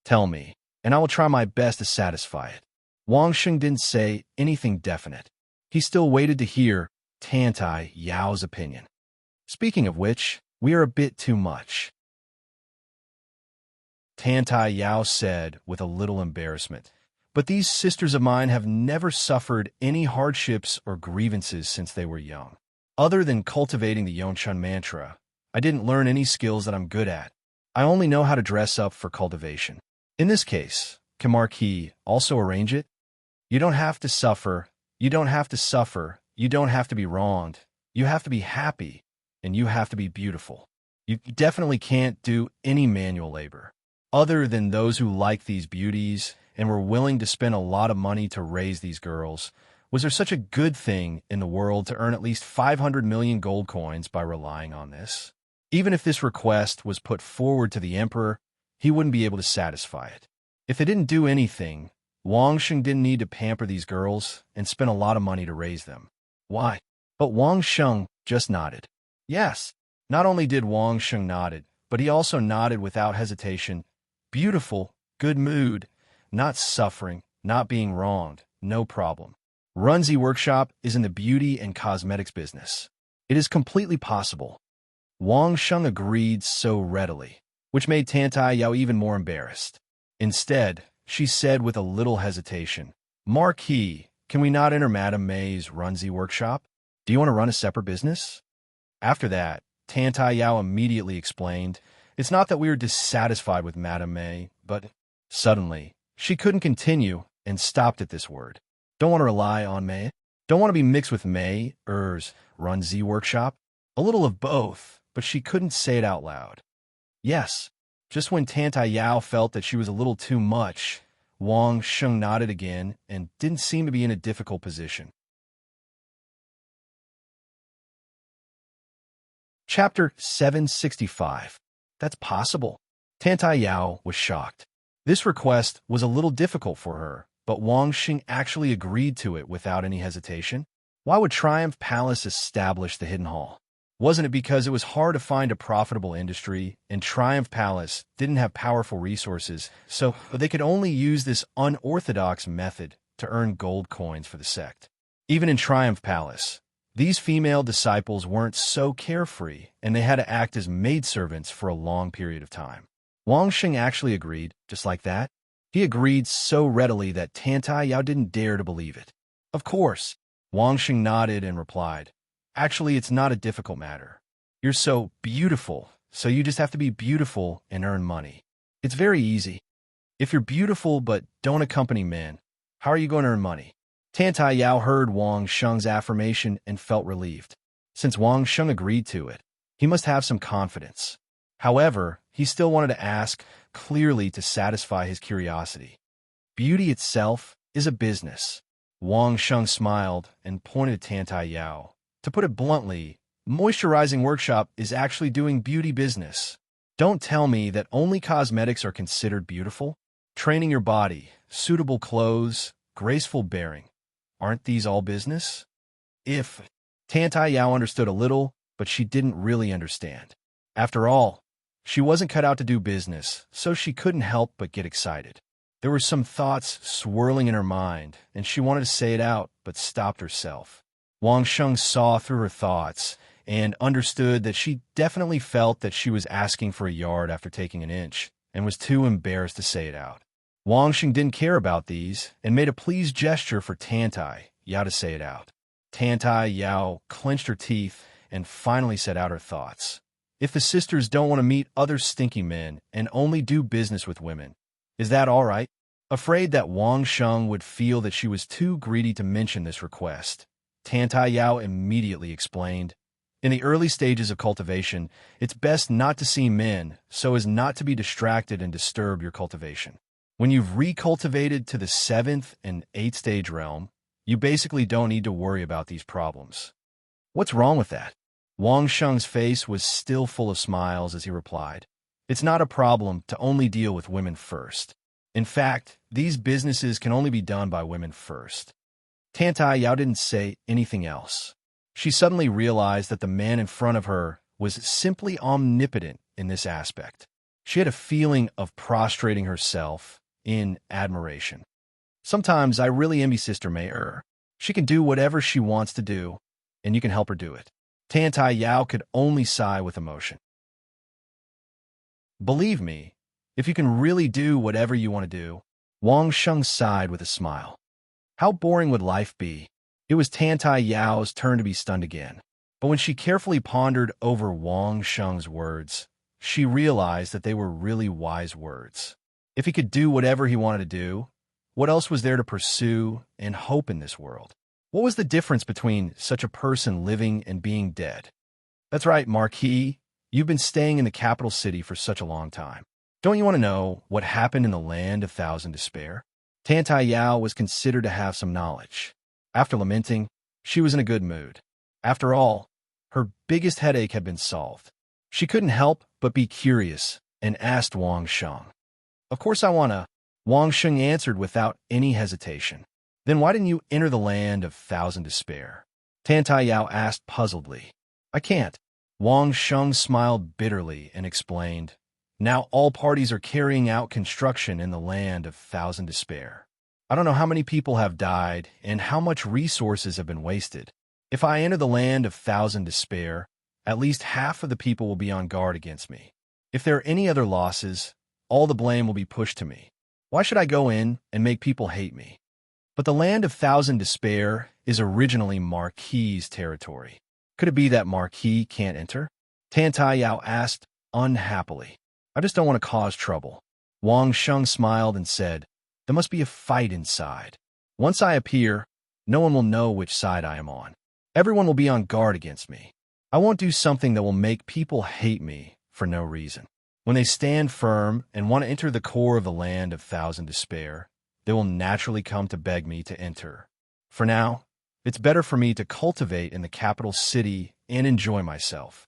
Tell me, and I will try my best to satisfy it. Wang Sheng didn't say anything definite. He still waited to hear Tantai Yao's opinion. Speaking of which, we are a bit too much, Tantai Yao said with a little embarrassment. But these sisters of mine have never suffered any hardships or grievances since they were young. Other than cultivating the Yongchun mantra, I didn't learn any skills that I'm good at. I only know how to dress up for cultivation. In this case, can Marquis also arrange it? You don't have to suffer. You don't have to suffer. You don't have to be wronged. You have to be happy. And you have to be beautiful. You definitely can't do any manual labor. Other than those who like these beauties and were willing to spend a lot of money to raise these girls, was there such a good thing in the world to earn at least 500 million gold coins by relying on this? Even if this request was put forward to the emperor, he wouldn't be able to satisfy it. If they didn't do anything, Wang Sheng didn't need to pamper these girls and spend a lot of money to raise them. Why? But Wang Sheng just nodded. Yes, not only did Wang Sheng nodded, but he also nodded without hesitation. Beautiful, good mood, not suffering, not being wronged, no problem. Runzi Workshop is in the beauty and cosmetics business. It is completely possible. Wang Sheng agreed so readily, which made Tantai Yao even more embarrassed. Instead, she said with a little hesitation, Marquis, can we not enter Madame May's Runzi Workshop? Do you want to run a separate business? After that, Tantai Yao immediately explained, it's not that we are dissatisfied with Madame May, but suddenly, she couldn't continue and stopped at this word. Don't want to rely on May? Don't want to be mixed with May, Runzi Workshop? A little of both, but she couldn't say it out loud. Yes, just when Tantai Yao felt that she was a little too much, Wang Sheng nodded again and didn't seem to be in a difficult position. Chapter 765. That's possible. Tantai Yao was shocked. This request was a little difficult for her, but Wang Sheng actually agreed to it without any hesitation. Why would Triumph Palace establish the Hidden Hall? Wasn't it because it was hard to find a profitable industry, and Triumph Palace didn't have powerful resources, so they could only use this unorthodox method to earn gold coins for the sect? Even in Triumph Palace, these female disciples weren't so carefree, and they had to act as maidservants for a long period of time. Wang Sheng actually agreed, just like that. He agreed so readily that Tantai Yao didn't dare to believe it. Of course, Wang Sheng nodded and replied, actually, it's not a difficult matter. You're so beautiful, so you just have to be beautiful and earn money. It's very easy. If you're beautiful but don't accompany men, how are you going to earn money? Tantai Yao heard Wang Sheng's affirmation and felt relieved. Since Wang Sheng agreed to it, he must have some confidence. However, he still wanted to ask clearly to satisfy his curiosity. Beauty itself is a business. Wang Sheng smiled and pointed to Tantai Yao. To put it bluntly, Moisturizing Workshop is actually doing beauty business. Don't tell me that only cosmetics are considered beautiful. Training your body, suitable clothes, graceful bearing. Aren't these all business? If Tantai Yao understood a little, but she didn't really understand. After all, she wasn't cut out to do business, so she couldn't help but get excited. There were some thoughts swirling in her mind, and she wanted to say it out, but stopped herself. Wang Sheng saw through her thoughts and understood that she definitely felt that she was asking for a yard after taking an inch, and was too embarrassed to say it out. Wang Sheng didn't care about these and made a pleased gesture for Tantai Yao to say it out. Tantai Yao clenched her teeth and finally said out her thoughts. If the sisters don't want to meet other stinky men and only do business with women, is that all right? Afraid that Wang Sheng would feel that she was too greedy to mention this request, Tantai Yao immediately explained, in the early stages of cultivation, it's best not to see men so as not to be distracted and disturb your cultivation. When you've recultivated to the 7th and 8th stage realm, you basically don't need to worry about these problems. What's wrong with that? Wang Sheng's face was still full of smiles as he replied, "It's not a problem to only deal with women first. In fact, these businesses can only be done by women first." Tantai Yao didn't say anything else. She suddenly realized that the man in front of her was simply omnipotent in this aspect. She had a feeling of prostrating herself in admiration. Sometimes I really envy Sister Mei Er. She can do whatever she wants to do, and you can help her do it. Tantai Yao could only sigh with emotion. Believe me, if you can really do whatever you want to do, Wang Sheng sighed with a smile. How boring would life be? It was Tantai Yao's turn to be stunned again. But when she carefully pondered over Wang Sheng's words, she realized that they were really wise words. If he could do whatever he wanted to do, what else was there to pursue and hope in this world? What was the difference between such a person living and being dead? That's right, Marquis. You've been staying in the capital city for such a long time. Don't you want to know what happened in the land of Thousand Despair? Tantai Yao was considered to have some knowledge. After lamenting, she was in a good mood. After all, her biggest headache had been solved. She couldn't help but be curious and asked Wang Sheng. "Of course I want to," Wang Sheng answered without any hesitation. "Then why didn't you enter the land of Thousand Despair?" Tantai Yao asked puzzledly. "I can't." Wang Sheng smiled bitterly and explained, "Now all parties are carrying out construction in the land of Thousand Despair. I don't know how many people have died and how much resources have been wasted. If I enter the land of Thousand Despair, at least half of the people will be on guard against me. If there are any other losses, all the blame will be pushed to me. Why should I go in and make people hate me?" But the land of Thousand Despair is originally Marquis's territory. Could it be that Marquis can't enter? Tantai Yao asked unhappily. "I just don't want to cause trouble." Wang Sheng smiled and said, "There must be a fight inside. Once I appear, no one will know which side I am on. Everyone will be on guard against me. I won't do something that will make people hate me for no reason. When they stand firm and want to enter the core of the land of Thousand Despair, they will naturally come to beg me to enter. For now, it's better for me to cultivate in the capital city and enjoy myself.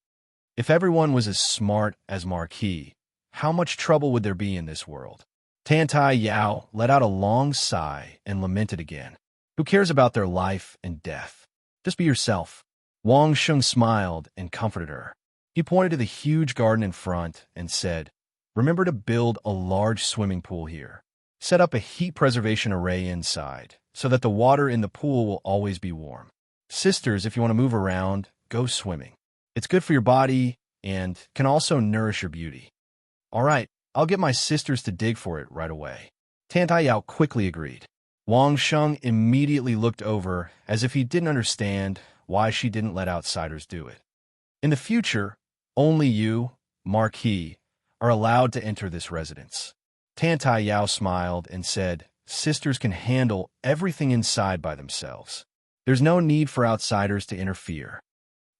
If everyone was as smart as Marquis, how much trouble would there be in this world?" Tantai Yao let out a long sigh and lamented again. "Who cares about their life and death? Just be yourself." Wang Sheng smiled and comforted her. He pointed to the huge garden in front and said, "Remember to build a large swimming pool here. Set up a heat preservation array inside, so that the water in the pool will always be warm. Sisters, if you want to move around, go swimming. It's good for your body and can also nourish your beauty." "All right, I'll get my sisters to dig for it right away." Tantai Yao quickly agreed. Wang Sheng immediately looked over as if he didn't understand why she didn't let outsiders do it. "In the future, only you, Marquis, are allowed to enter this residence." Tantai Yao smiled and said, "Sisters can handle everything inside by themselves. There's no need for outsiders to interfere."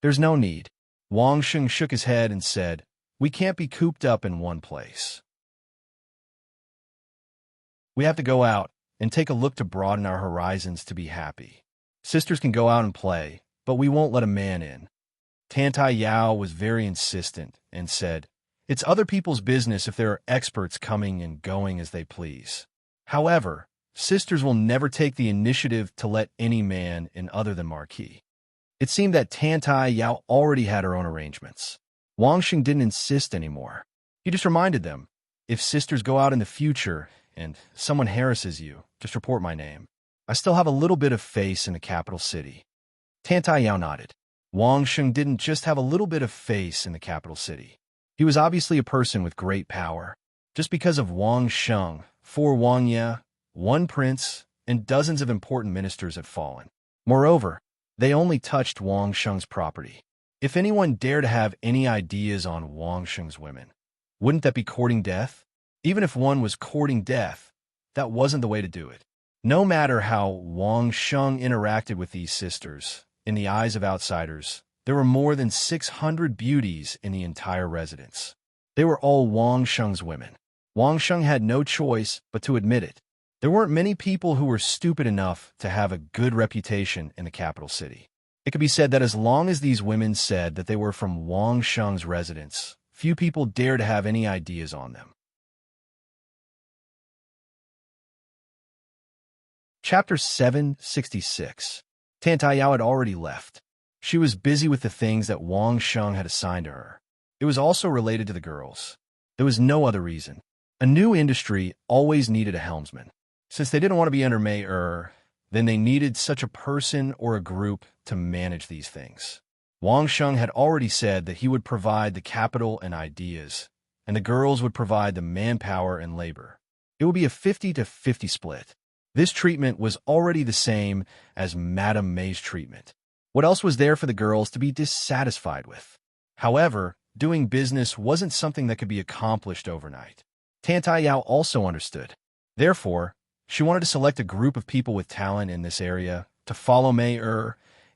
"There's no need." Wang Sheng shook his head and said, "We can't be cooped up in one place. We have to go out and take a look to broaden our horizons to be happy. Sisters can go out and play, but we won't let a man in." Tantai Yao was very insistent and said, "It's other people's business if there are experts coming and going as they please. However, sisters will never take the initiative to let any man in other than Marquis." It seemed that Tantai Yao already had her own arrangements. Wang Sheng didn't insist anymore. He just reminded them, "If sisters go out in the future and someone harasses you, just report my name. I still have a little bit of face in the capital city." Tantai Yao nodded. Wang Sheng didn't just have a little bit of face in the capital city. He was obviously a person with great power. Just because of Wang Sheng, 4 Wang Ye, 1 prince, and dozens of important ministers had fallen. Moreover, they only touched Wang Sheng's property. If anyone dared to have any ideas on Wang Sheng's women, wouldn't that be courting death? Even if one was courting death, that wasn't the way to do it. No matter how Wang Sheng interacted with these sisters, in the eyes of outsiders, there were more than 600 beauties in the entire residence. They were all Wang Sheng's women. Wang Sheng had no choice but to admit it. There weren't many people who were stupid enough to have a good reputation in the capital city. It could be said that as long as these women said that they were from Wang Sheng's residence, few people dared to have any ideas on them. Chapter 766. Tantayao had already left. She was busy with the things that Wang Sheng had assigned to her. It was also related to the girls. There was no other reason. A new industry always needed a helmsman. Since they didn't want to be under Mei then they needed such a person or a group to manage these things. Wang Sheng had already said that he would provide the capital and ideas, and the girls would provide the manpower and labor. It would be a 50-50 split. This treatment was already the same as Madame Mei's treatment. What else was there for the girls to be dissatisfied with? However, doing business wasn't something that could be accomplished overnight. Tantayao also understood. Therefore, she wanted to select a group of people with talent in this area to follow Mei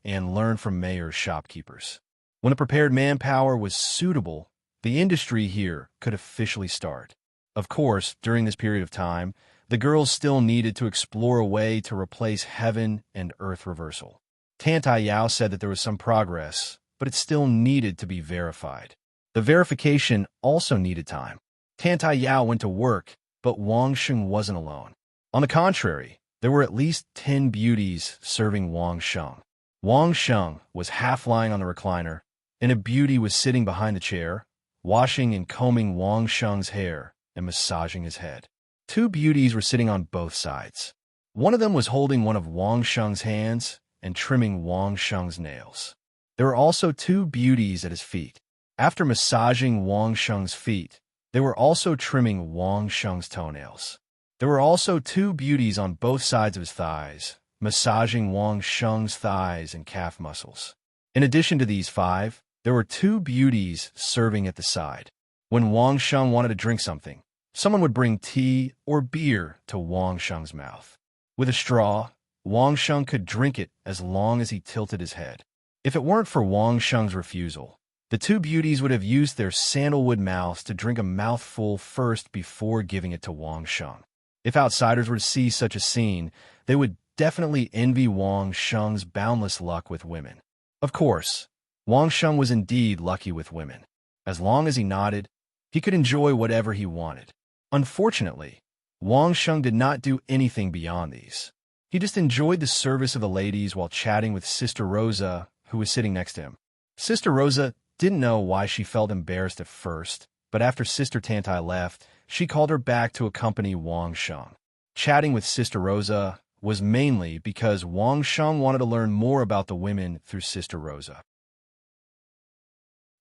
and learn from Mei's shopkeepers. When the prepared manpower was suitable, the industry here could officially start. Of course, during this period of time, the girls still needed to explore a way to replace heaven and earth reversal. Tantayao said that there was some progress, but it still needed to be verified. The verification also needed time. Tantayao went to work, but Wang Sheng wasn't alone. On the contrary, there were at least 10 beauties serving Wang Sheng. Wang Sheng was half lying on the recliner, and a beauty was sitting behind the chair, washing and combing Wang Sheng's hair and massaging his head. 2 beauties were sitting on both sides. One of them was holding one of Wang Sheng's hands and trimming Wang Sheng's nails. There were also 2 beauties at his feet. After massaging Wang Sheng's feet, they were also trimming Wang Sheng's toenails. There were also 2 beauties on both sides of his thighs, massaging Wang Sheng's thighs and calf muscles. In addition to these 5, there were 2 beauties serving at the side. When Wang Sheng wanted to drink something, someone would bring tea or beer to Wang Sheng's mouth. With a straw, Wang Sheng could drink it as long as he tilted his head. If it weren't for Wang Sheng's refusal, the 2 beauties would have used their sandalwood mouths to drink a mouthful first before giving it to Wang Sheng. If outsiders were to see such a scene, they would definitely envy Wang Sheng's boundless luck with women. Of course, Wang Sheng was indeed lucky with women. As long as he nodded, he could enjoy whatever he wanted. Unfortunately, Wang Sheng did not do anything beyond these. He just enjoyed the service of the ladies while chatting with Sister Rosa, who was sitting next to him. Sister Rosa didn't know why she felt embarrassed at first, but after Sister Tantai left, she called her back to accompany Wang Sheng. Chatting with Sister Rosa was mainly because Wang Sheng wanted to learn more about the women through Sister Rosa.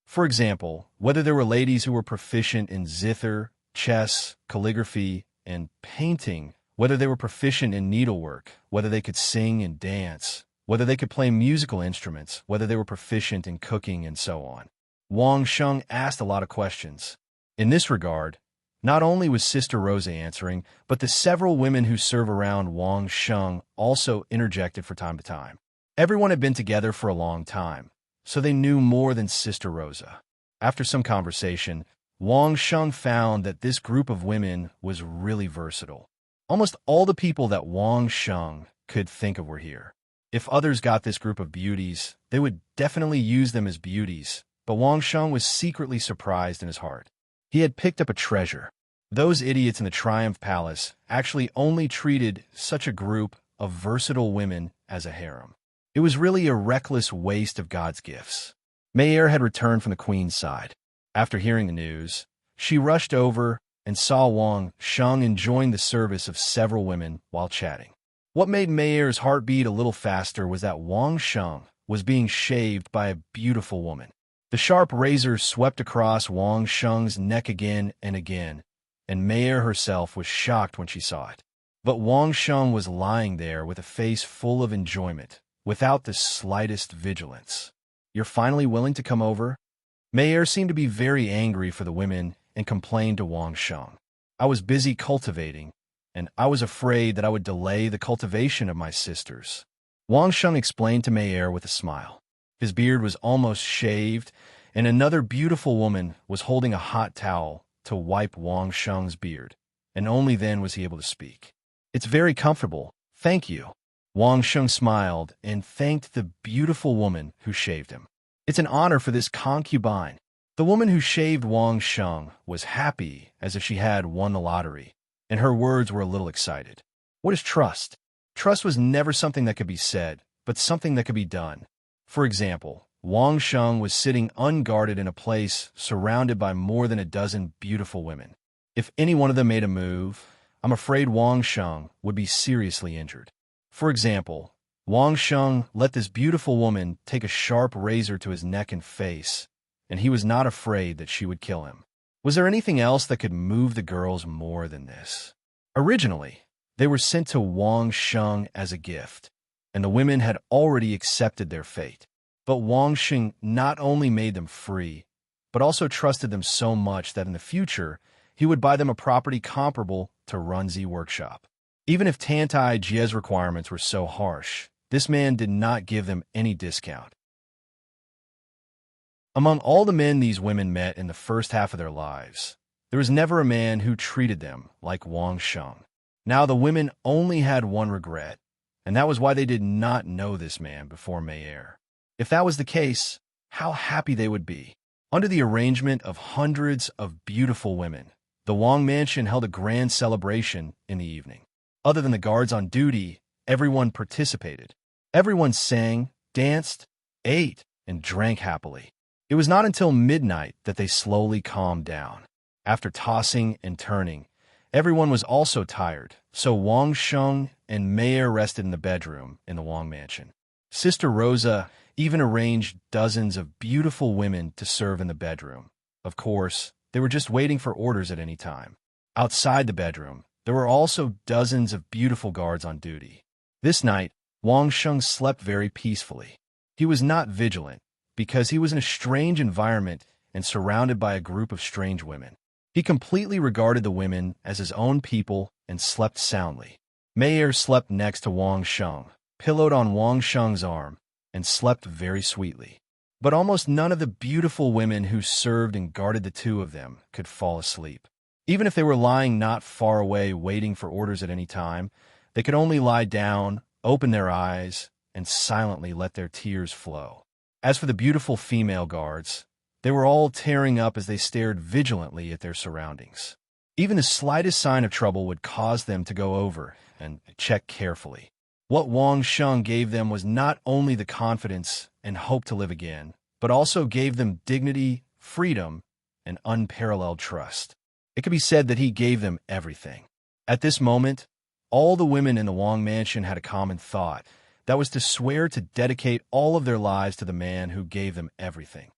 For example, whether there were ladies who were proficient in zither, chess, calligraphy, and painting, whether they were proficient in needlework, whether they could sing and dance, whether they could play musical instruments, whether they were proficient in cooking, and so on. Wang Sheng asked a lot of questions. In this regard, not only was Sister Rosa answering, but the several women who serve around Wang Sheng also interjected from time to time. Everyone had been together for a long time, so they knew more than Sister Rosa. After some conversation, Wang Sheng found that this group of women was really versatile. Almost all the people that Wang Sheng could think of were here. If others got this group of beauties, they would definitely use them as beauties, but Wang Sheng was secretly surprised in his heart. He had picked up a treasure. Those idiots in the Triumph Palace actually only treated such a group of versatile women as a harem. It was really a reckless waste of God's gifts. Mei had returned from the Queen's side. After hearing the news, she rushed over and saw Wang Sheng enjoying the service of several women while chatting. What made Mei's heart beat a little faster was that Wang Sheng was being shaved by a beautiful woman. The sharp razor swept across Wang Sheng's neck again and again, and Mei herself was shocked when she saw it. But Wang Sheng was lying there with a face full of enjoyment, without the slightest vigilance. "You're finally willing to come over?" Mei seemed to be very angry for the women and complained to Wang Sheng. "I was busy cultivating, and I was afraid that I would delay the cultivation of my sisters." Wang Sheng explained to Mei with a smile. His beard was almost shaved, and another beautiful woman was holding a hot towel to wipe Wang Sheng's beard, and only then was he able to speak. "It's very comfortable, thank you." Wang Sheng smiled and thanked the beautiful woman who shaved him. It's an honor for this concubine. The woman who shaved Wang Sheng was happy as if she had won the lottery, and her words were a little excited. What is trust? Trust was never something that could be said, but something that could be done. For example, Wang Sheng was sitting unguarded in a place surrounded by more than a dozen beautiful women. If any one of them made a move, I'm afraid Wang Sheng would be seriously injured. For example, Wang Sheng let this beautiful woman take a sharp razor to his neck and face, and he was not afraid that she would kill him. Was there anything else that could move the girls more than this? Originally, they were sent to Wang Sheng as a gift, and the women had already accepted their fate. But Wang Sheng not only made them free, but also trusted them so much that in the future, he would buy them a property comparable to Runzi Workshop. Even if Tantai Jie's requirements were so harsh, this man did not give them any discount. Among all the men these women met in the first half of their lives, there was never a man who treated them like Wang Sheng. Now the women only had one regret, and that was why they did not know this man before Mayer. If that was the case, how happy they would be. Under the arrangement of hundreds of beautiful women, the Wang mansion held a grand celebration in the evening. Other than the guards on duty, everyone participated. Everyone sang, danced, ate, and drank happily. It was not until midnight that they slowly calmed down. After tossing and turning, everyone was also tired, so Wang Sheng and Mayer rested in the bedroom in the Wang mansion. Sister Rosa even arranged dozens of beautiful women to serve in the bedroom. Of course, they were just waiting for orders at any time. Outside the bedroom, there were also dozens of beautiful guards on duty. This night, Wang Sheng slept very peacefully. He was not vigilant, because he was in a strange environment and surrounded by a group of strange women. He completely regarded the women as his own people and slept soundly. Mayer slept next to Wang Sheng, pillowed on Wang Sheng's arm, and slept very sweetly. But almost none of the beautiful women who served and guarded the two of them could fall asleep. Even if they were lying not far away waiting for orders at any time, they could only lie down, open their eyes, and silently let their tears flow. As for the beautiful female guards, they were all tearing up as they stared vigilantly at their surroundings. Even the slightest sign of trouble would cause them to go over and check carefully. What Wang Sheng gave them was not only the confidence and hope to live again, but also gave them dignity, freedom, and unparalleled trust. It could be said that he gave them everything. At this moment, all the women in the Wang mansion had a common thought, that was to swear to dedicate all of their lives to the man who gave them everything.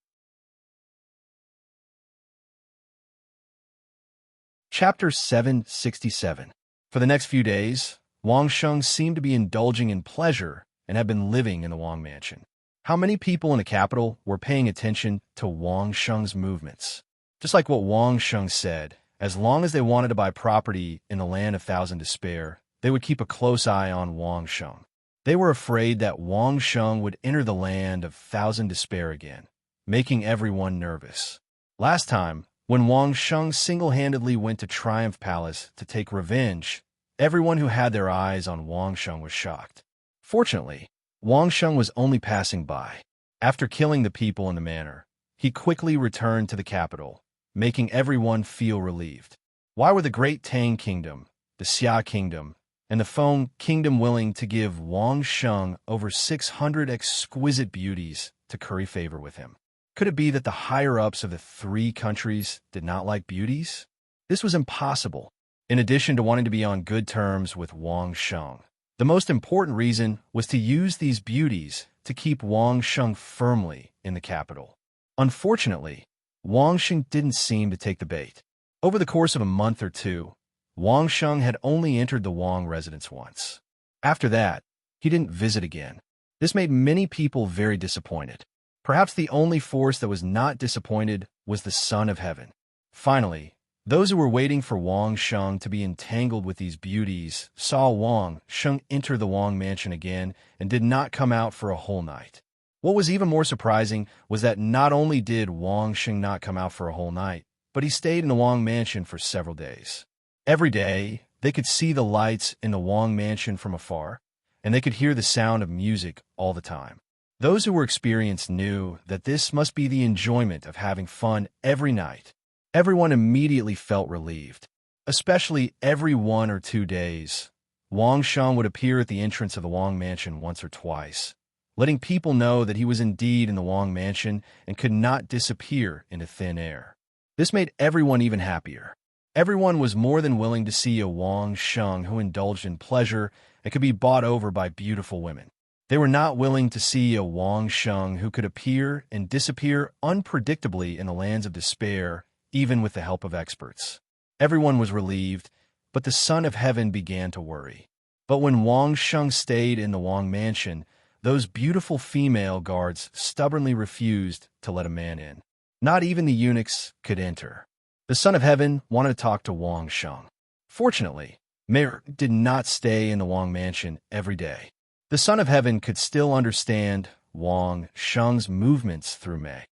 Chapter 767. For the next few days, Wang Sheng seemed to be indulging in pleasure and had been living in the Wang mansion. How many people in the capital were paying attention to Wang Sheng's movements? Just like what Wang Sheng said, as long as they wanted to buy property in the land of Thousand Despair, they would keep a close eye on Wang Sheng. They were afraid that Wang Sheng would enter the land of Thousand Despair again, making everyone nervous. Last time, when Wang Sheng single-handedly went to Triumph Palace to take revenge, everyone who had their eyes on Wang Sheng was shocked. Fortunately, Wang Sheng was only passing by. After killing the people in the manor, he quickly returned to the capital, making everyone feel relieved. Why were the Great Tang Kingdom, the Xia Kingdom, and the Feng Kingdom willing to give Wang Sheng over 600 exquisite beauties to curry favor with him? Could it be that the higher-ups of the three countries did not like beauties? This was impossible. In addition to wanting to be on good terms with Wang Sheng, the most important reason was to use these beauties to keep Wang Sheng firmly in the capital. Unfortunately, Wang Sheng didn't seem to take the bait. Over the course of a month or two, Wang Sheng had only entered the Wang residence once. After that, he didn't visit again. This made many people very disappointed. Perhaps the only force that was not disappointed was the Son of Heaven. Finally, those who were waiting for Wang Sheng to be entangled with these beauties saw Wang Sheng enter the Wang mansion again and did not come out for a whole night. What was even more surprising was that not only did Wang Sheng not come out for a whole night, but he stayed in the Wang mansion for several days. Every day, they could see the lights in the Wang mansion from afar, and they could hear the sound of music all the time. Those who were experienced knew that this must be the enjoyment of having fun every night. Everyone immediately felt relieved. Especially every 1 or 2 days, Wang Sheng would appear at the entrance of the Wang mansion once or twice, letting people know that he was indeed in the Wang mansion and could not disappear into thin air. This made everyone even happier. Everyone was more than willing to see a Wang Sheng who indulged in pleasure and could be bought over by beautiful women. They were not willing to see a Wang Sheng who could appear and disappear unpredictably in the lands of despair, even with the help of experts. Everyone was relieved, but the Son of Heaven began to worry. But when Wang Sheng stayed in the Wang mansion, those beautiful female guards stubbornly refused to let a man in. Not even the eunuchs could enter. The Son of Heaven wanted to talk to Wang Sheng. Fortunately, Mayor did not stay in the Wang mansion every day. The Son of Heaven could still understand Wang Sheng's movements through May.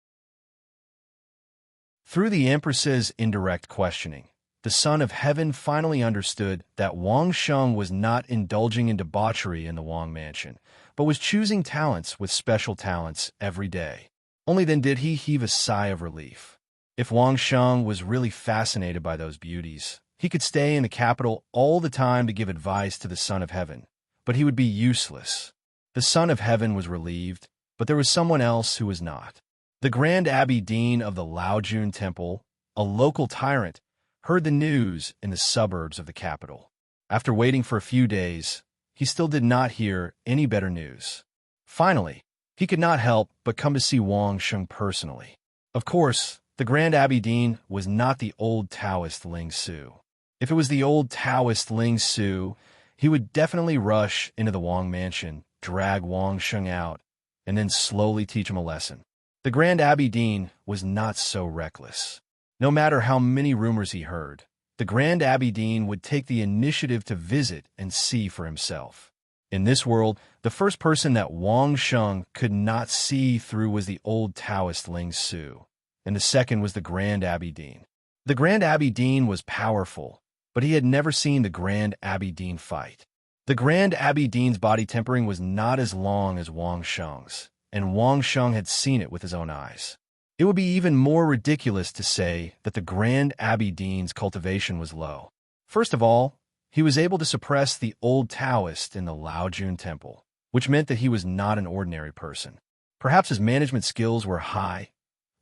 Through the Empress's indirect questioning, the Son of Heaven finally understood that Wang Sheng was not indulging in debauchery in the Wang mansion, but was choosing talents with special talents every day. Only then did he heave a sigh of relief. If Wang Sheng was really fascinated by those beauties, he could stay in the capital all the time to give advice to the Son of Heaven, but he would be useless. The Son of Heaven was relieved, but there was someone else who was not. The Grand Abbey Dean of the Laojun Temple, a local tyrant, heard the news in the suburbs of the capital. After waiting for a few days, he still did not hear any better news. Finally, he could not help but come to see Wang Sheng personally. Of course, the Grand Abbey Dean was not the old Taoist Ling Su. If it was the old Taoist Ling Su, he would definitely rush into the Wang mansion, drag Wang Sheng out, and then slowly teach him a lesson. The Grand Abbey Dean was not so reckless. No matter how many rumors he heard, the Grand Abbey Dean would take the initiative to visit and see for himself. In this world, the first person that Wang Sheng could not see through was the old Taoist Ling Su, and the second was the Grand Abbey Dean. The Grand Abbey Dean was powerful, but he had never seen the Grand Abbey Dean fight. The Grand Abbey Dean's body tempering was not as long as Wang Sheng's, and Wang Sheng had seen it with his own eyes. It would be even more ridiculous to say that the Grand Abbey Dean's cultivation was low. First of all, he was able to suppress the old Taoist in the Laojun Temple, which meant that he was not an ordinary person. Perhaps his management skills were high,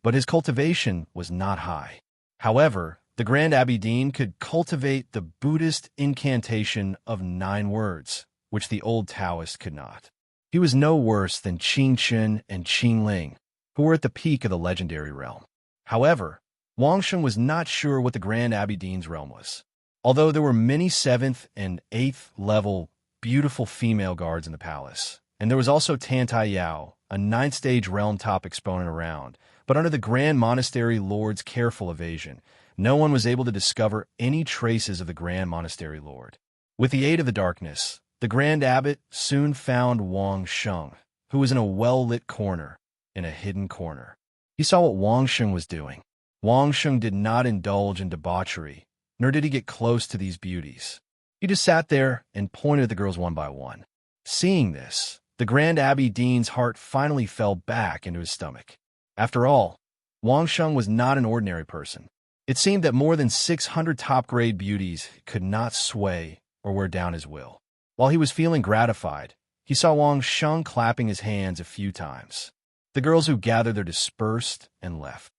but his cultivation was not high. However, the Grand Abbey Dean could cultivate the Buddhist incantation of 9 words, which the old Taoist could not. He was no worse than Qing Chen and Qing Ling, who were at the peak of the legendary realm. However, Wang Sheng was not sure what the Grand Abbey Dean's realm was. Although there were many 7th and 8th level beautiful female guards in the palace, and there was also Tantai Yao, a 9th stage realm top exponent around, but under the Grand Monastery Lord's careful evasion, no one was able to discover any traces of the Grand Monastery Lord. With the aid of the darkness, the Grand Abbot soon found Wang Sheng, who was in a well-lit corner, in a hidden corner. He saw what Wang Sheng was doing. Wang Sheng did not indulge in debauchery, nor did he get close to these beauties. He just sat there and pointed at the girls one by one. Seeing this, the Grand Abbey Dean's heart finally fell back into his stomach. After all, Wang Sheng was not an ordinary person. It seemed that more than 600 top-grade beauties could not sway or wear down his will. While he was feeling gratified, he saw Wang Sheng clapping his hands a few times. The girls who gathered there dispersed and left.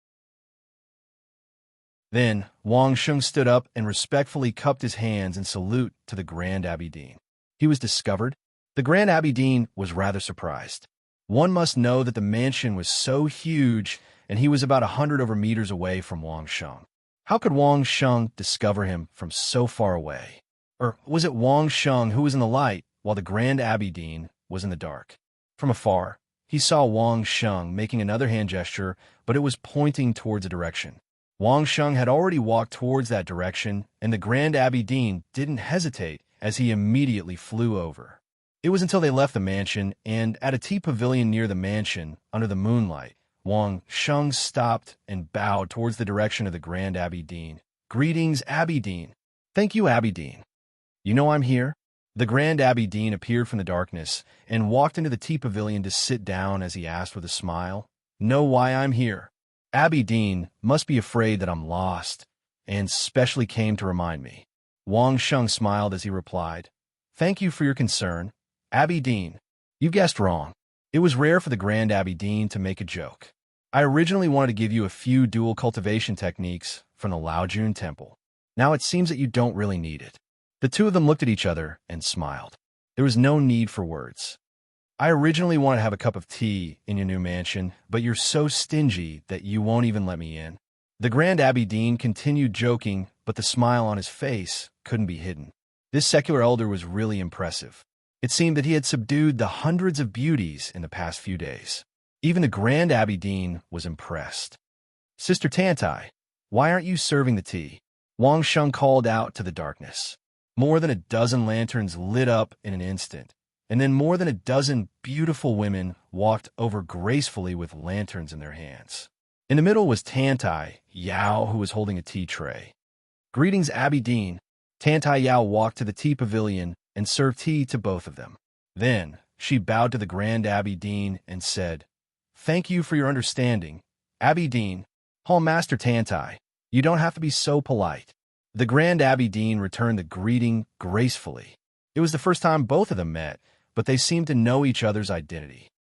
Then, Wang Sheng stood up and respectfully cupped his hands in salute to the Grand Abbey Dean. He was discovered. The Grand Abbey Dean was rather surprised. One must know that the mansion was so huge, and he was about 100 meters away from Wang Sheng. How could Wang Sheng discover him from so far away? Or was it Wang Sheng who was in the light, while the Grand Abbey Dean was in the dark? From afar, he saw Wang Sheng making another hand gesture, but it was pointing towards a direction. Wang Sheng had already walked towards that direction, and the Grand Abbey Dean didn't hesitate as he immediately flew over. It was until they left the mansion, and at a tea pavilion near the mansion, under the moonlight, Wang Sheng stopped and bowed towards the direction of the Grand Abbey Dean. "Greetings, Abbey Dean." "Thank you, Abbey Dean. You know I'm here?" The Grand Abbey Dean appeared from the darkness and walked into the tea pavilion to sit down as he asked with a smile, "Know why I'm here? Abbey Dean must be afraid that I'm lost, and specially came to remind me." Wang Sheng smiled as he replied, "Thank you for your concern, Abbey Dean. You guessed wrong. It was rare for the Grand Abbey Dean to make a joke. I originally wanted to give you a few dual cultivation techniques from the Laojun Temple. Now it seems that you don't really need it." The two of them looked at each other and smiled. There was no need for words. "I originally wanted to have a cup of tea in your new mansion, but you're so stingy that you won't even let me in." The Grand Abbey Dean continued joking, but the smile on his face couldn't be hidden. This secular elder was really impressive. It seemed that he had subdued the hundreds of beauties in the past few days. Even the Grand Abbey Dean was impressed. "Sister Tantai, why aren't you serving the tea?" Wang Sheng called out to the darkness. More than a dozen lanterns lit up in an instant, and then more than a dozen beautiful women walked over gracefully with lanterns in their hands. In the middle was Tantai Yao, who was holding a tea tray. "Greetings, Abbey Dean." Tantai Yao walked to the tea pavilion and served tea to both of them. Then she bowed to the Grand Abbey Dean and said, "Thank you for your understanding, Abbey Dean. Hall Master Tantai, you don't have to be so polite." The Grand Abbey Dean returned the greeting gracefully. It was the first time both of them met, but they seemed to know each other's identity.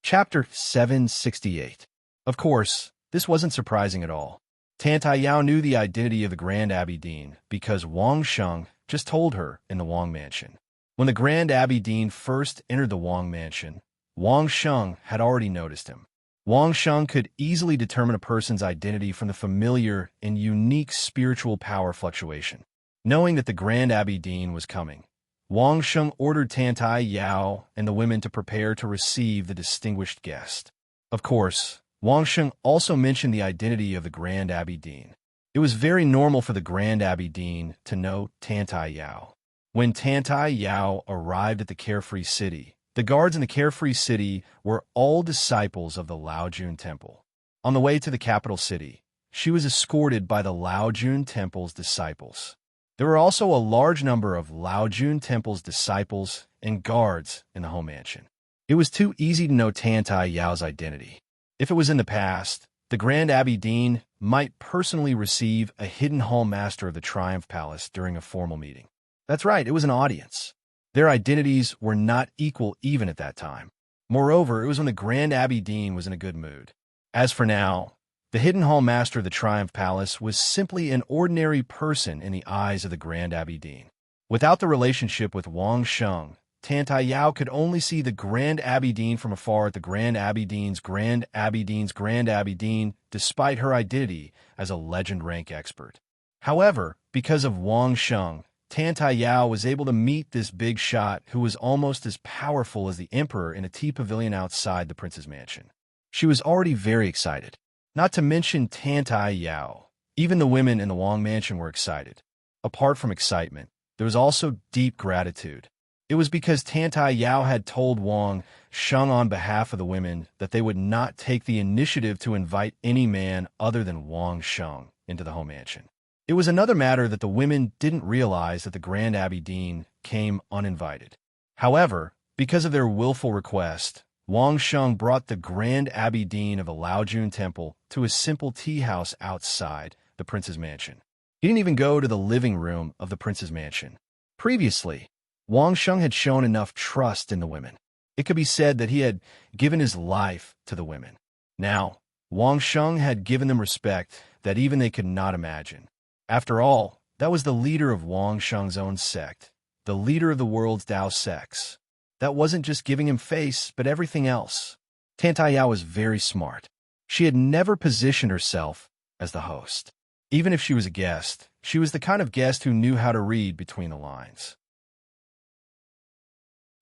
Chapter 768. Of course, this wasn't surprising at all. Tantai Yao knew the identity of the Grand Abbey Dean because Wang Sheng just told her in the Wang Mansion. When the Grand Abbey Dean first entered the Wang Mansion, Wang Sheng had already noticed him. Wang Sheng could easily determine a person's identity from the familiar and unique spiritual power fluctuation. Knowing that the Grand Abbey Dean was coming, Wang Sheng ordered Tantai Yao and the women to prepare to receive the distinguished guest. Of course, Wang Sheng also mentioned the identity of the Grand Abbey Dean. It was very normal for the Grand Abbey Dean to know Tantai Yao. When Tantai Yao arrived at the Carefree City, the guards in the Carefree City were all disciples of the Laojun Temple. On the way to the capital city, she was escorted by the Laojun Temple's disciples. There were also a large number of Laojun Temple's disciples and guards in the home mansion. It was too easy to know Tantai Yao's identity. If it was in the past, the Grand Abbey Dean might personally receive a hidden hall master of the Triumph Palace during a formal meeting. That's right, it was an audience. Their identities were not equal even at that time. Moreover, it was when the Grand Abbey Dean was in a good mood. As for now, the hidden hall master of the Triumph Palace was simply an ordinary person in the eyes of the Grand Abbey Dean. Without the relationship with Wang Sheng, Tantai Yao could only see the Grand Abbey Dean from afar at the Grand Abbey Dean's Grand Abbey Dean's Grand Abbey Dean, despite her identity as a legend rank expert. However, because of Wang Sheng, Tantai Yao was able to meet this big shot who was almost as powerful as the emperor in a tea pavilion outside the prince's mansion. She was already very excited. Not to mention Tantai Yao. Even the women in the Wang mansion were excited. Apart from excitement, there was also deep gratitude. It was because Tantai Yao had told Wang Sheng on behalf of the women that they would not take the initiative to invite any man other than Wang Sheng into the home mansion. It was another matter that the women didn't realize that the Grand Abbey Dean came uninvited. However, because of their willful request, Wang Sheng brought the Grand Abbey Dean of the Laojun Temple to a simple tea house outside the prince's mansion. He didn't even go to the living room of the prince's mansion. Previously, Wang Sheng had shown enough trust in the women. It could be said that he had given his life to the women. Now, Wang Sheng had given them respect that even they could not imagine. After all, that was the leader of Wang Sheng's own sect, the leader of the world's Tao sects. That wasn't just giving him face, but everything else. Tantai Yao was very smart. She had never positioned herself as the host. Even if she was a guest, she was the kind of guest who knew how to read between the lines.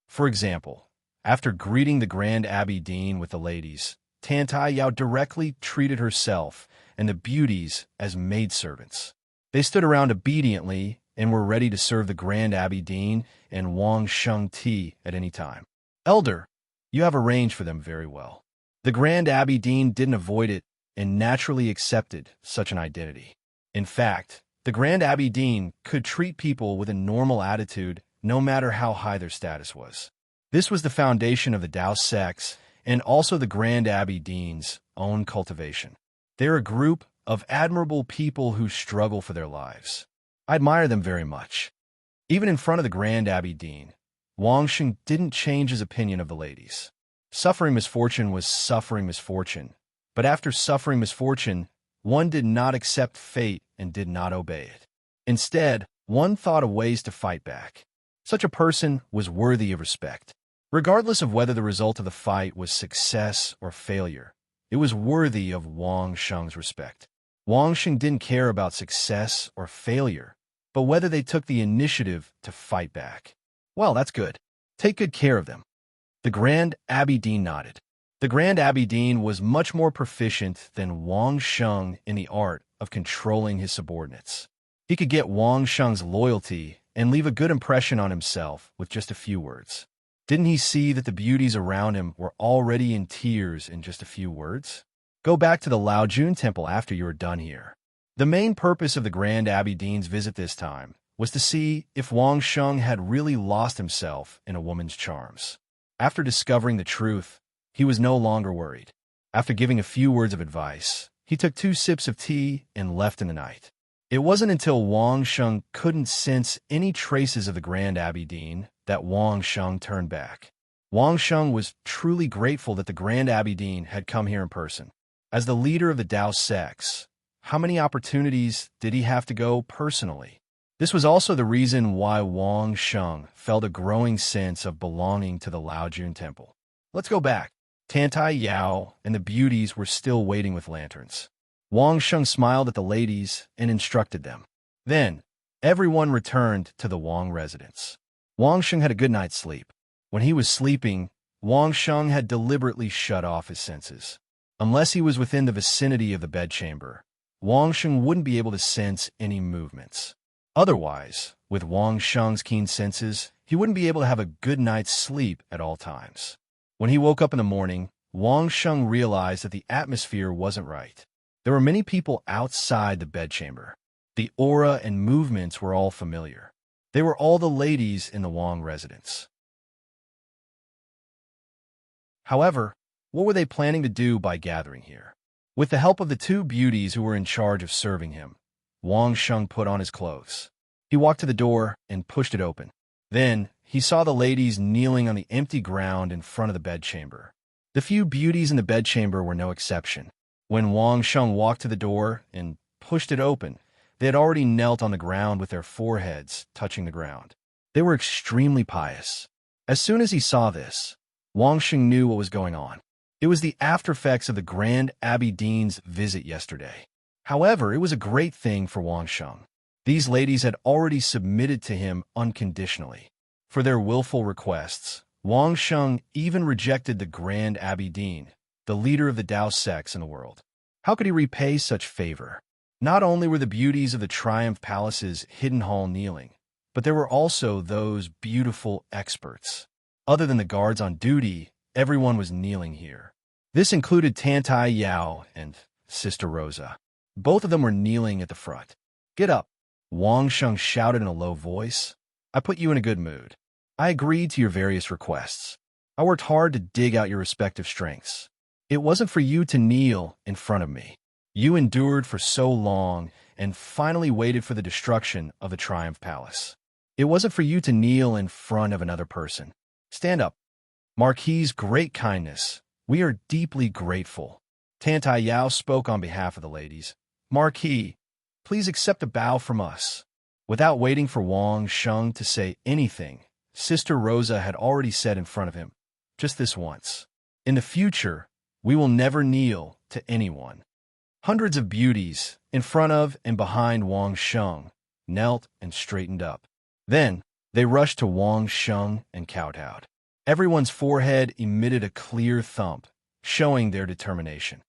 For example, after greeting the Grand Abbey Dean with the ladies, Tantai Yao directly treated herself and the beauties as maidservants. They stood around obediently and were ready to serve the Grand Abbey Dean and Wang Sheng tea at any time. "Elder, you have arranged for them very well." The Grand Abbey Dean didn't avoid it and naturally accepted such an identity. In fact, The Grand Abbey Dean could treat people with a normal attitude no matter how high their status was. This was the foundation of the Tao sects and also the Grand Abbey Dean's own cultivation. They're a group of admirable people who struggle for their lives. I admire them very much. Even in front of the Grand Abbey Dean, Wang Sheng didn't change his opinion of the ladies. Suffering misfortune was suffering misfortune, but after suffering misfortune, one did not accept fate and did not obey it. Instead, one thought of ways to fight back. Such a person was worthy of respect. Regardless of whether the result of the fight was success or failure, it was worthy of Wang Sheng's respect. Wang Sheng didn't care about success or failure, but whether they took the initiative to fight back. Well, that's good. Take good care of them. The Grand Abbey Dean nodded. The Grand Abbey Dean was much more proficient than Wang Sheng in the art of controlling his subordinates. He could get Wang Sheng's loyalty and leave a good impression on himself with just a few words. Didn't he see that the beauties around him were already in tears in just a few words? Go back to the Laojun Temple after you are done here. The main purpose of the Grand Abbey Dean's visit this time was to see if Wang Sheng had really lost himself in a woman's charms. After discovering the truth, he was no longer worried. After giving a few words of advice, he took 2 sips of tea and left in the night. It wasn't until Wang Sheng couldn't sense any traces of the Grand Abbey Dean that Wang Sheng turned back. Wang Sheng was truly grateful that the Grand Abbey Dean had come here in person. As the leader of the Tao sects, how many opportunities did he have to go personally? This was also the reason why Wang Sheng felt a growing sense of belonging to the Laojun Temple. Let's go back. Tantai Yao and the beauties were still waiting with lanterns. Wang Sheng smiled at the ladies and instructed them. Then, everyone returned to the Wang residence. Wang Sheng had a good night's sleep. When he was sleeping, Wang Sheng had deliberately shut off his senses. Unless he was within the vicinity of the bedchamber, Wang Sheng wouldn't be able to sense any movements. Otherwise, with Wang Sheng's keen senses, he wouldn't be able to have a good night's sleep at all times. When he woke up in the morning, Wang Sheng realized that the atmosphere wasn't right. There were many people outside the bedchamber. The aura and movements were all familiar. They were all the ladies in the Wang residence. However, what were they planning to do by gathering here? With the help of the 2 beauties who were in charge of serving him, Wang Sheng put on his clothes. He walked to the door and pushed it open. Then, he saw the ladies kneeling on the empty ground in front of the bedchamber. The few beauties in the bedchamber were no exception. When Wang Sheng walked to the door and pushed it open, they had already knelt on the ground with their foreheads touching the ground. They were extremely pious. As soon as he saw this, Wang Sheng knew what was going on. It was the aftereffects of the Grand Abbey Dean's visit yesterday. However, it was a great thing for Wang Sheng. These ladies had already submitted to him unconditionally. For their willful requests, Wang Sheng even rejected the Grand Abbey Dean, the leader of the Tao sects in the world. How could he repay such favor? Not only were the beauties of the Triumph Palace's hidden hall kneeling, but there were also those beautiful experts. Other than the guards on duty, everyone was kneeling here. This included Tantai Yao and Sister Rosa. Both of them were kneeling at the front. Get up, Wang Sheng shouted in a low voice. I put you in a good mood. I agreed to your various requests. I worked hard to dig out your respective strengths. It wasn't for you to kneel in front of me. You endured for so long and finally waited for the destruction of the Triumph Palace. It wasn't for you to kneel in front of another person. Stand up. Marquis's great kindness. We are deeply grateful. Tantai Yao spoke on behalf of the ladies. Marquis, please accept a bow from us. Without waiting for Wang Sheng to say anything, Sister Rosa had already said in front of him, just this once. In the future, we will never kneel to anyone. Hundreds of beauties, in front of and behind Wang Sheng, knelt and straightened up. Then, they rushed to Wang Sheng and kowtowed. Everyone's forehead emitted a clear thump, showing their determination.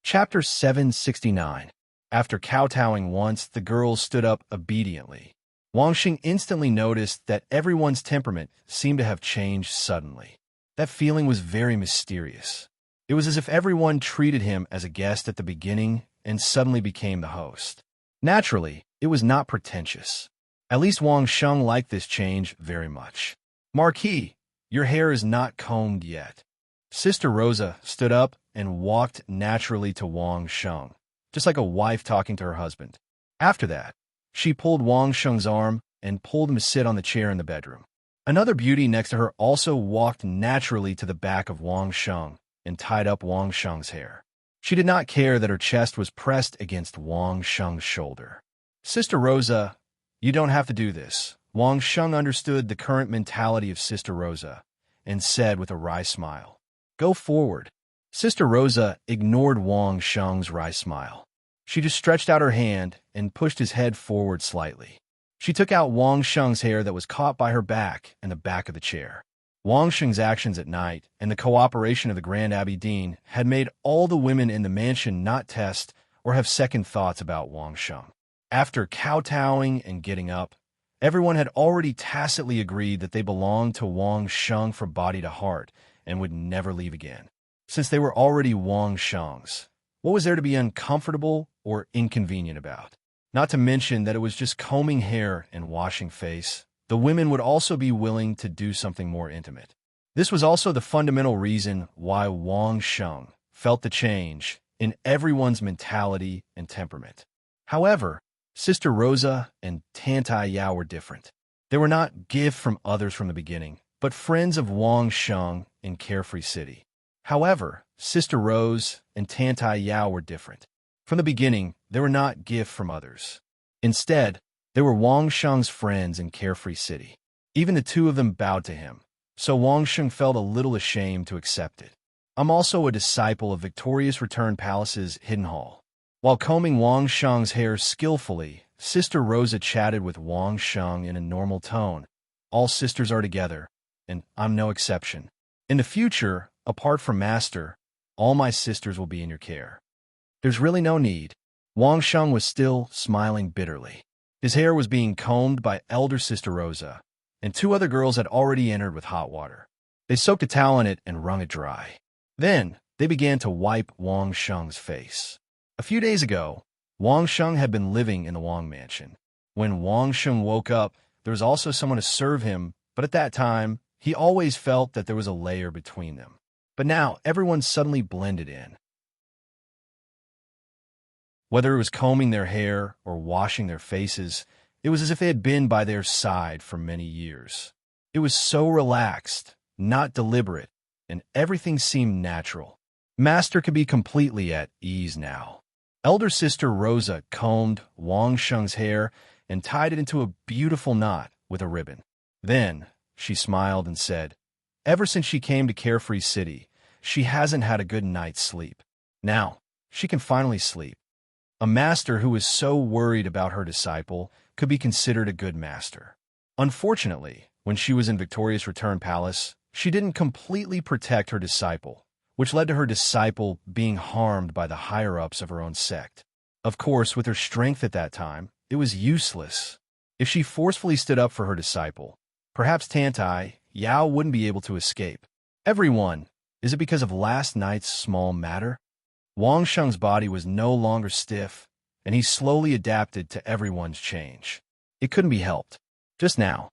Chapter 769. After kowtowing once, the girls stood up obediently. Wang Sheng instantly noticed that everyone's temperament seemed to have changed suddenly. That feeling was very mysterious. It It was as if everyone treated him as a guest at the beginning and suddenly became the host. Naturally, it was not pretentious. At least Wang Sheng liked this change very much. Marquis, your hair is not combed yet. Sister Rosa stood up and walked naturally to Wang Sheng, just like a wife talking to her husband. After that, she pulled Wang Sheng's arm and pulled him to sit on the chair in the bedroom. Another beauty next to her also walked naturally to the back of Wang Sheng and tied up Wang Sheng's hair. She did not care that her chest was pressed against Wang Sheng's shoulder. Sister Rosa, you don't have to do this. Wang Sheng understood the current mentality of Sister Rosa and said with a wry smile, Go forward. Sister Rosa ignored Wang Sheng's wry smile. She just stretched out her hand and pushed his head forward slightly. She took out Wang Sheng's hair that was caught by her back and the back of the chair. Wang Sheng's actions at night and the cooperation of the Grand Abbey Dean had made all the women in the mansion not test or have second thoughts about Wang Sheng. After kowtowing and getting up, everyone had already tacitly agreed that they belonged to Wang Sheng from body to heart and would never leave again. Since they were already Wang Sheng's, what was there to be uncomfortable or inconvenient about? Not to mention that it was just combing hair and washing face. The women would also be willing to do something more intimate. This was also the fundamental reason why Wang Sheng felt the change in everyone's mentality and temperament. However, Sister Rosa and Tantai Yao were different. They were not gift from others from the beginning, but friends of Wang Sheng in Carefree City. However, Sister Rose and Tantai Yao were different. From the beginning, they were not gift from others. Instead, they were Wang Sheng's friends in Carefree City. Even the two of them bowed to him, so Wang Sheng felt a little ashamed to accept it. I'm also a disciple of Victorious Return Palace's Hidden Hall. While combing Wang Sheng's hair skillfully, Sister Rosa chatted with Wang Sheng in a normal tone. All sisters are together, and I'm no exception. In the future, apart from Master, all my sisters will be in your care. There's really no need. Wang Sheng was still smiling bitterly. His hair was being combed by elder Sister Rosa, and two other girls had already entered with hot water. They soaked a towel in it and wrung it dry. Then, they began to wipe Wang Sheng's face. A few days ago, Wang Sheng had been living in the Wang mansion. When Wang Sheng woke up, there was also someone to serve him, but at that time, he always felt that there was a layer between them. But now, everyone suddenly blended in. Whether it was combing their hair or washing their faces, it was as if they had been by their side for many years. It was so relaxed, not deliberate, and everything seemed natural. Master could be completely at ease now. Elder Sister Rosa combed Wang Sheng's hair and tied it into a beautiful knot with a ribbon. Then, she smiled and said, Ever since she came to Carefree City, she hasn't had a good night's sleep. Now, she can finally sleep. A master who was so worried about her disciple could be considered a good master. Unfortunately, when she was in Victorious Return Palace, she didn't completely protect her disciple, which led to her disciple being harmed by the higher-ups of her own sect. Of course, with her strength at that time, it was useless. If she forcefully stood up for her disciple, perhaps Tantai Yao wouldn't be able to escape. Everyone, is it because of last night's small matter? Wang Sheng's body was no longer stiff, and he slowly adapted to everyone's change. It couldn't be helped. Just now,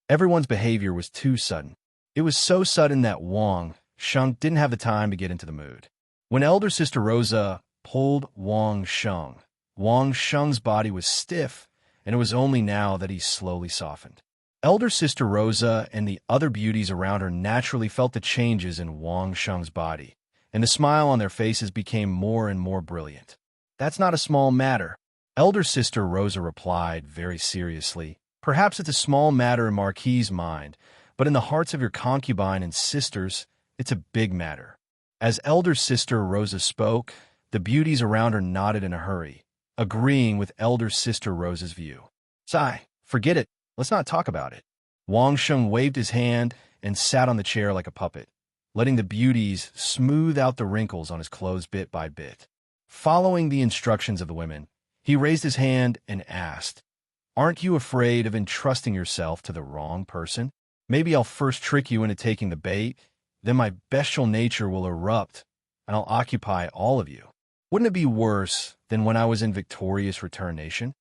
everyone's behavior was too sudden. It was so sudden that Wang Sheng didn't have the time to get into the mood. When elder Sister Rosa pulled Wang Sheng's body was stiff, and it was only now that he slowly softened. Elder Sister Rosa and the other beauties around her naturally felt the changes in Wang Sheng's body, and the smile on their faces became more and more brilliant. That's not a small matter. Elder Sister Rosa replied very seriously. Perhaps it's a small matter in Marquis's mind, but in the hearts of your concubine and sisters, it's a big matter. As Elder Sister Rosa spoke, the beauties around her nodded in a hurry, agreeing with Elder Sister Rosa's view. Sigh, forget it. Let's not talk about it. Wang Sheng waved his hand and sat on the chair like a puppet, letting the beauties smooth out the wrinkles on his clothes bit by bit. Following the instructions of the women, he raised his hand and asked, Aren't you afraid of entrusting yourself to the wrong person? Maybe I'll first trick you into taking the bait, then my bestial nature will erupt, and I'll occupy all of you. Wouldn't it be worse than when I was in victorious Return Nation?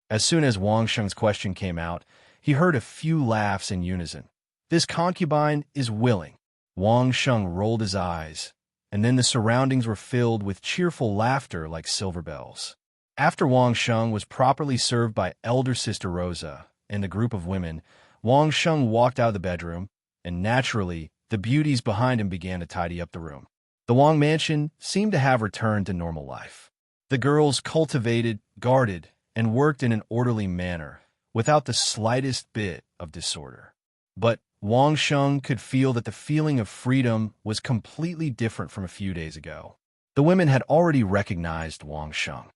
As soon as Wang Sheng's question came out, he heard a few laughs in unison. This concubine is willing. Wang Sheng rolled his eyes, and then the surroundings were filled with cheerful laughter like silver bells. After Wang Sheng was properly served by elder sister Rosa and the group of women, Wang Sheng walked out of the bedroom, and naturally, the beauties behind him began to tidy up the room. The Wang mansion seemed to have returned to normal life. The girls cultivated, guarded, and worked in an orderly manner, without the slightest bit of disorder. But Wang Sheng could feel that the feeling of freedom was completely different from a few days ago. The women had already recognized Wang Sheng.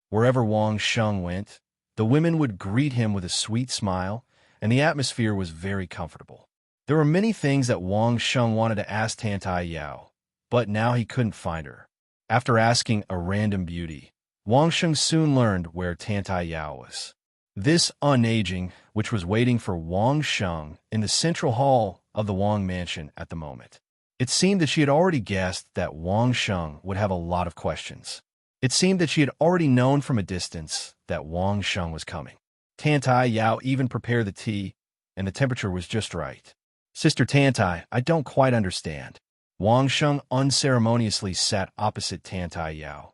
Wherever Wang Sheng went, the women would greet him with a sweet smile, and the atmosphere was very comfortable. There were many things that Wang Sheng wanted to ask Tantai Yao, but now he couldn't find her. After asking a random beauty, Wang Sheng soon learned where Tantai Yao was. This unaging, which was waiting for Wang Sheng in the central hall of the Wang mansion at the moment. It seemed that she had already guessed that Wang Sheng would have a lot of questions. It seemed that she had already known from a distance that Wang Sheng was coming. Tantai Yao even prepared the tea, and the temperature was just right. Sister Tantai, I don't quite understand. Wang Sheng unceremoniously sat opposite Tantai Yao,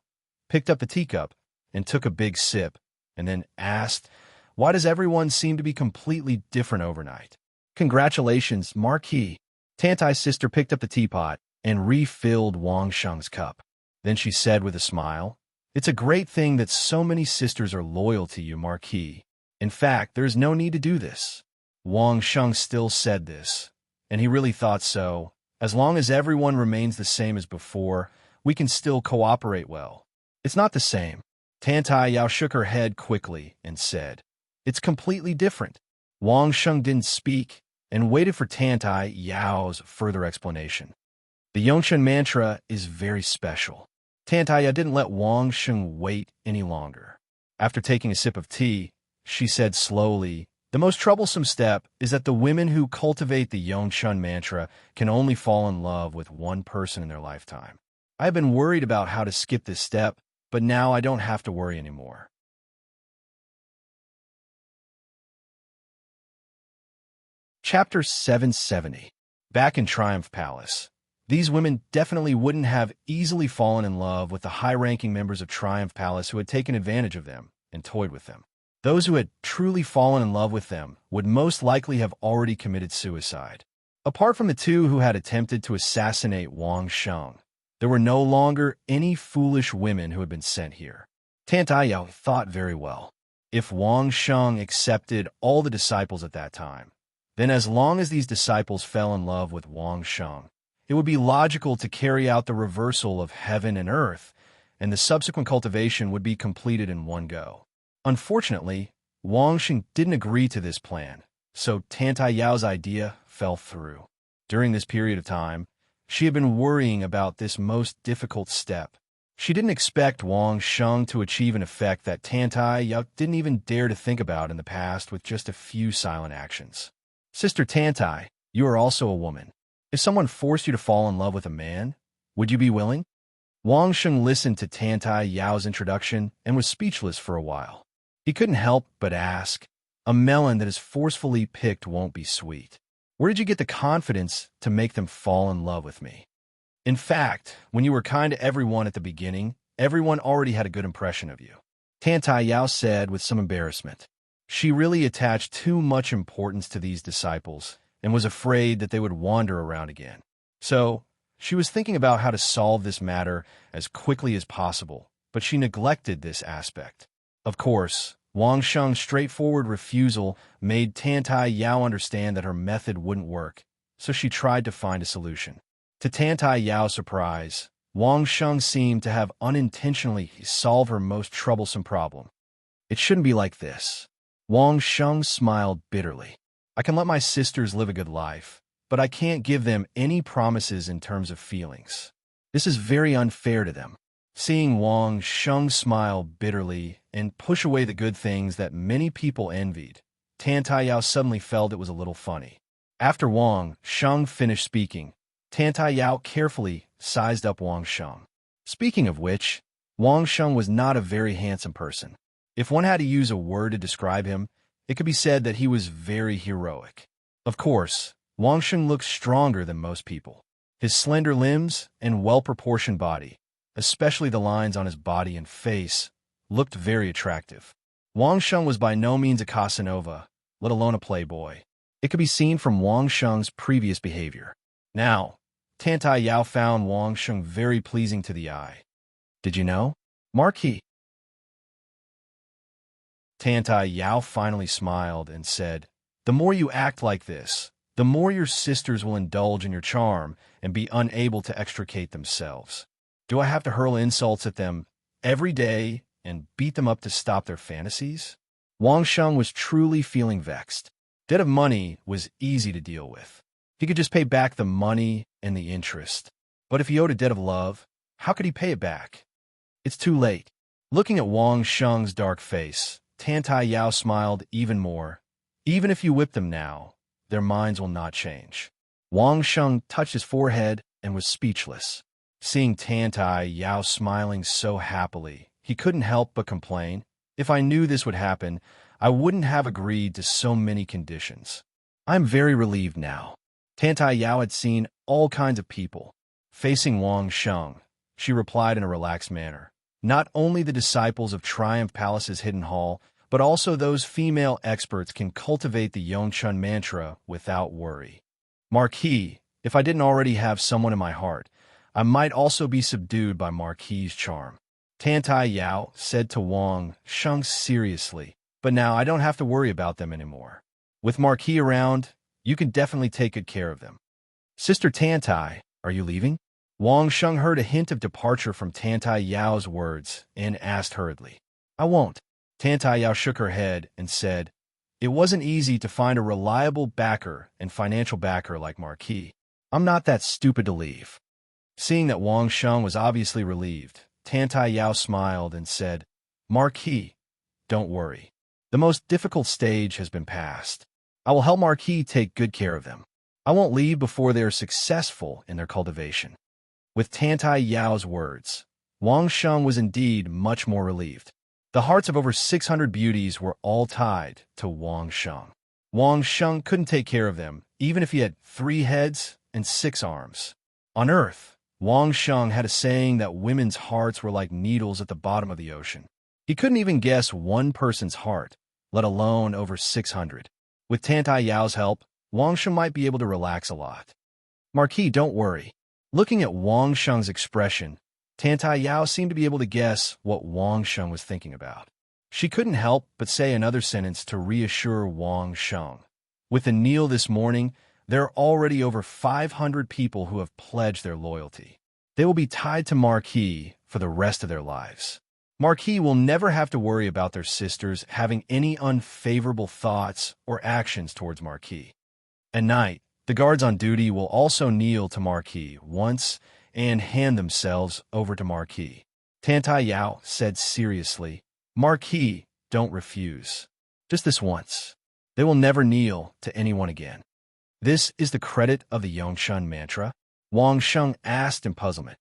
picked up the teacup, and took a big sip, and then asked, "Why does everyone seem to be completely different overnight?" "Congratulations, Marquis." Tantai's sister picked up the teapot and refilled Wang Sheng's cup. Then she said with a smile, "It's a great thing that so many sisters are loyal to you, Marquis. In fact, there is no need to do this." Wang Sheng still said this, and he really thought so. As long as everyone remains the same as before, we can still cooperate well. It's not the same. Tantai Yao shook her head quickly and said, "It's completely different." Wang Sheng didn't speak and waited for Tantai Yao's further explanation. The Yongshen mantra is very special. Tantai Yao didn't let Wang Sheng wait any longer. After taking a sip of tea, she said slowly, "The most troublesome step is that the women who cultivate the Yongshen mantra can only fall in love with one person in their lifetime. I have been worried about how to skip this step, but now I don't have to worry anymore." Chapter 770. Back in Triumph Palace. These women definitely wouldn't have easily fallen in love with the high-ranking members of Triumph Palace who had taken advantage of them and toyed with them. Those who had truly fallen in love with them would most likely have already committed suicide. Apart from the two who had attempted to assassinate Wang Sheng, there were no longer any foolish women who had been sent here. Tantai Yao thought very well. If Wang Sheng accepted all the disciples at that time, then as long as these disciples fell in love with Wang Sheng, it would be logical to carry out the reversal of heaven and earth, and the subsequent cultivation would be completed in one go. Unfortunately, Wang Sheng didn't agree to this plan, so Tantai Yao's idea fell through. During this period of time, she had been worrying about this most difficult step. She didn't expect Wang Sheng to achieve an effect that Tantai Yao didn't even dare to think about in the past with just a few silent actions. "Sister Tantai, you are also a woman. If someone forced you to fall in love with a man, would you be willing?" Wang Sheng listened to Tantai Yao's introduction and was speechless for a while. He couldn't help but ask, "A melon that is forcefully picked won't be sweet. Where did you get the confidence to make them fall in love with me? In fact, when you were kind to everyone at the beginning, everyone already had a good impression of you." Tantai Yao said with some embarrassment. She really attached too much importance to these disciples and was afraid that they would wander around again. So, she was thinking about how to solve this matter as quickly as possible, but she neglected this aspect. Of course, Wang Sheng's straightforward refusal made Tantai Yao understand that her method wouldn't work, so she tried to find a solution. To Tantai Yao's surprise, Wang Sheng seemed to have unintentionally solved her most troublesome problem. "It shouldn't be like this." Wang Sheng smiled bitterly. "I can let my sisters live a good life, but I can't give them any promises in terms of feelings. This is very unfair to them." Seeing Wang Sheng smile bitterly and push away the good things that many people envied, Tantai Yao suddenly felt it was a little funny. After Wang Sheng finished speaking, Tantai Yao carefully sized up Wang Sheng. Speaking of which, Wang Sheng was not a very handsome person. If one had to use a word to describe him, it could be said that he was very heroic. Of course, Wang Sheng looked stronger than most people. His slender limbs and well-proportioned body, especially the lines on his body and face, looked very attractive. Wang Sheng was by no means a Casanova, let alone a playboy. It could be seen from Wang Sheng's previous behavior. Now, Tantai Yao found Wang Sheng very pleasing to the eye. Did you know? Marquis. Tantai Yao finally smiled and said, "The more you act like this, the more your sisters will indulge in your charm and be unable to extricate themselves. Do I have to hurl insults at them every day and beat them up to stop their fantasies?" Wang Sheng was truly feeling vexed. Debt of money was easy to deal with. He could just pay back the money and the interest. But if he owed a debt of love, how could he pay it back? It's too late. Looking at Wang Sheng's dark face, Tantai Yao smiled even more. Even if you whip them now, their minds will not change. Wang Sheng touched his forehead and was speechless. Seeing Tantai Yao smiling so happily, he couldn't help but complain. If I knew this would happen, I wouldn't have agreed to so many conditions. I'm very relieved now. Tantai Yao had seen all kinds of people. Facing Wang Sheng, she replied in a relaxed manner. Not only the disciples of Triumph Palace's hidden hall, but also those female experts can cultivate the Yongchun mantra without worry. Marquis, if I didn't already have someone in my heart, I might also be subdued by Marquis's charm. Tantai Yao said to Wang Sheng seriously, but now I don't have to worry about them anymore. With Marquis around, you can definitely take good care of them. Sister Tantai, are you leaving? Wang Sheng heard a hint of departure from Tantai Yao's words and asked hurriedly. I won't. Tantai Yao shook her head and said, it wasn't easy to find a reliable backer and financial backer like Marquis. I'm not that stupid to leave. Seeing that Wang Sheng was obviously relieved, Tantai Yao smiled and said, Marquis, don't worry. The most difficult stage has been passed. I will help Marquis take good care of them. I won't leave before they are successful in their cultivation. With Tantai Yao's words, Wang Sheng was indeed much more relieved. The hearts of over 600 beauties were all tied to Wang Sheng. Wang Sheng couldn't take care of them, even if he had 3 heads and 6 arms. On Earth, Wang Sheng had a saying that women's hearts were like needles at the bottom of the ocean. He couldn't even guess one person's heart, let alone over 600. With Tantai Yao's help, Wang Sheng might be able to relax a lot. Marquis, don't worry. Looking at Wang Sheng's expression, Tantai Yao seemed to be able to guess what Wang Sheng was thinking about. She couldn't help but say another sentence to reassure Wang Sheng. With the Neil this morning, there are already over 500 people who have pledged their loyalty. They will be tied to Marquis for the rest of their lives. Marquis will never have to worry about their sisters having any unfavorable thoughts or actions towards Marquis. At night, the guards on duty will also kneel to Marquis once and hand themselves over to Marquis. Tantai Yao said seriously, Marquis, don't refuse. Just this once. They will never kneel to anyone again. This is the credit of the Yongchun mantra? Wang Sheng asked in puzzlement.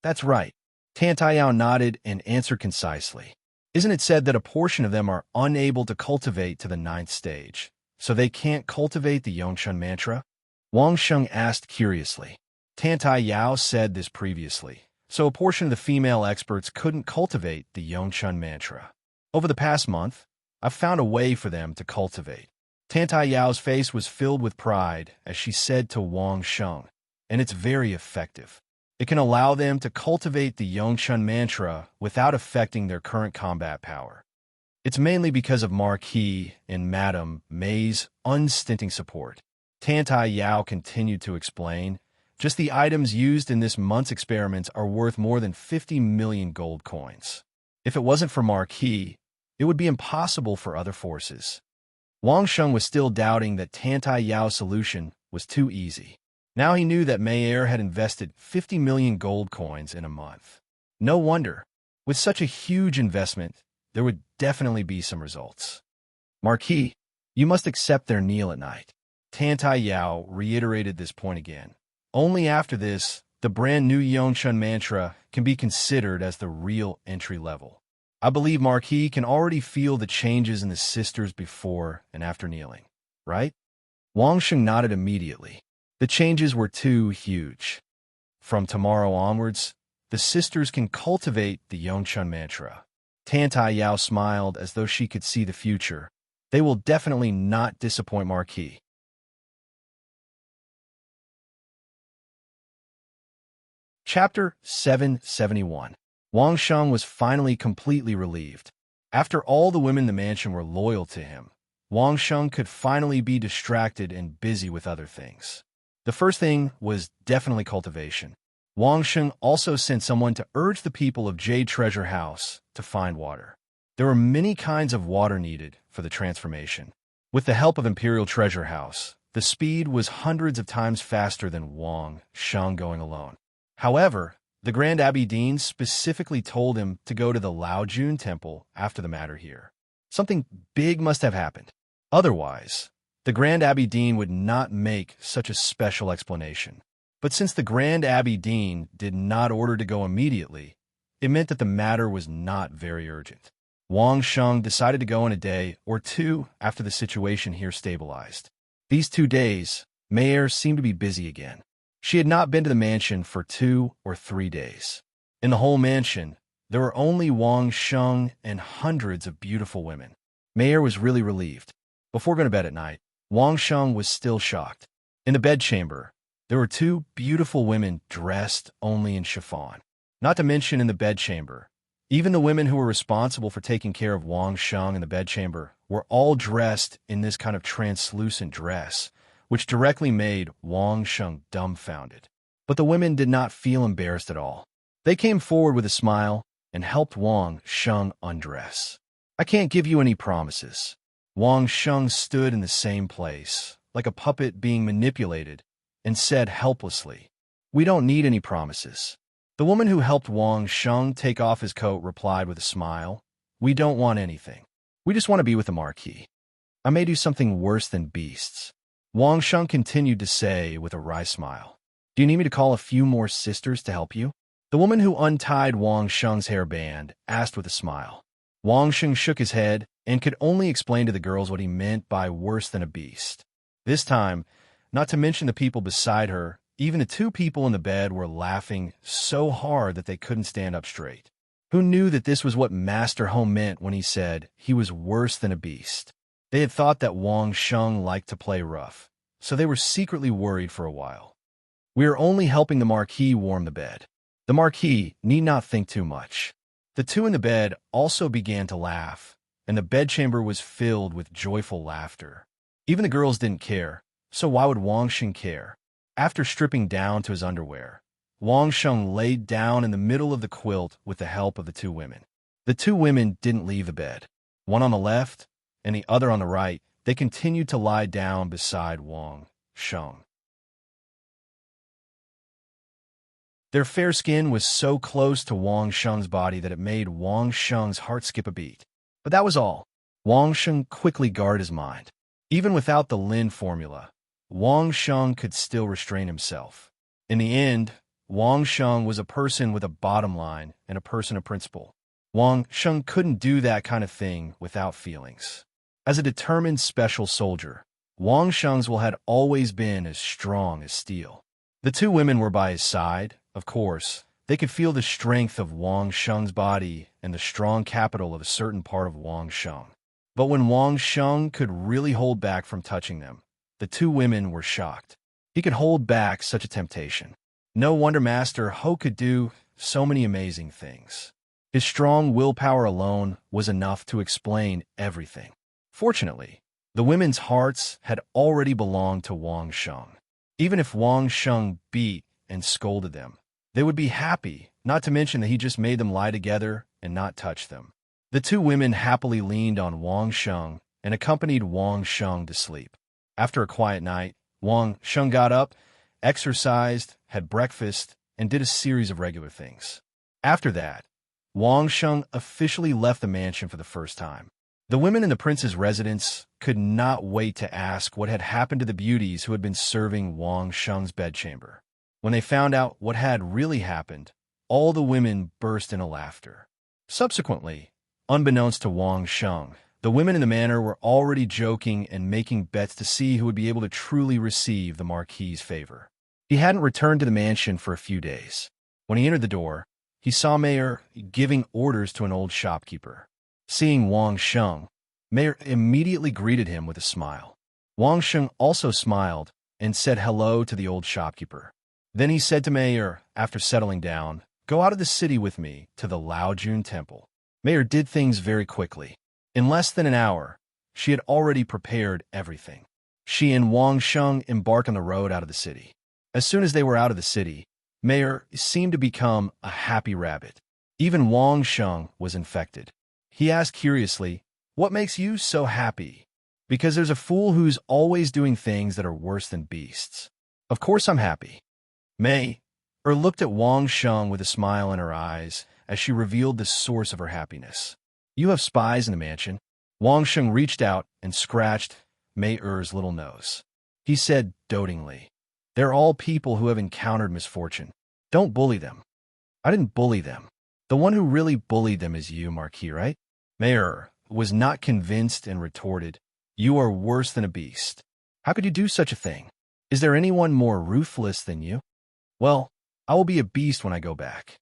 That's right. Tantai Yao nodded and answered concisely. Isn't it said that a portion of them are unable to cultivate to the 9th stage, so they can't cultivate the Yongchun mantra? Wang Sheng asked curiously. Tantai Yao said this previously, so a portion of the female experts couldn't cultivate the Yongchun mantra. Over the past month, I've found a way for them to cultivate. Tantai Yao's face was filled with pride as she said to Wang Sheng, and it's very effective. It can allow them to cultivate the Yongchun mantra without affecting their current combat power. It's mainly because of Marquis and Madame May's unstinting support. Tantai Yao continued to explain, just the items used in this month's experiments are worth more than 50 million gold coins. If it wasn't for Marquis, it would be impossible for other forces. Wang Sheng was still doubting that Tantai Yao's solution was too easy. Now he knew that Mayer had invested 50 million gold coins in a month. No wonder. With such a huge investment, there would definitely be some results. Marquis, you must accept their kneel at night. Tantai Yao reiterated this point again. Only after this, the brand new Yongchun mantra can be considered as the real entry level. I believe Marquis can already feel the changes in the sisters before and after kneeling, right? Wang Sheng nodded immediately. The changes were too huge. From tomorrow onwards, the sisters can cultivate the Yongchun mantra. Tantai Yao smiled as though she could see the future. They will definitely not disappoint Marquis. Chapter 771. Wang Sheng was finally completely relieved. After all the women in the mansion were loyal to him, Wang Sheng could finally be distracted and busy with other things. The first thing was definitely cultivation. Wang Sheng also sent someone to urge the people of Jade Treasure House to find water. There were many kinds of water needed for the transformation. With the help of Imperial Treasure House, the speed was hundreds of times faster than Wang Sheng going alone. However, the Grand Abbey Dean specifically told him to go to the Laojun Temple after the matter here. Something big must have happened. Otherwise, the Grand Abbey Dean would not make such a special explanation. But since the Grand Abbey Dean did not order to go immediately, it meant that the matter was not very urgent. Wang Sheng decided to go in a day or two after the situation here stabilized. These 2 days, Mayer seemed to be busy again. She had not been to the mansion for 2 or 3 days. In the whole mansion, there were only Wang Sheng and hundreds of beautiful women. Mayer was really relieved. Before going to bed at night, Wang Sheng was still shocked. In the bedchamber, there were 2 beautiful women dressed only in chiffon. Not to mention in the bedchamber, even the women who were responsible for taking care of Wang Sheng in the bedchamber were all dressed in this kind of translucent dress, which directly made Wang Sheng dumbfounded. But the women did not feel embarrassed at all. They came forward with a smile and helped Wang Sheng undress. I can't give you any promises. Wang Sheng stood in the same place, like a puppet being manipulated, and said helplessly, "We don't need any promises." The woman who helped Wang Sheng take off his coat replied with a smile, "We don't want anything. We just want to be with the Marquis. I may do something worse than beasts." Wang Sheng continued to say with a wry smile, "Do you need me to call a few more sisters to help you?" The woman who untied Wang Sheng's hairband asked with a smile. Wang Sheng shook his head and could only explain to the girls what he meant by worse than a beast. This time, not to mention the people beside her, even the 2 people in the bed were laughing so hard that they couldn't stand up straight. Who knew that this was what Master Ho meant when he said he was worse than a beast? They had thought that Wang Sheng liked to play rough, so they were secretly worried for a while. "We are only helping the Marquis warm the bed. The Marquis need not think too much." The 2 in the bed also began to laugh, and the bedchamber was filled with joyful laughter. Even the girls didn't care, so why would Wang Sheng care? After stripping down to his underwear, Wang Sheng laid down in the middle of the quilt with the help of the 2 women. The 2 women didn't leave the bed. One on the left and the other on the right, they continued to lie down beside Wang Sheng. Their fair skin was so close to Wang Sheng's body that it made Wang Sheng's heart skip a beat. But that was all. Wang Sheng quickly guarded his mind. Even without the Lin formula, Wang Sheng could still restrain himself. In the end, Wang Sheng was a person with a bottom line and a person of principle. Wang Sheng couldn't do that kind of thing without feelings. As a determined special soldier, Wang Sheng's will had always been as strong as steel. The 2 women were by his side, of course. They could feel the strength of Wang Sheng's body and the strong capital of a certain part of Wang Sheng. But when Wang Sheng could really hold back from touching them, the 2 women were shocked. He could hold back such a temptation. No wonder Master Ho could do so many amazing things. His strong willpower alone was enough to explain everything. Fortunately, the women's hearts had already belonged to Wang Sheng. Even if Wang Sheng beat and scolded them, they would be happy, not to mention that he just made them lie together and not touch them. The 2 women happily leaned on Wang Sheng and accompanied Wang Sheng to sleep. After a quiet night, Wang Sheng got up, exercised, had breakfast, and did a series of regular things. After that, Wang Sheng officially left the mansion for the first time. The women in the prince's residence could not wait to ask what had happened to the beauties who had been serving Wang Sheng's bedchamber. When they found out what had really happened, all the women burst into laughter. Subsequently, unbeknownst to Wang Sheng, the women in the manor were already joking and making bets to see who would be able to truly receive the Marquis's favor. He hadn't returned to the mansion for a few days. When he entered the door, he saw Mayor giving orders to an old shopkeeper. Seeing Wang Sheng, Mayor immediately greeted him with a smile. Wang Sheng also smiled and said hello to the old shopkeeper. Then he said to Mayor, after settling down, "Go out of the city with me to the Laojun Temple." Mayor did things very quickly. In less than an hour, she had already prepared everything. She and Wang Sheng embarked on the road out of the city. As soon as they were out of the city, Mayor seemed to become a happy rabbit. Even Wang Sheng was infected. He asked curiously, "What makes you so happy?" "Because there's a fool who's always doing things that are worse than beasts." "Of course I'm happy." May looked at Wang Sheng with a smile in her eyes as she revealed the source of her happiness. "You have spies in the mansion." Wang Sheng reached out and scratched Mei-er's little nose. He said dotingly, "They're all people who have encountered misfortune. Don't bully them." "I didn't bully them. The one who really bullied them is you, Marquis, right?" Mei-er was not convinced and retorted, "You are worse than a beast. How could you do such a thing? Is there anyone more ruthless than you?" "Well, I will be a beast when I go back."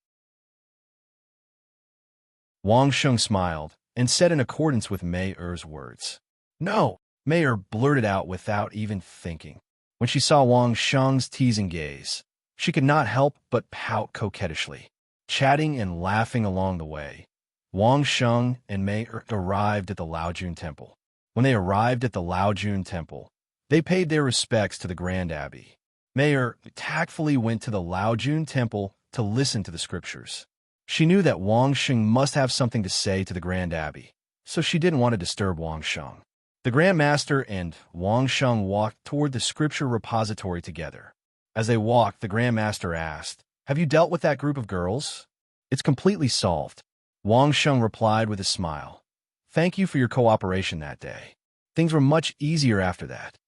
Wang Sheng smiled and said in accordance with Mei-er's words. "No," Mei-er blurted out without even thinking. When she saw Wang Sheng's teasing gaze, she could not help but pout coquettishly. Chatting and laughing along the way, Wang Sheng and Mei-er arrived at the Laojun Temple. When they arrived at the Laojun Temple, they paid their respects to the Grand Abbey. Mei-er tactfully went to the Laojun Temple to listen to the scriptures. She knew that Wang Sheng must have something to say to the Grand Abbey, so she didn't want to disturb Wang Sheng. The Grand Master and Wang Sheng walked toward the scripture repository together. As they walked, the Grand Master asked, "Have you dealt with that group of girls?" "It's completely solved," Wang Sheng replied with a smile. "Thank you for your cooperation that day. Things were much easier after that,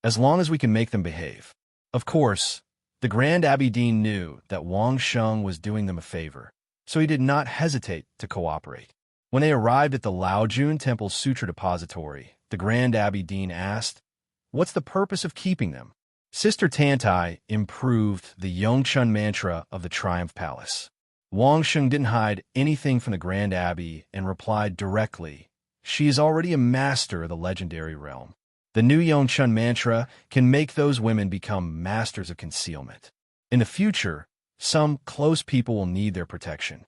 as long as we can make them behave." Of course, the Grand Abbey Dean knew that Wang Sheng was doing them a favor, so he did not hesitate to cooperate. When they arrived at the Laojun Temple Sutra Depository, the Grand Abbey Dean asked, "What's the purpose of keeping them?" Sister Tantai improved the Yongchun mantra of the Triumph Palace. Wang Sheng didn't hide anything from the Grand Abbey and replied directly, "She is already a master of the legendary realm. The new Yongchun mantra can make those women become masters of concealment. In the future, some close people will need their protection."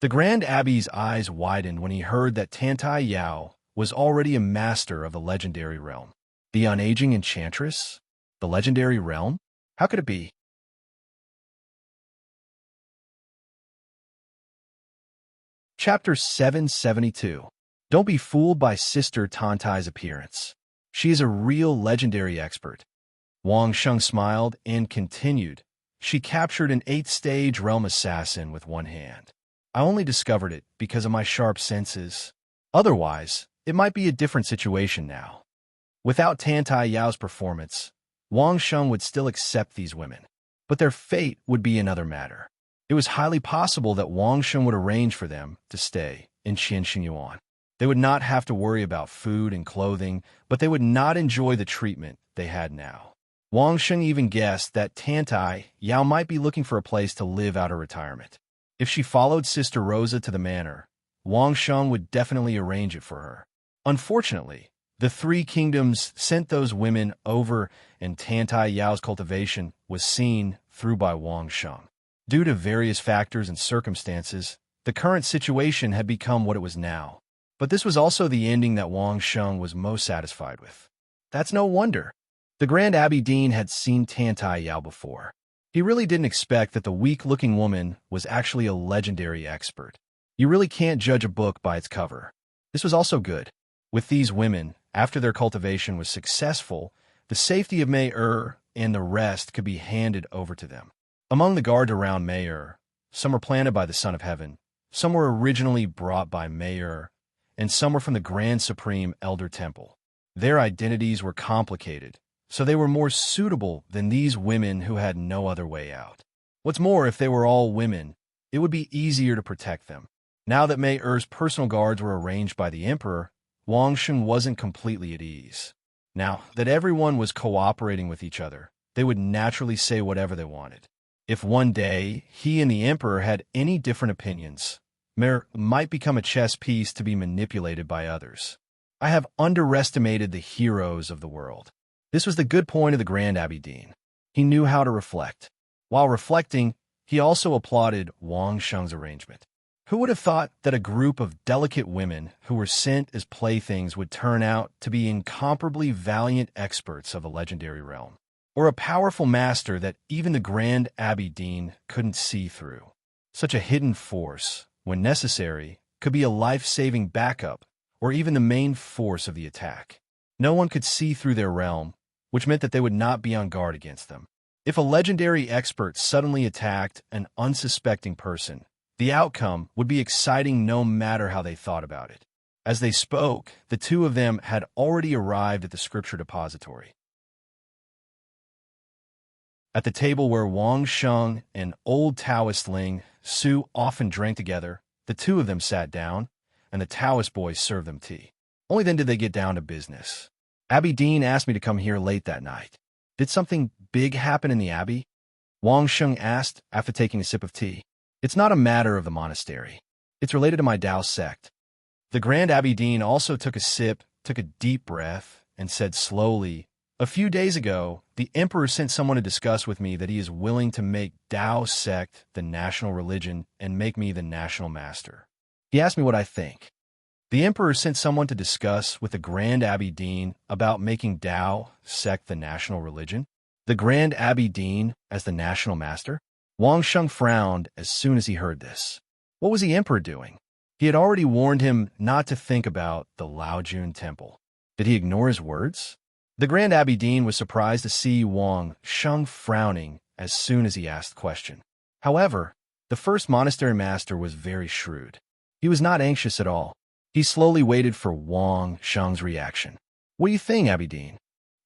The Grand Abbey's eyes widened when he heard that Tantai Yao was already a master of the legendary realm. The unaging enchantress? The legendary realm? How could it be? Chapter 772. Don't be fooled by Sister Tantai's appearance. She is a real legendary expert. Wang Sheng smiled and continued, "She captured an 8th-stage realm assassin with one hand. I only discovered it because of my sharp senses. Otherwise, it might be a different situation now." Without Tantai Yao's performance, Wang Sheng would still accept these women, but their fate would be another matter. It was highly possible that Wang Sheng would arrange for them to stay in Qianxingyuan. They would not have to worry about food and clothing, but they would not enjoy the treatment they had now. Wang Sheng even guessed that Tantai Yao might be looking for a place to live out her retirement. If she followed Sister Rosa to the manor, Wang Sheng would definitely arrange it for her. Unfortunately, the Three Kingdoms sent those women over, and Tantai Yao's cultivation was seen through by Wang Sheng. Due to various factors and circumstances, the current situation had become what it was now. But this was also the ending that Wang Sheng was most satisfied with. That's no wonder. The Grand Abbey Dean had seen Tantai Yao before. He really didn't expect that the weak-looking woman was actually a legendary expert. You really can't judge a book by its cover. This was also good. With these women, after their cultivation was successful, the safety of Mei-er and the rest could be handed over to them. Among the guards around Mei-er, some were planted by the Son of Heaven, some were originally brought by Mei-er, and some were from the Grand Supreme Elder Temple. Their identities were complicated, so they were more suitable than these women who had no other way out. What's more, if they were all women, it would be easier to protect them. Now that Mei Er's personal guards were arranged by the emperor, Wang Sheng wasn't completely at ease. Now that everyone was cooperating with each other, they would naturally say whatever they wanted. If one day he and the emperor had any different opinions, Mei might become a chess piece to be manipulated by others. I have underestimated the heroes of the world. This was the good point of the Grand Abidine. He knew how to reflect. While reflecting, he also applauded Wang Sheng's arrangement. Who would have thought that a group of delicate women who were sent as playthings would turn out to be incomparably valiant experts of the legendary realm, or a powerful master that even the Grand Abidine couldn't see through? Such a hidden force, when necessary, could be a life-saving backup or even the main force of the attack. No one could see through their realm, which meant that they would not be on guard against them. If a legendary expert suddenly attacked an unsuspecting person, the outcome would be exciting no matter how they thought about it. As they spoke, the two of them had already arrived at the scripture depository. At the table where Wang Sheng and old Taoist Ling Su often drank together, the two of them sat down, and the Taoist boys served them tea. Only then did they get down to business. Abidine asked me to come here late that night. Did something big happen in the abbey? Wang Sheng asked after taking a sip of tea. It's not a matter of the monastery. It's related to my Tao sect. The Grand Abidine also took a sip, took a deep breath, and said slowly, "A few days ago, the emperor sent someone to discuss with me that he is willing to make Tao sect the national religion and make me the national master. He asked me what I think." The emperor sent someone to discuss with the Grand Abidine about making Tao sect the national religion? The Grand Abidine as the national master? Wang Sheng frowned as soon as he heard this. What was the emperor doing? He had already warned him not to think about the Laojun temple. Did he ignore his words? The Grand Abidine was surprised to see Wang Sheng frowning as soon as he asked the question. However, the first monastery master was very shrewd. He was not anxious at all. He slowly waited for Wang Sheng's reaction. "What do you think, Abidine?"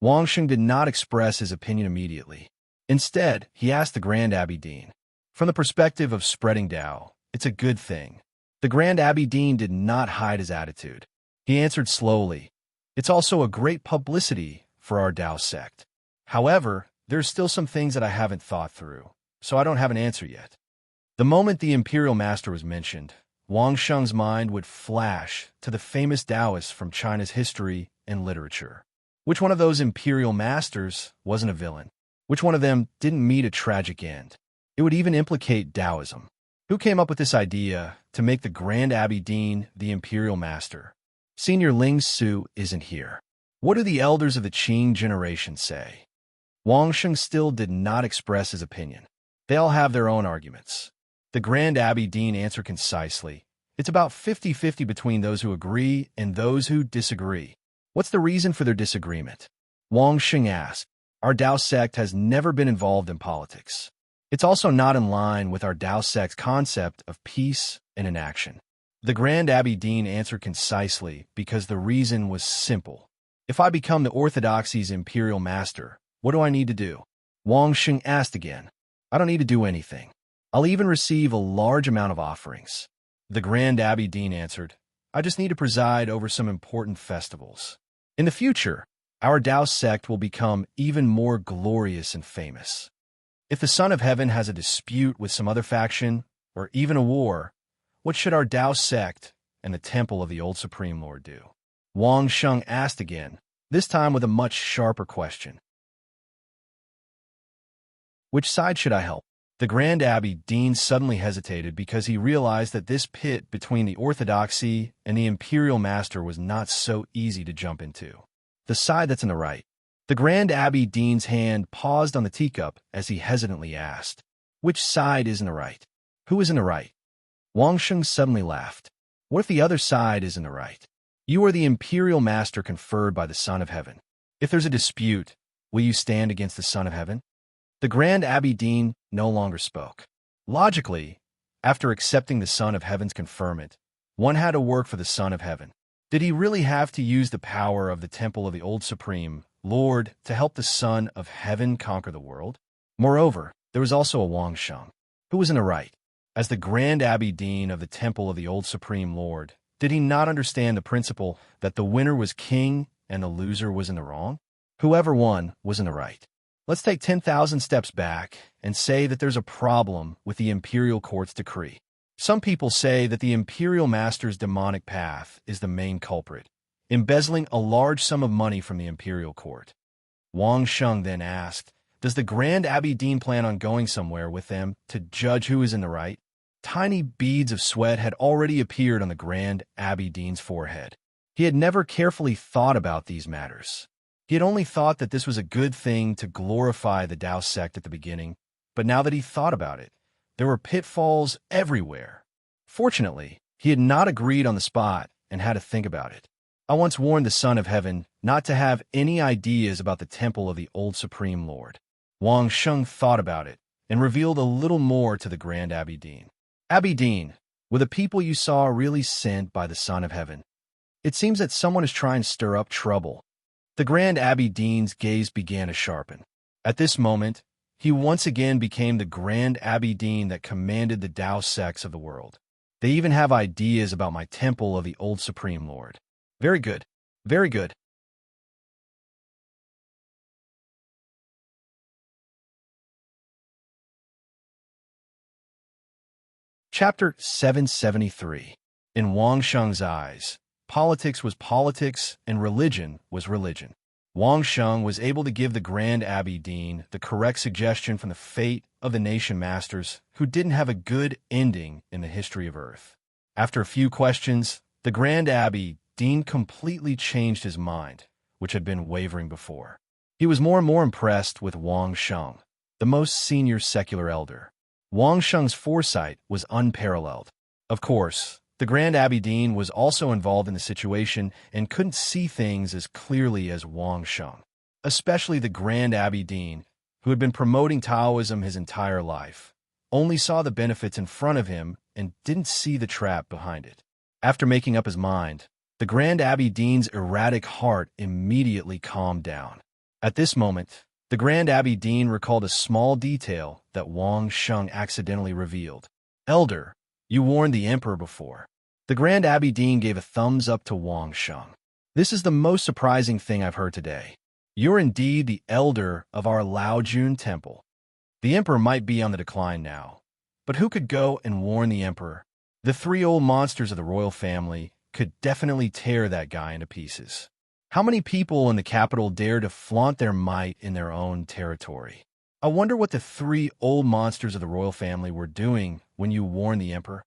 Wang Sheng did not express his opinion immediately. Instead, he asked the Grand Abidine. From the perspective of spreading Tao, it's a good thing. The Grand Abidine did not hide his attitude. He answered slowly, "It's also a great publicity for our Tao sect. However, there's still some things that I haven't thought through, so I don't have an answer yet." The moment the Imperial Master was mentioned, Wang Sheng's mind would flash to the famous Taoists from China's history and literature. Which one of those Imperial Masters wasn't a villain? Which one of them didn't meet a tragic end? It would even implicate Taoism. Who came up with this idea to make the Grand Abidine the Imperial Master? Senior Ling Su isn't here. What do the elders of the Qing generation say? Wang Sheng still did not express his opinion. They all have their own arguments. The Grand Abidine answered concisely. It's about 50-50 between those who agree and those who disagree. What's the reason for their disagreement? Wang Sheng asked. Our Tao sect has never been involved in politics. It's also not in line with our Tao sect's concept of peace and inaction. The Grand Abidine answered concisely because the reason was simple. If I become the Orthodoxy's imperial master, what do I need to do? Wang Sheng asked again. I don't need to do anything. I'll even receive a large amount of offerings. The Grand Abidine answered, I just need to preside over some important festivals. In the future, our Tao sect will become even more glorious and famous. If the Son of Heaven has a dispute with some other faction, or even a war, what should our Tao sect and the Temple of the Old Supreme Lord do? Wang Sheng asked again, this time with a much sharper question. Which side should I help? The Grand Abidine suddenly hesitated because he realized that this pit between the Orthodoxy and the Imperial Master was not so easy to jump into. The side that's in the right. The Grand Abidine's hand paused on the teacup as he hesitantly asked, which side is in the right? Who is in the right? Wang Sheng suddenly laughed. What if the other side is in the right? You are the Imperial Master conferred by the Son of Heaven. If there's a dispute, will you stand against the Son of Heaven? The Grand Abidine no longer spoke. Logically, after accepting the Son of Heaven's conferment, one had to work for the Son of Heaven. Did he really have to use the power of the temple of the old Supreme Lord to help the Son of Heaven conquer the world? Moreover, there was also a Wang Sheng, who was in the right. As the Grand Abbey Dean of the temple of the old Supreme Lord, did he not understand the principle that the winner was king and the loser was in the wrong? Whoever won was in the right. Let's take 10,000 steps back and say that there's a problem with the imperial court's decree. Some people say that the imperial master's demonic path is the main culprit, embezzling a large sum of money from the imperial court. Wang Sheng then asked, does the Grand Abbey Dean plan on going somewhere with them to judge who is in the right? Tiny beads of sweat had already appeared on the Grand Abbey Dean's forehead. He had never carefully thought about these matters. He had only thought that this was a good thing to glorify the Tao sect at the beginning, but now that he thought about it, there were pitfalls everywhere. Fortunately, he had not agreed on the spot and had to think about it. I once warned the Son of Heaven not to have any ideas about the temple of the old Supreme Lord. Wang Sheng thought about it and revealed a little more to the Grand Abbey Dean. Abbey Dean, were the people you saw really sent by the Son of Heaven? It seems that someone is trying to stir up trouble. The Grand Abbey Dean's gaze began to sharpen. At this moment, he once again became the Grand Abbey Dean that commanded the Tao sects of the world. They even have ideas about my temple of the old Supreme Lord. Very good. Very good. Chapter 773. In Wang Sheng's eyes, politics was politics and religion was religion. Wang Sheng was able to give the Grand Abbey Dean the correct suggestion from the fate of the nation masters who didn't have a good ending in the history of Earth. After a few questions, the Grand Abbey Dean completely changed his mind, which had been wavering before. He was more and more impressed with Wang Sheng, the most senior secular elder. Wang Sheng's foresight was unparalleled. Of course, the Grand Abbey Dean was also involved in the situation and couldn't see things as clearly as Wang Sheng, especially the Grand Abbey Dean, who had been promoting Taoism his entire life, only saw the benefits in front of him and didn't see the trap behind it. After making up his mind, the Grand Abbey Dean's erratic heart immediately calmed down. At this moment, the Grand Abbey Dean recalled a small detail that Wang Sheng accidentally revealed. Elder, you warned the Emperor before. The Grand Abbey Dean gave a thumbs up to Wang Sheng. This is the most surprising thing I've heard today. You're indeed the elder of our Laojun temple. The Emperor might be on the decline now, but who could go and warn the Emperor? The three old monsters of the royal family could definitely tear that guy into pieces. How many people in the capital dare to flaunt their might in their own territory? I wonder what the three old monsters of the royal family were doing when you warned the Emperor.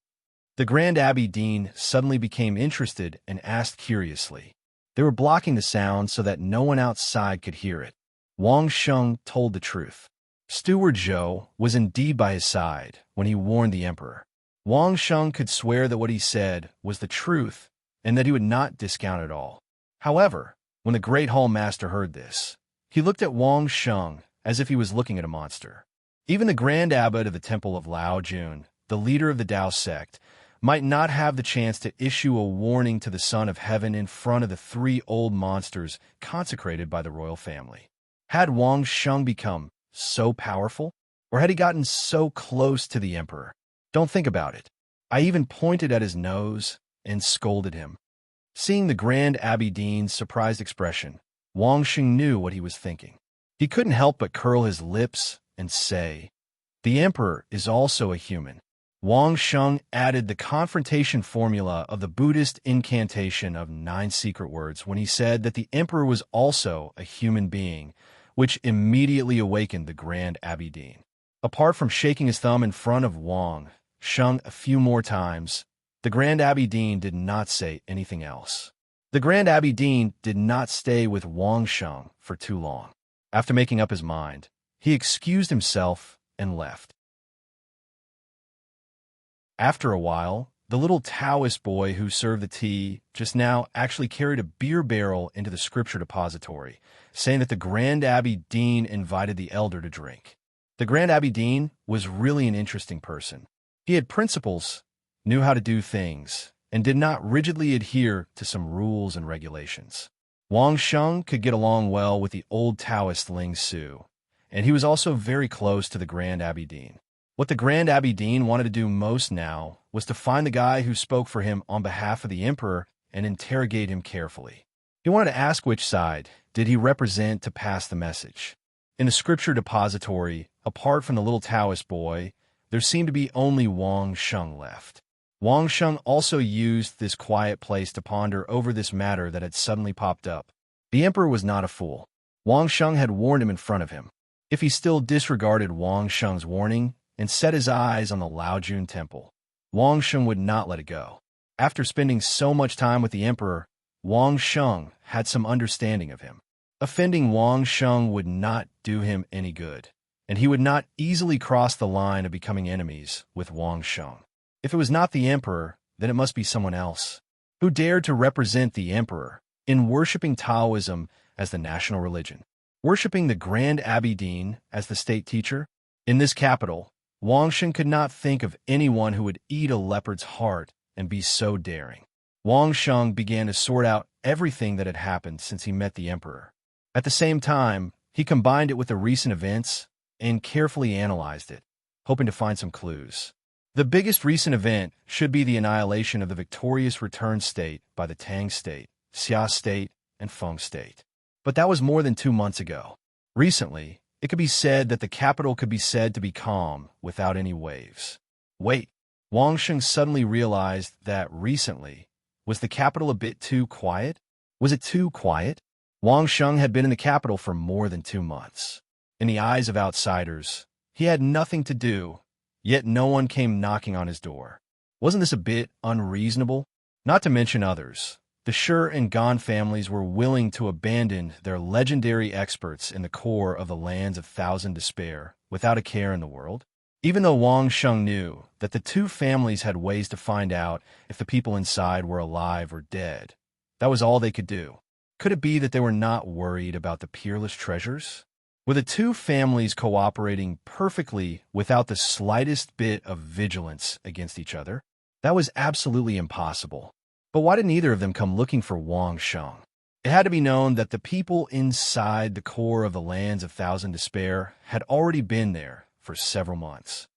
The Grand Abbey Dean suddenly became interested and asked curiously. They were blocking the sound so that no one outside could hear it. Wang Sheng told the truth. Steward Zhou was indeed by his side when he warned the Emperor. Wang Sheng could swear that what he said was the truth and that he would not discount it all. However, when the Great Hall Master heard this, he looked at Wang Sheng as if he was looking at a monster. Even the Grand Abbot of the Temple of Laojun, the leader of the Tao sect, might not have the chance to issue a warning to the Son of Heaven in front of the three old monsters consecrated by the royal family. Had Wang Sheng become so powerful? Or had he gotten so close to the Emperor? Don't think about it. I even pointed at his nose and scolded him. Seeing the Grand Abbey Dean's surprised expression, Wang Sheng knew what he was thinking. He couldn't help but curl his lips and say, "The Emperor is also a human." Wang Sheng added the confrontation formula of the Buddhist incantation of 9 secret words when he said that the Emperor was also a human being, which immediately awakened the Grand Abbey Dean. Apart from shaking his thumb in front of Wang Sheng a few more times, the Grand Abbey Dean did not say anything else. The Grand Abbey Dean did not stay with Wang Sheng for too long. After making up his mind, he excused himself and left. After a while, the little Taoist boy who served the tea just now actually carried a beer barrel into the scripture depository, saying that the Grand Abbey Dean invited the elder to drink. The Grand Abbey Dean was really an interesting person. He had principles, knew how to do things, and did not rigidly adhere to some rules and regulations. Wang Sheng could get along well with the old Taoist Ling Su, and he was also very close to the Grand Abbé Dean. What the Grand Abbé Dean wanted to do most now was to find the guy who spoke for him on behalf of the emperor and interrogate him carefully. He wanted to ask which side did he represent to pass the message. In the scripture depository, apart from the little Taoist boy, there seemed to be only Wang Sheng left. Wang Sheng also used this quiet place to ponder over this matter that had suddenly popped up. The emperor was not a fool. Wang Sheng had warned him in front of him. If he still disregarded Wang Sheng's warning and set his eyes on the Laojun temple, Wang Sheng would not let it go. After spending so much time with the emperor, Wang Sheng had some understanding of him. Offending Wang Sheng would not do him any good, and he would not easily cross the line of becoming enemies with Wang Sheng. If it was not the emperor, then it must be someone else. Who dared to represent the emperor in worshipping Taoism as the national religion, worshipping the Grand Abbé Dean as the state teacher? In this capital, Wang Sheng could not think of anyone who would eat a leopard's heart and be so daring. Wang Sheng began to sort out everything that had happened since he met the emperor. At the same time, he combined it with the recent events and carefully analyzed it, hoping to find some clues. The biggest recent event should be the annihilation of the victorious return state by the Tang state, Xia state, and Feng state. But that was more than 2 months ago. Recently, it could be said that the capital could be said to be calm without any waves. Wait, Wang Sheng suddenly realized that recently, was the capital a bit too quiet? Was it too quiet? Wang Sheng had been in the capital for more than 2 months. In the eyes of outsiders, he had nothing to do, yet no one came knocking on his door. Wasn't this a bit unreasonable? Not to mention others. The Shi and Gan families were willing to abandon their legendary experts in the core of the lands of Thousand Despair without a care in the world. Even though Wang Sheng knew that the two families had ways to find out if the people inside were alive or dead, that was all they could do. Could it be that they were not worried about the peerless treasures? Were the two families cooperating perfectly without the slightest bit of vigilance against each other? That was absolutely impossible. But why didn't either of them come looking for Wang Sheng? It had to be known that the people inside the core of the lands of Thousand Despair had already been there for several months.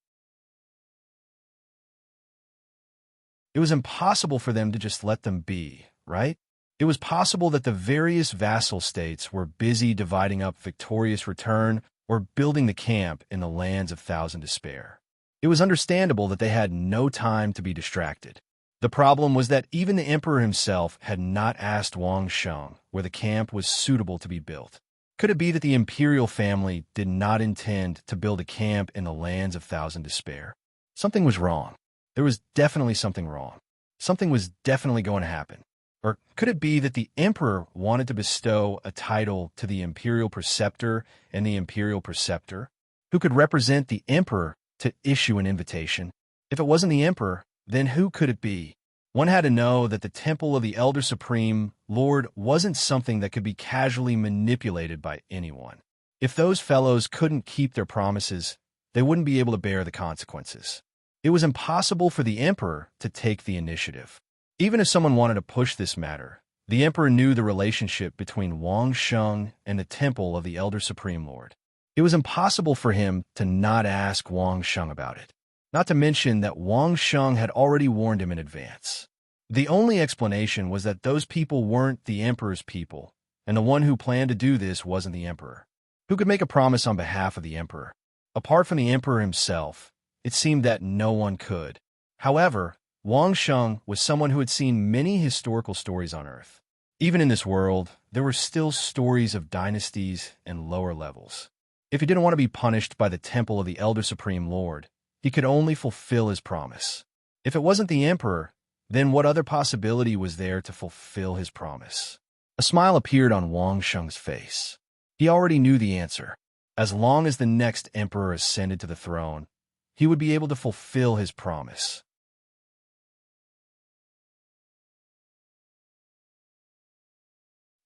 It was impossible for them to just let them be, right? It was possible that the various vassal states were busy dividing up victorious return or building the camp in the lands of Thousand Despair. It was understandable that they had no time to be distracted. The problem was that even the emperor himself had not asked Wang Sheng where the camp was suitable to be built. Could it be that the imperial family did not intend to build a camp in the lands of Thousand Despair? Something was wrong. There was definitely something wrong. Something was definitely going to happen. Or could it be that the emperor wanted to bestow a title to the imperial preceptor and the imperial preceptor, who could represent the emperor to issue an invitation? If it wasn't the emperor, then who could it be? One had to know that the temple of the Elder Supreme Lord wasn't something that could be casually manipulated by anyone. If those fellows couldn't keep their promises, they wouldn't be able to bear the consequences. It was impossible for the emperor to take the initiative. Even if someone wanted to push this matter, the emperor knew the relationship between Wang Sheng and the temple of the Elder Supreme Lord. It was impossible for him to not ask Wang Sheng about it. Not to mention that Wang Sheng had already warned him in advance. The only explanation was that those people weren't the emperor's people, and the one who planned to do this wasn't the emperor. Who could make a promise on behalf of the emperor? Apart from the emperor himself, it seemed that no one could. However, Wang Sheng was someone who had seen many historical stories on Earth. Even in this world, there were still stories of dynasties and lower levels. If he didn't want to be punished by the temple of the Elder Supreme Lord, he could only fulfill his promise. If it wasn't the emperor, then what other possibility was there to fulfill his promise? A smile appeared on Wang Sheng's face. He already knew the answer. As long as the next emperor ascended to the throne, he would be able to fulfill his promise.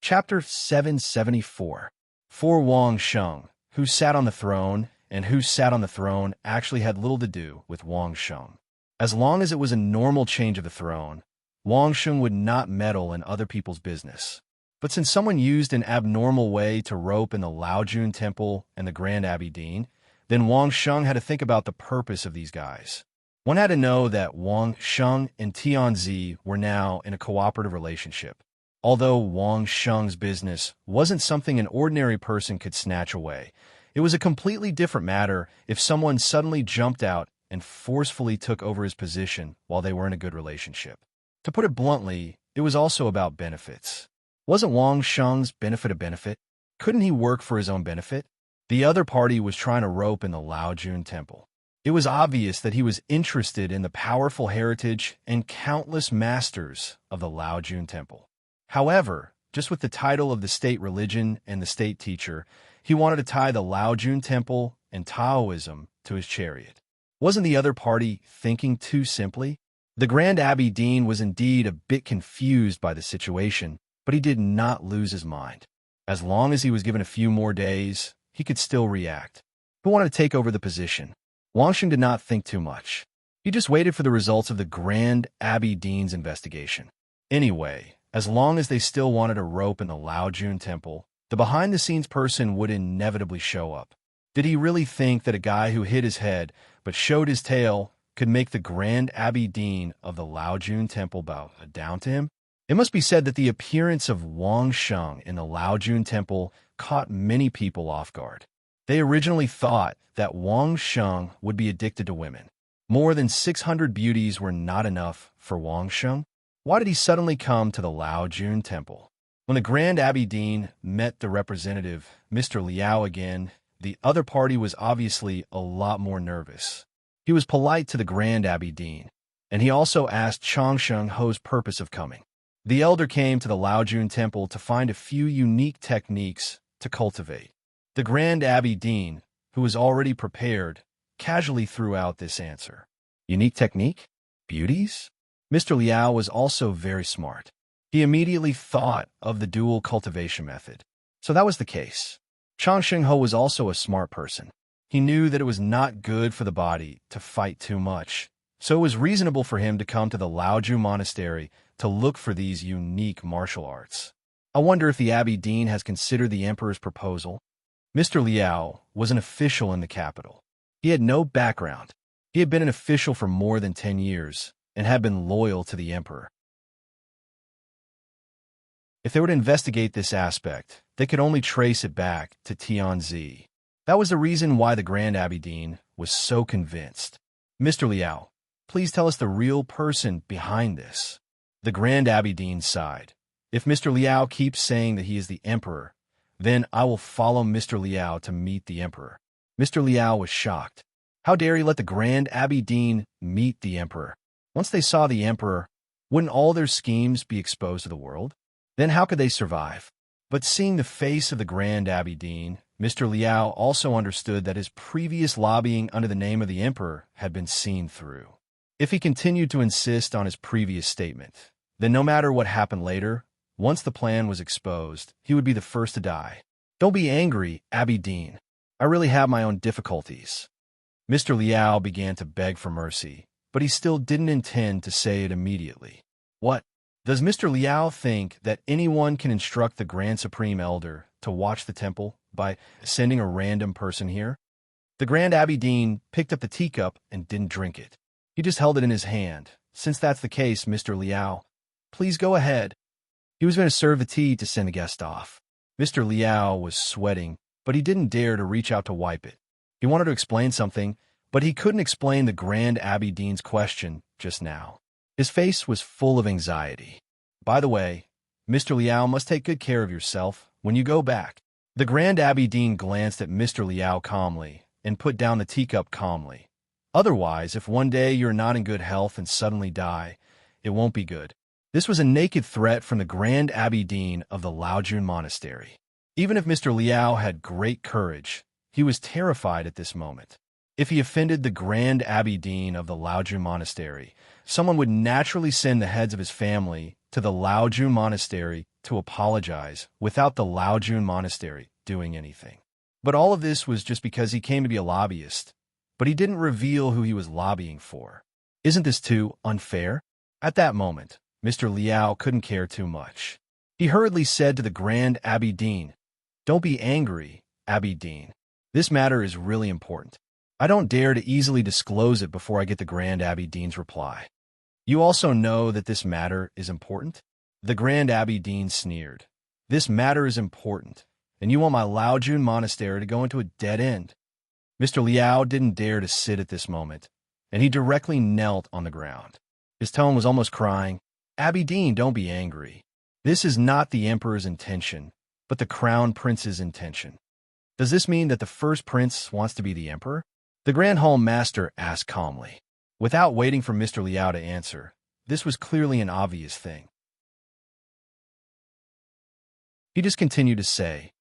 Chapter 774. For Wang Sheng, who sat on the throne, and who sat on the throne actually had little to do with Wang Sheng. As long as it was a normal change of the throne, Wang Sheng would not meddle in other people's business. But since someone used an abnormal way to rope in the Laojun Temple and the Grand Abbey Dean, then Wang Sheng had to think about the purpose of these guys. One had to know that Wang Sheng and Tianzi were now in a cooperative relationship. Although Wang Sheng's business wasn't something an ordinary person could snatch away, it was a completely different matter if someone suddenly jumped out and forcefully took over his position while they were in a good relationship. To put it bluntly, it was also about benefits. Wasn't Wang Sheng's benefit a benefit? Couldn't he work for his own benefit? The other party was trying to rope in the Laojun Temple. It was obvious that he was interested in the powerful heritage and countless masters of the Laojun Temple. However, just with the title of the state religion and the state teacher, he wanted to tie the Laojun Temple and Taoism to his chariot. Wasn't the other party thinking too simply? The Grand Abbey Dean was indeed a bit confused by the situation, but he did not lose his mind. As long as he was given a few more days, he could still react. Who wanted to take over the position? Wang Sheng did not think too much. He just waited for the results of the Grand Abbey Dean's investigation. Anyway, as long as they still wanted a rope in the Laojun Temple, the behind-the-scenes person would inevitably show up. Did he really think that a guy who hid his head but showed his tail could make the Grand Abbey Dean of the Laojun Temple bow down to him? It must be said that the appearance of Wang Sheng in the Laojun Temple caught many people off guard. They originally thought that Wang Sheng would be addicted to women. More than 600 beauties were not enough for Wang Sheng. Why did he suddenly come to the Laojun Temple? When the Grand Abbey Dean met the representative, Mr. Liao again, the other party was obviously a lot more nervous. He was polite to the Grand Abbey Dean, and he also asked Changsheng Ho's purpose of coming. The elder came to the Laojun Temple to find a few unique techniques to cultivate. The Grand Abbey Dean, who was already prepared, casually threw out this answer. Unique technique? Beauties? Mr. Liao was also very smart. He immediately thought of the dual cultivation method. So that was the case. Changsheng Ho was also a smart person. He knew that it was not good for the body to fight too much, so it was reasonable for him to come to the Laoju Monastery to look for these unique martial arts. I wonder if the Abbey Dean has considered the Emperor's proposal. Mr. Liao was an official in the capital. He had no background. He had been an official for more than 10 years and had been loyal to the Emperor. If they were to investigate this aspect, they could only trace it back to Tianzi. That was the reason why the Grand Abbey Dean was so convinced. Mr. Liao, please tell us the real person behind this. The Grand Abbey Dean sighed. If Mr. Liao keeps saying that he is the Emperor, then I will follow Mr. Liao to meet the Emperor. Mr. Liao was shocked. How dare he let the Grand Abbey Dean meet the Emperor? Once they saw the Emperor, wouldn't all their schemes be exposed to the world? Then how could they survive? But seeing the face of the Grand Abbey Dean, Mr. Liao also understood that his previous lobbying under the name of the Emperor had been seen through. If he continued to insist on his previous statement, then no matter what happened later, once the plan was exposed, he would be the first to die. Don't be angry, Abbey Dean. I really have my own difficulties. Mr. Liao began to beg for mercy, but he still didn't intend to say it immediately. What? Does Mr. Liao think that anyone can instruct the Grand Supreme Elder to watch the temple by sending a random person here? The Grand Abbey Dean picked up the teacup and didn't drink it. He just held it in his hand. Since that's the case, Mr. Liao, please go ahead. He was going to serve the tea to send the guest off. Mr. Liao was sweating, but he didn't dare to reach out to wipe it. He wanted to explain something, but he couldn't explain the Grand Abbey Dean's question just now. His face was full of anxiety. By the way, Mr. Liao must take good care of yourself when you go back. The Grand Abbey Dean glanced at Mr. Liao calmly and put down the teacup calmly. Otherwise, if one day you're not in good health and suddenly die, it won't be good. This was a naked threat from the Grand Abbey Dean of the Laojun Monastery. Even if Mr. Liao had great courage, he was terrified at this moment. If he offended the Grand Abbey Dean of the Laojun Monastery, someone would naturally send the heads of his family to the Laojun Monastery to apologize without the Laojun Monastery doing anything. But all of this was just because he came to be a lobbyist, but he didn't reveal who he was lobbying for. Isn't this too unfair? At that moment, Mr. Liao couldn't care too much. He hurriedly said to the Grand Abbé Dean, "Don't be angry, Abbé Dean. This matter is really important. I don't dare to easily disclose it before I get the Grand Abbé Dean's reply. You also know that this matter is important?" The Grand Abbé Dean sneered. "This matter is important, and you want my Laojun monastery to go into a dead end." Mr. Liao didn't dare to sit at this moment, and he directly knelt on the ground. His tone was almost crying. "Abbé Dean, don't be angry. This is not the Emperor's intention, but the Crown Prince's intention." "Does this mean that the first prince wants to be the Emperor?" the Grand Hall Master asked calmly. Without waiting for Mr. Liao to answer, this was clearly an obvious thing. He just continued to say,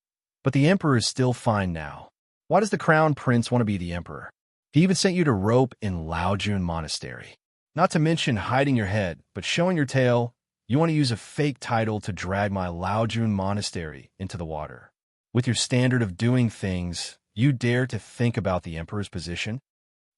"But the Emperor is still fine now. Why does the Crown Prince want to be the Emperor? He even sent you to rope in Laojun Monastery. Not to mention hiding your head, but showing your tail. You want to use a fake title to drag my Laojun Monastery into the water. With your standard of doing things, you dare to think about the Emperor's position?"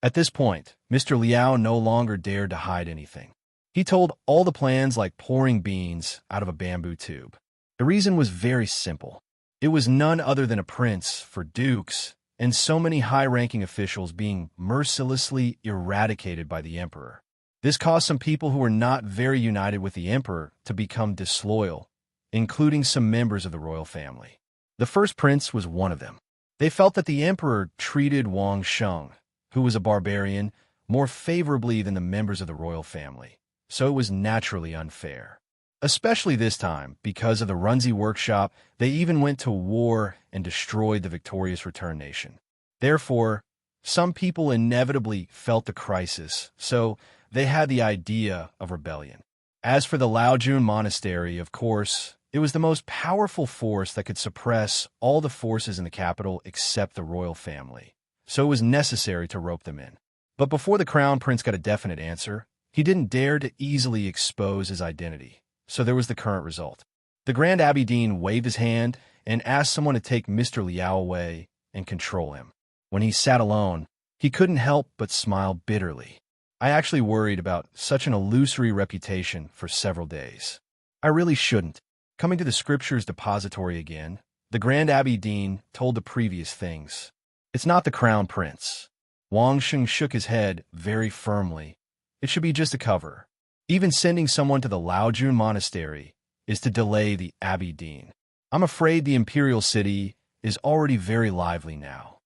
At this point, Mr. Liao no longer dared to hide anything. He told all the plans like pouring beans out of a bamboo tube. The reason was very simple. It was none other than a prince for dukes and so many high-ranking officials being mercilessly eradicated by the Emperor. This caused some people who were not very united with the Emperor to become disloyal, including some members of the royal family. The first prince was one of them. They felt that the Emperor treated Wang Sheng, who was a barbarian, more favorably than the members of the royal family, so it was naturally unfair. Especially this time, because of the Runzi workshop, they even went to war and destroyed the victorious Return Nation. Therefore, some people inevitably felt the crisis, so they had the idea of rebellion. As for the Laojun Monastery, of course, it was the most powerful force that could suppress all the forces in the capital except the royal family, so it was necessary to rope them in. But before the Crown Prince got a definite answer, he didn't dare to easily expose his identity, so there was the current result. The Grand Abbé Dean waved his hand and asked someone to take Mr. Liao away and control him. When he sat alone, he couldn't help but smile bitterly. "I actually worried about such an illusory reputation for several days. I really shouldn't." Coming to the scripture's depository again, the Grand Abbé Dean told the previous things. "It's not the Crown Prince." Wang Sheng shook his head very firmly. "It should be just a cover. Even sending someone to the Laojun Monastery is to delay the Abbé Dean. I'm afraid the Imperial City is already very lively now."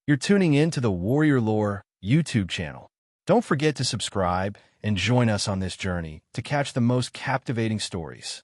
You're tuning in to the Warrior Lore YouTube channel. Don't forget to subscribe and join us on this journey to catch the most captivating stories.